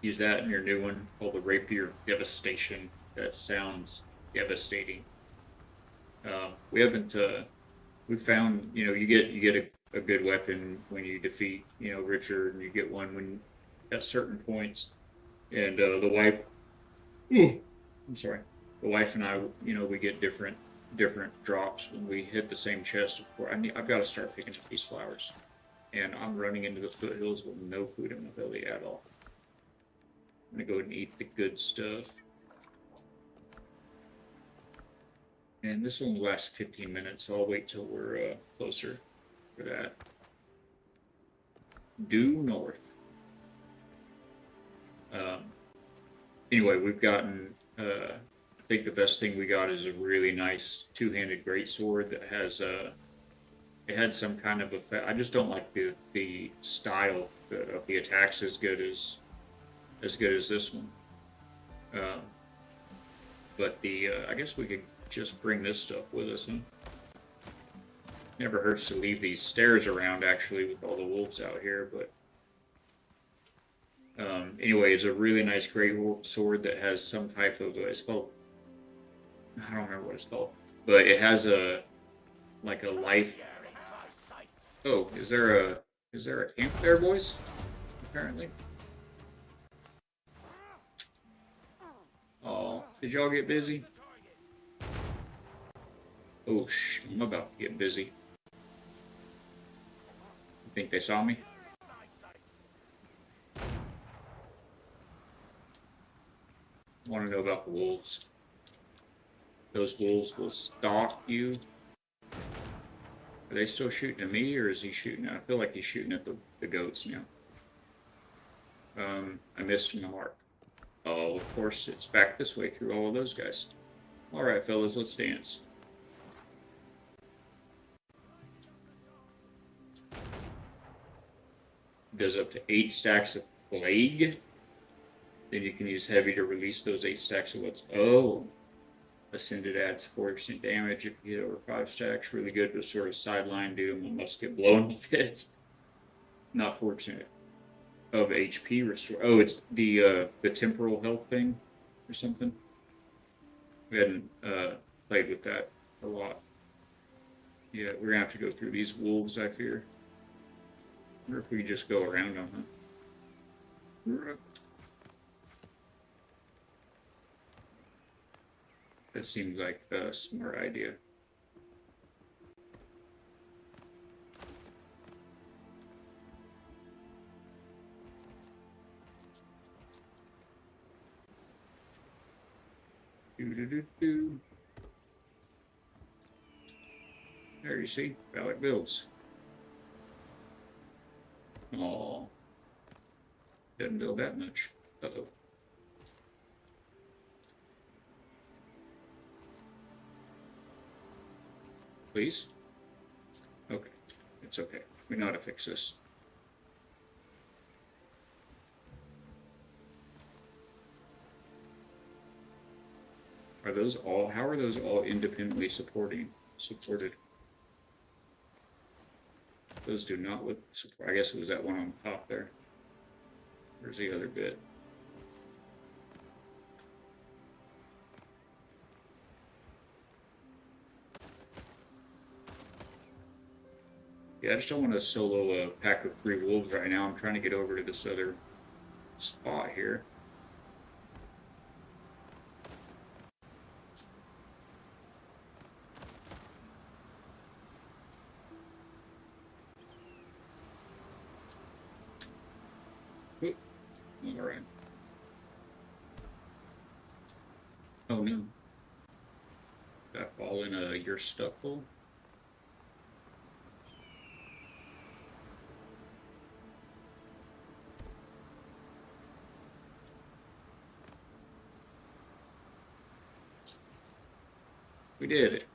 Use that in your new one called the Rapier Devastation. That sounds devastating. We haven't. We found, you get a good weapon when you defeat, Richard, and you get one when at certain points. And the wife, I'm sorry, the wife and I, we get different drops when we hit the same chest. Of course, I've got to start picking up these flowers, and I'm running into the foothills with no food in my belly at all. I'm gonna go ahead and eat the good stuff. And this only lasts 15 minutes, so I'll wait till we're closer for that. Due north. Anyway, we've gotten, I think the best thing we got is a really nice two-handed greatsword that has, it had some kind of effect. I just don't like the style of the attacks as good as this one. But I guess we could just bring this stuff with us, huh? Never hurts to leave these stairs around, actually, with all the wolves out here, but... anyway, it's a really nice great sword that has some type of... it's called... I don't remember what it's called. But it has like a life... Oh, is there a camp there, boys? Apparently. Oh, did y'all get busy? Oh, I'm about to get busy. You think they saw me? want to know about the wolves. Those wolves will stalk you. Are they still shooting at me, or is he shooting? I feel like he's shooting at the goats now. I missed my mark. Oh, of course, it's back this way through all of those guys. All right, fellas, let's dance. Does up to 8 stacks of plague. Then you can use heavy to release those 8 stacks of what's. Oh, ascended adds 40% damage if you hit over 5 stacks. Really good to sort of sideline dude and must get blown to bits. Not 4% of HP restore. Oh, it's the temporal health thing or something. We hadn't played with that a lot. Yeah, we're gonna have to go through these wolves, I fear. Or if we just go around them, huh? That seems like a smart idea. Do. There you see, Valak builds. Oh, doesn't build that much. Uh-oh. Please? Okay, it's okay. We know how to fix this. Are those all, how are those all independently supported? Those do not look support. I guess it was that one on top there. Where's the other bit? Yeah, I just don't want to solo a pack of 3 wolves right now. I'm trying to get over to this other spot here. Oop. All right. Oh no. Did I fall in a you're stuck hole? We did it.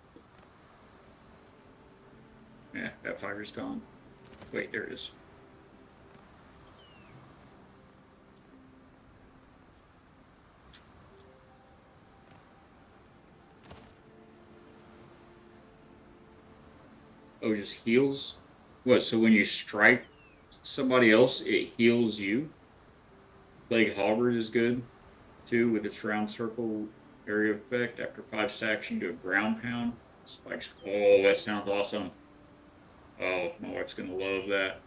Yeah, that fire's gone. Wait, there it is. Oh, it just heals? What, so when you strike somebody else, it heals you? Plague Halberd is good, too, with its round circle area effect. After 5 stacks, you can do a ground pound. Spikes. Oh, that sounds awesome. Oh, my wife's gonna love that.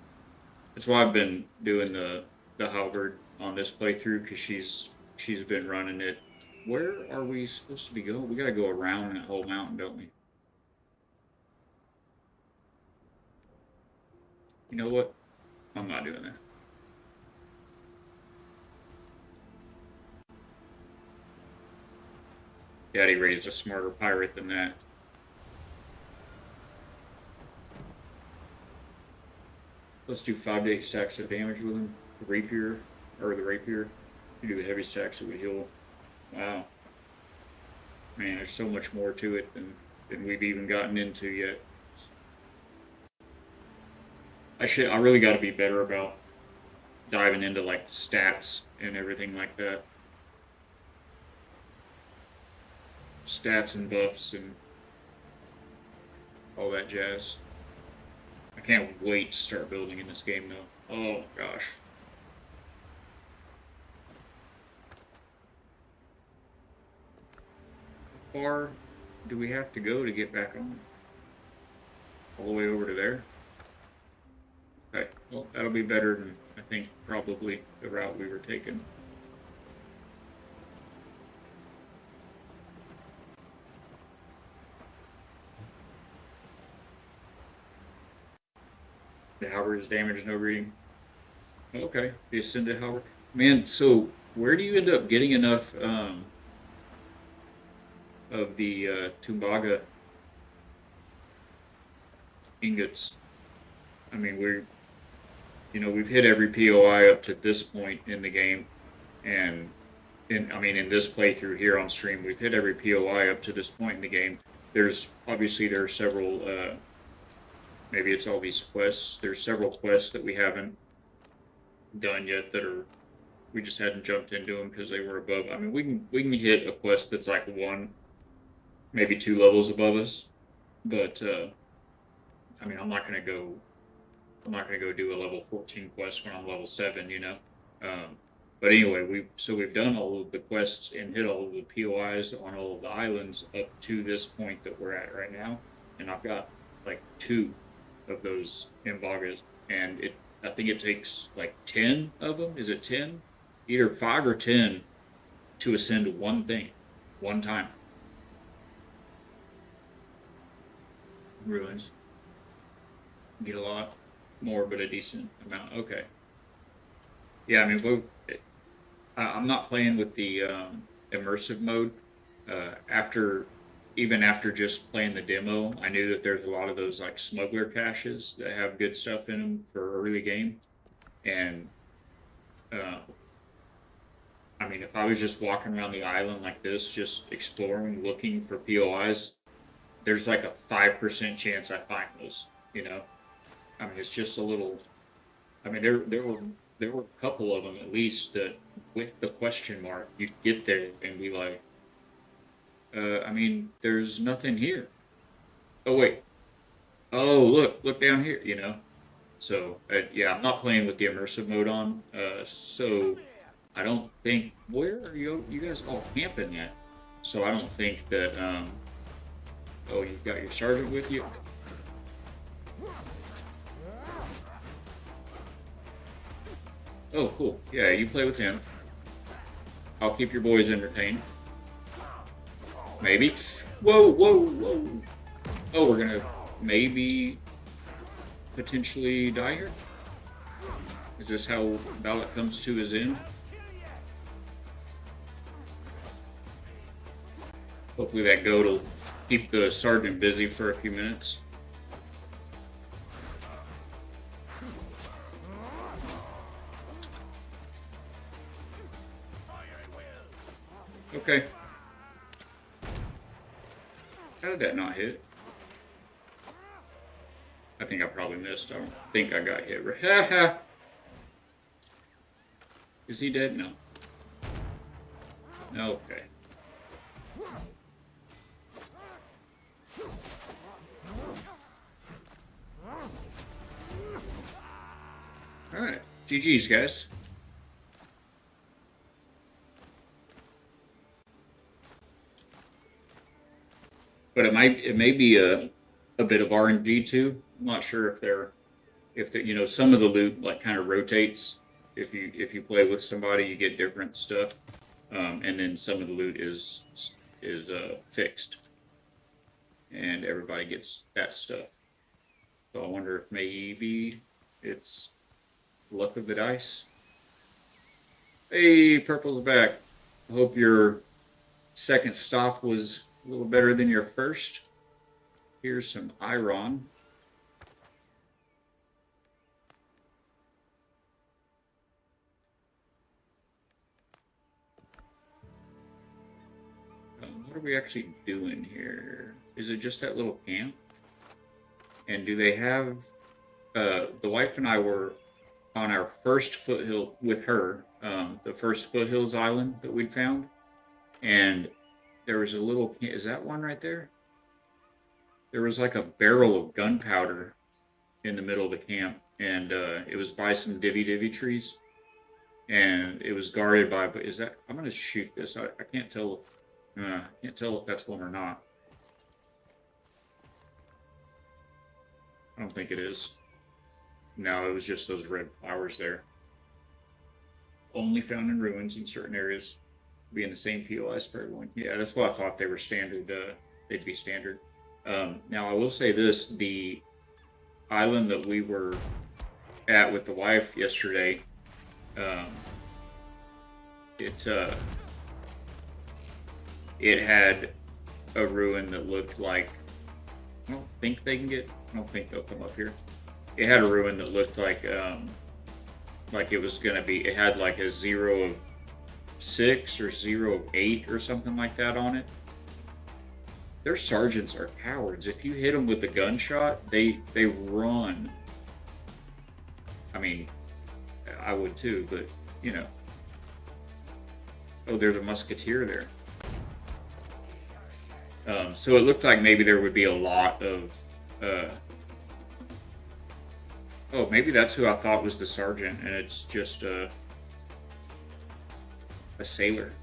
That's why I've been doing the halberd on this playthrough, because she's been running it. Where are we supposed to be going? We gotta go around that whole mountain, don't we? You know what? I'm not doing that. Daddy Ray's a smarter pirate than that. Let's do 5 to 8 stacks of damage with him. The rapier, or the rapier. You do the heavy stacks, it would heal. Wow. Man, there's so much more to it than we've even gotten into yet. I really got to be better about diving into like stats and everything like that. Stats and buffs and all that jazz. I can't wait to start building in this game though. Oh gosh. How far do we have to go to get back on? All the way over to there? Okay, well, that'll be better than, I think, probably the route we were taking. The halberd is damaged, no reading. Okay, the ascended halberd. Man, so where do you end up getting enough of the Tumbaga ingots. I mean, we've hit every POI up to this point in the game, and in this playthrough here on stream, we've hit every POI up to this point in the game. There are several. Maybe it's all these quests. There's several quests that we haven't done yet we just hadn't jumped into them because they were above. I mean, we can hit a quest that's like one, maybe two levels above us, but I mean, I'm not gonna go do a level 14 quest when I'm level 7, you know. Um, but anyway, we've done all of the quests and hit all of the POIs on all of the islands up to this point that we're at right now, and I've got like 2 of those Mbagas, and I think it takes like 10 of them. Is it 10? Either 5 or 10 to ascend one thing, one time. Ruins. Get a lot more, but a decent amount. Okay. Yeah, I mean, I'm not playing with the immersive mode. After Even after just playing the demo, I knew that there's a lot of those like smuggler caches that have good stuff in them for early game. And uh, I mean, if I was just walking around the island like this, just exploring, looking for POIs, there's like a 5% chance I find those. You know, I mean, it's just a little. I mean, there were a couple of them at least that, with the question mark, you'd get there and be like, I mean, there's nothing here. Oh wait. Oh look down here. You know. So yeah, I'm not playing with the immersive mode on. So I don't think. Where are you guys all camping at? So I don't think that. Oh, you've got your sergeant with you. Oh, cool. Yeah, you play with him. I'll keep your boys entertained. Maybe. Whoa. Oh, we're gonna maybe potentially die here? Is this how Ballot comes to his end? Hopefully that goat will keep the sergeant busy for a few minutes. Okay. How did that not hit? I think I probably missed. I don't think I got hit. Is he dead? No. Okay. Alright. GG's, guys. But it may be a bit of RNG too. I'm not sure if some of the loot like kind of rotates. If you play with somebody, you get different stuff, and then some of the loot is fixed, and everybody gets that stuff. So I wonder if maybe it's luck of the dice. Hey, Purple's back. I hope your second stop was a little better than your first. Here's some iron. What are we actually doing here? Is it just that little camp? And do they have... the wife and I were on our first foothill with her, the first Foothills island that we'd found. And there was a little... Is that one right there? There was like a barrel of gunpowder in the middle of the camp. And it was by some divvy trees. And it was guarded by... But is that... I'm going to shoot this. I can't tell... I can't tell if that's one or not. I don't think it is. No, it was just those red flowers there. Only found in ruins in certain areas. Be in the same POS for everyone. Yeah, that's what I thought they were standard. They'd be standard. Now, I will say this. The island that we were at with the wife yesterday, it had a ruin that looked like. I don't think they can get. I don't think they'll come up here. It had a ruin that looked like it was gonna be. It had like a 0 of 6 or 0 of 8 or something like that on it. Their sergeants are cowards. If you hit them with a gunshot, they run. I mean, I would too, but you know. Oh, there's a musketeer there. So it looked like maybe there would be a lot of. Oh, maybe that's who I thought was the sergeant, and it's just a sailor.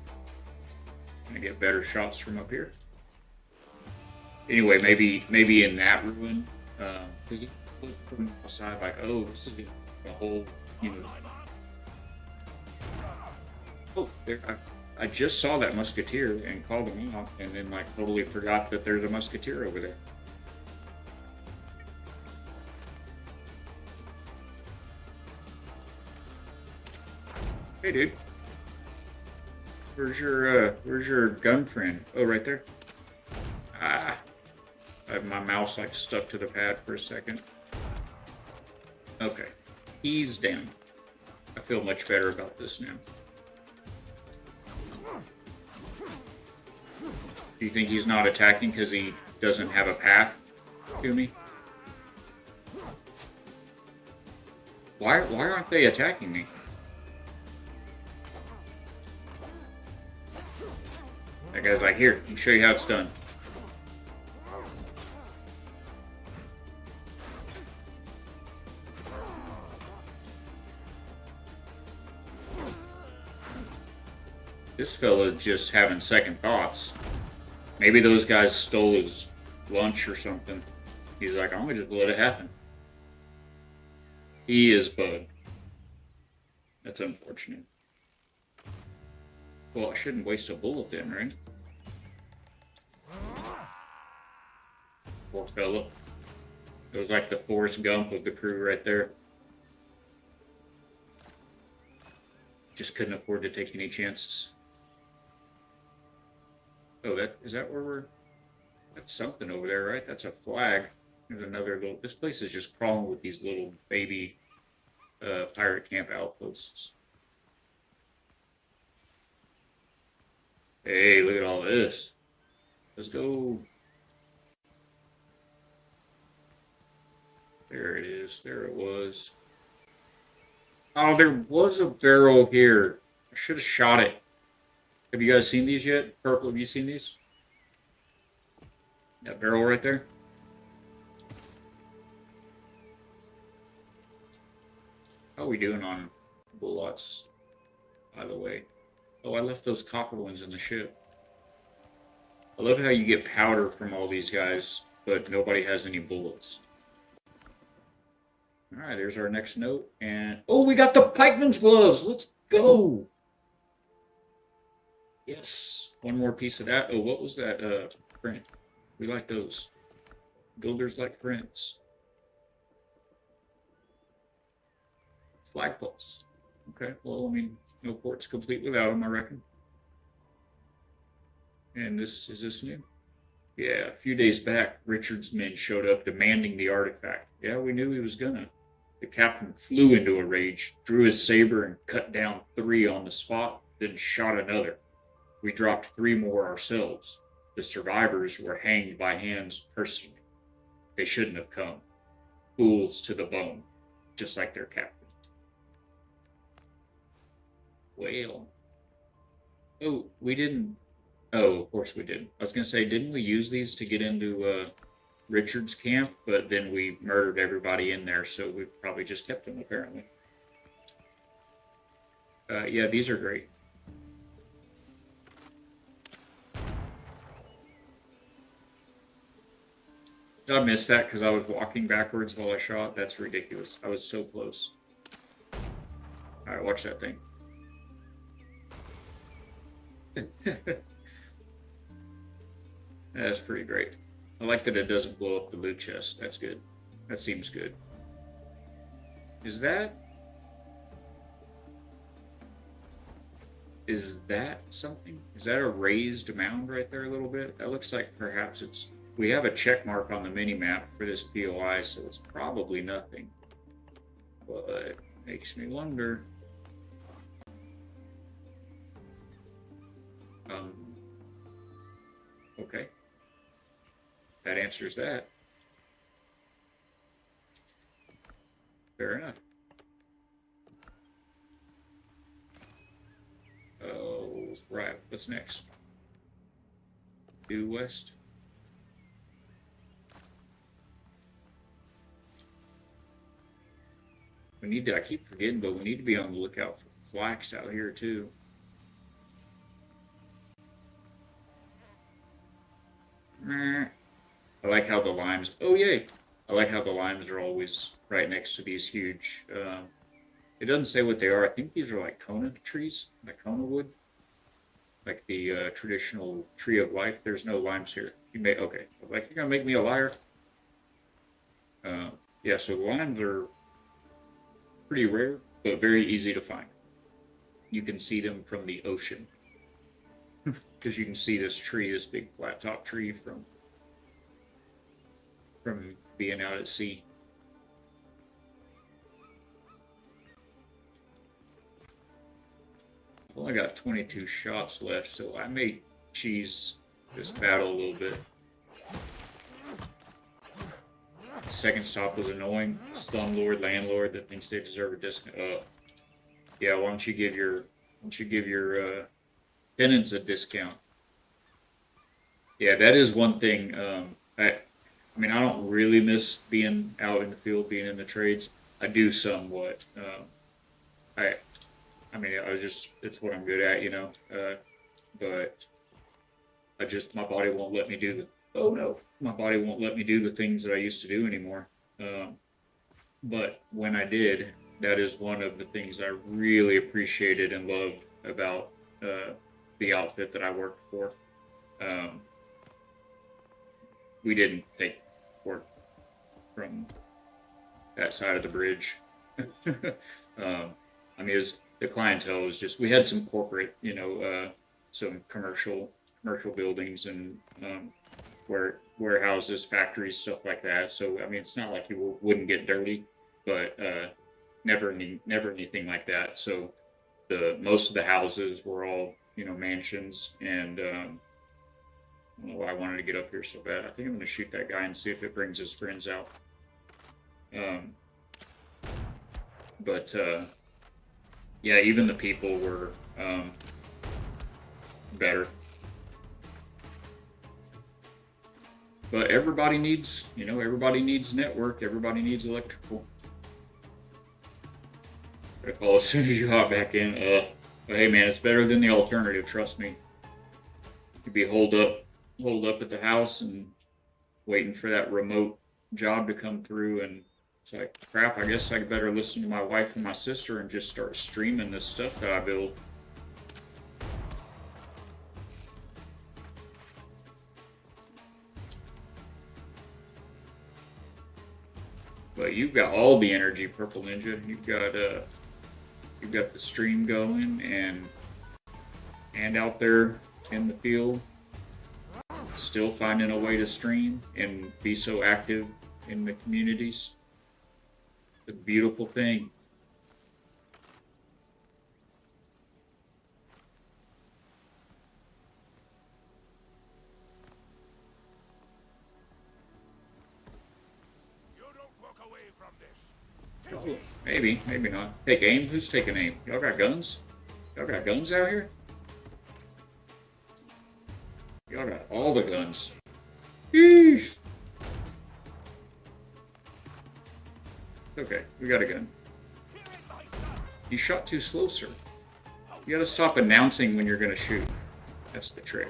Gonna get better shots from up here. Anyway, maybe in that ruin, because you look from outside like, oh, this is a whole, you know. Oh, there, I just saw that musketeer and called him out, and then like totally forgot that there's a musketeer over there. Hey, dude. Where's your gun friend? Oh, right there. Ah. I have my mouse like stuck to the pad for a second. Okay. He's down. I feel much better about this now. Do you think he's not attacking because he doesn't have a path to me? Why aren't they attacking me? That guy's like, here, let me show you how it's done. This fella just having second thoughts. Maybe those guys stole his lunch or something. He's like, I'm gonna just let it happen. He is bugged. That's unfortunate. Well, I shouldn't waste a bullet then, right? Poor fella. It was like the Forrest Gump of the crew right there. Just couldn't afford to take any chances. Oh, is that where we're... That's something over there, right? That's a flag. There's another little... This place is just crawling with these little baby pirate camp outposts. Hey, look at all this. Let's go. There it is. There it was. Oh, there was a barrel here. I should have shot it. Have you guys seen these yet? Purple, have you seen these? That barrel right there? How are we doing on bullets, by the way? Oh, I left those copper ones in the ship. I love how you get powder from all these guys, but nobody has any bullets. Alright, there's our next note. And oh, we got the pikeman's gloves! Let's go! Yes. One more piece of that. Oh, what was that print? We like those. Builders like prints. Flagpoles. Okay, well, I mean, no port's complete without them, I reckon. And is this new? Yeah, a few days back, Richard's men showed up demanding the artifact. Yeah, we knew he was gonna. The captain flew into a rage, drew his saber and cut down 3 on the spot, then shot another. We dropped 3 more ourselves. The survivors were hanged by hands personally. They shouldn't have come. Fools to the bone, just like their captain. Well. Oh, we didn't. Oh, of course we did. I was going to say, didn't we use these to get into Richard's camp? But then we murdered everybody in there, so we probably just kept them, apparently. Yeah, these are great. I missed that because I was walking backwards while I shot. That's ridiculous. I was so close. Alright, watch that thing. That's pretty great. I like that it doesn't blow up the loot chest. That's good. That seems good. Is that... Is that something? Is that a raised mound right there a little bit? That looks like perhaps it's... We have a check mark on the mini-map for this POI, so it's probably nothing. But makes me wonder. Okay. That answers that. Fair enough. Oh, right. What's next? Due west. We need to, I keep forgetting, but we need to be on the lookout for flax out here too. I like how the limes, oh yay! I like how the limes are always right next to these huge, it doesn't say what they are. I think these are like Kona trees, like Kona wood. Like the traditional tree of life. There's no limes here. You may, okay. Like, you're gonna make me a liar? Yeah, so limes are pretty rare, but very easy to find. You can see them from the ocean. Because you can see this tree, this big flat top tree from being out at sea. I've only got 22 shots left, so I may cheese this battle a little bit. Second stop was annoying. Slumlord, landlord that thinks they deserve a discount. Yeah, why don't you give your tenants a discount? Yeah, that is one thing. I mean, I don't really miss being out in the field, being in the trades. I do somewhat. I I mean, it's what I'm good at, you know. But my body won't let me do oh no, my body won't let me do the things that I used to do anymore. But when I did, that is one of the things I really appreciated and loved about the outfit that I worked for. We didn't take work from that side of the bridge. I mean, the clientele was just, we had some corporate, you know, some commercial buildings and warehouses, factories, stuff like that. So I mean, it's not like you wouldn't get dirty, but never anything like that. So most of the houses were all, you know, mansions, and I don't know why I wanted to get up here so bad. I think I'm going to shoot that guy and see if it brings his friends out. But yeah, even the people were better. But everybody needs, you know, everybody needs network. Everybody needs electrical. I call as soon as you hop back in. But hey, man, it's better than the alternative. Trust me. You'd be holed up at the house and waiting for that remote job to come through, and it's like, crap, I guess I better listen to my wife and my sister and just start streaming this stuff that I build. But you've got all the energy, Purple Ninja. You've got the stream going and out there in the field, still finding a way to stream and be so active in the communities. It's a beautiful thing. You don't walk away from this. Oh, maybe not. Take aim? Who's taking aim? Y'all got guns? Y'all got guns out here? Y'all got all the guns. Eesh. Okay, we got a gun. You shot too slow, sir. You gotta stop announcing when you're gonna shoot. That's the trick.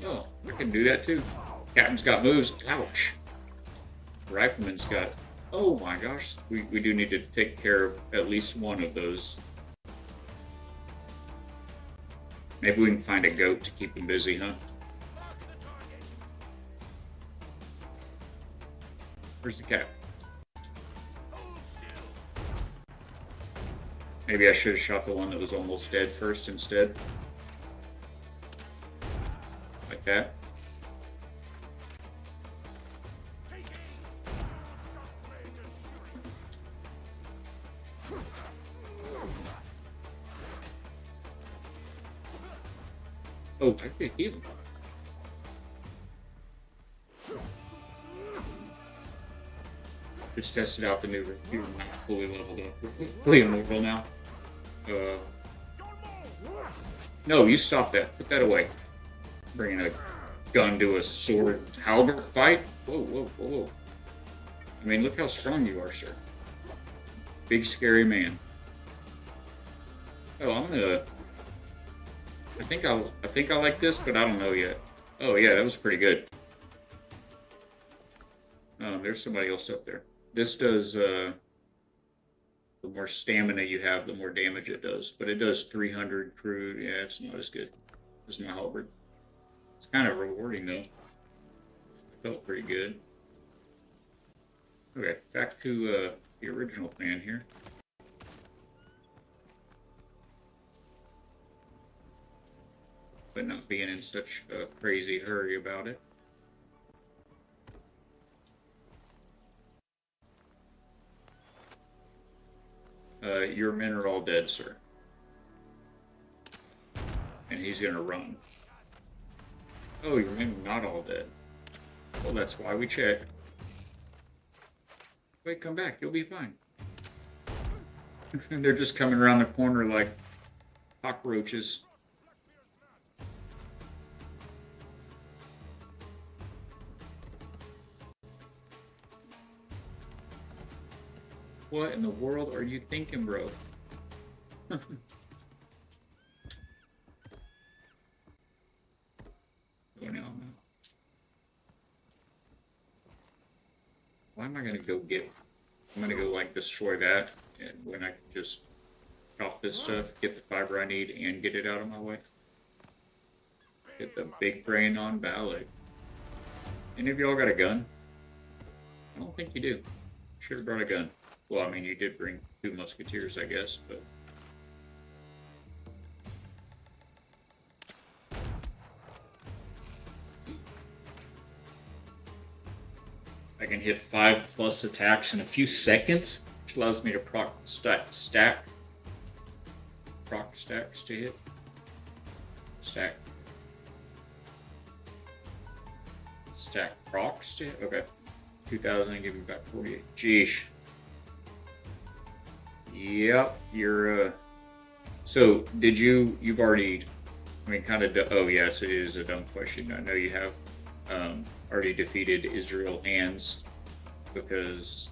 Oh, I can do that too. Captain's got moves. Ouch. Rifleman's got... Oh my gosh. We do need to take care of at least one of those. Maybe we can find a goat to keep him busy, huh? Where's the cat? Maybe I should have shot the one that was almost dead first instead. Like that. Oh, I could heal him. Just tested out the new recruiter, not fully leveled up. Fully immortal now. No, you stop that. Put that away. Bringing a gun to a sword halberd fight? Whoa, whoa, whoa, whoa. I mean, look how strong you are, sir. Big, scary man. Oh, I'm gonna... I think I like this, but I don't know yet. Oh, yeah, that was pretty good. There's somebody else up there. This does, the more stamina you have, the more damage it does. But it does 300 crude. Yeah, it's not as good as my halberd. It's kind of rewarding, though. Felt pretty good. Okay, back to the original plan here. But not being in such a crazy hurry about it. Your men are all dead, sir. And he's gonna run. Oh, your men are not all dead. Well, that's why we checked. Wait, come back. You'll be fine. They're just coming around the corner like cockroaches. What in the world are you thinking, bro? Why am I gonna go get... I'm gonna go, like, destroy that, and when I can just chop this stuff, get the fiber I need, and get it out of my way. Get the big brain on ballet. Any of y'all got a gun? I don't think you do. Should have brought a gun. Well, I mean, you did bring 2 musketeers, I guess, but... I can hit 5+ attacks in a few seconds, which allows me to proc stacks to hit. Stack procs to hit? Okay. 2,000, give me back 48. Jeesh. Yep, you're, so, did you've already, I mean, kind of, oh, yes, it is a dumb question. I know you have, already defeated Israel Hands, because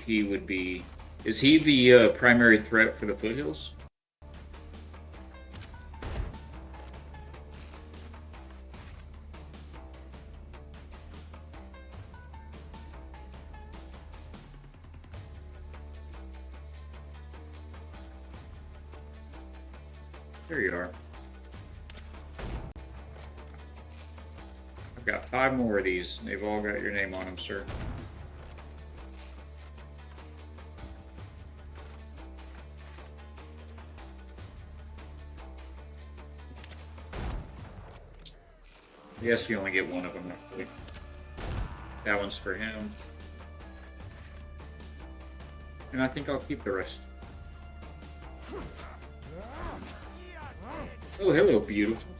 he would be, is he the, primary threat for the Foothills? There you are. I've got 5 more of these. They've all got your name on them, sir. I guess you only get one of them, actually. That one's for him. And I think I'll keep the rest. Oh, hello, beautiful.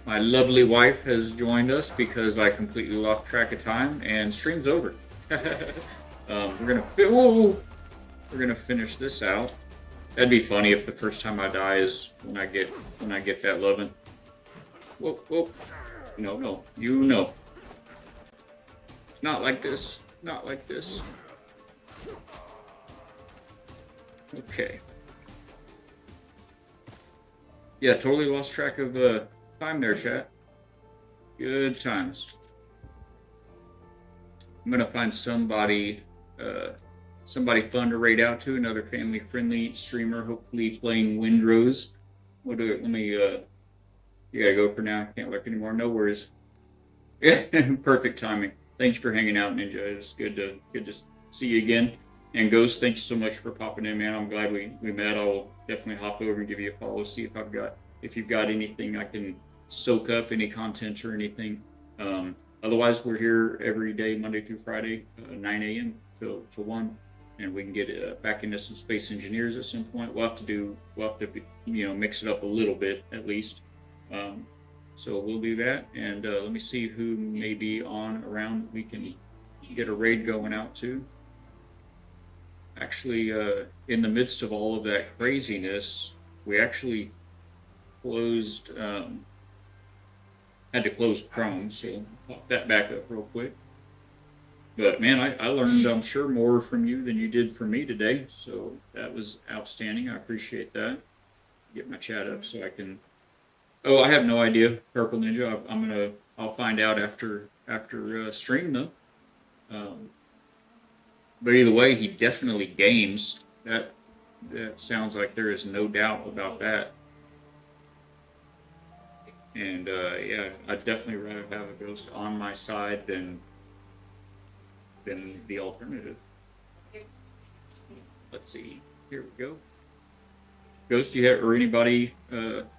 My lovely wife has joined us because I completely lost track of time, and stream's over. We're gonna finish this out. That'd be funny if the first time I die is when I get that lovin'. Whoa, whoa. No, you know. Not like this. Not like this. Okay. Yeah, totally lost track of time there, chat. Good times. I'm gonna find somebody fun to raid out to, another family-friendly streamer, hopefully playing Windrose. We'll do it. Let me, you gotta go for now. Can't look anymore. No worries. Yeah, perfect timing. Thanks for hanging out, Ninja. It's good to see you again. And Ghost, thank you so much for popping in, man. I'm glad we met. I'll definitely hop over and give you a follow, see if you've got anything I can soak up, any content or anything. Otherwise, we're here every day, Monday through Friday, 9 a.m. to 1, and we can get back into some space engineers at some point. We'll have to mix it up a little bit at least. Um, so we'll do that, and let me see who may be on around. We can get a raid going out to. Actually, in the midst of all of that craziness, we actually closed, had to close Chrome, so pop that back up real quick. But man, I learned, I'm sure, more from you than you did from me today, so that was outstanding. I appreciate that. Get my chat up so I can. Oh, I have no idea, Purple Ninja. I'll find out after stream though. Um, but either way, he definitely games. That sounds like there is no doubt about that. And yeah, I'd definitely rather have a ghost on my side than the alternative. Let's see. Here we go. Ghost, do you have or anybody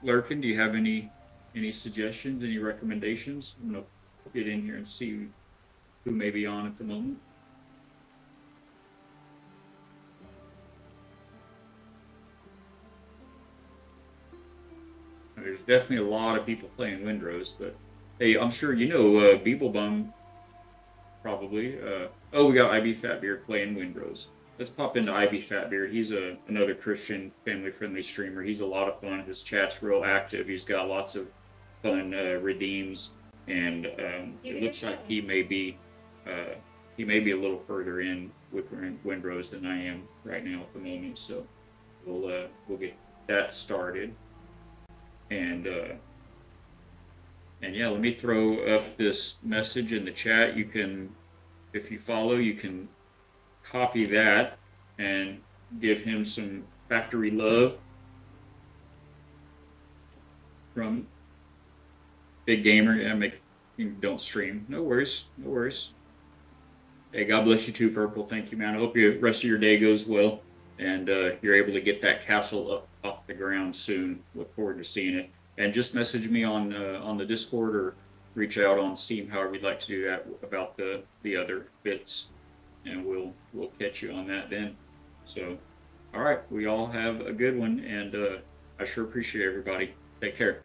lurking? Do you have any suggestions, any recommendations? I'm gonna get in here and see who may be on at the moment. There's definitely a lot of people playing Windrose, but hey, I'm sure you know Beeblebum probably. Oh, we got Ivy Fatbeard playing Windrose. Let's pop into Ivy Fatbeard. He's another Christian family-friendly streamer. He's a lot of fun. His chat's real active. He's got lots of fun redeems, and it looks like he may be a little further in with Windrose than I am right now at the moment. So we'll get that started. And yeah, let me throw up this message in the chat. You can, if you follow, you can copy that and give him some factory love from Big Gamer. Yeah, don't stream. No worries, no worries. Hey, God bless you too, Purple. Thank you, man. I hope the rest of your day goes well, and you're able to get that castle up off the ground soon. Look forward to seeing it. And just message me on the Discord or reach out on Steam, however you'd like to do that, about the other bits, and we'll catch you on that then. So, all right, we all have a good one, and I sure appreciate everybody. Take care.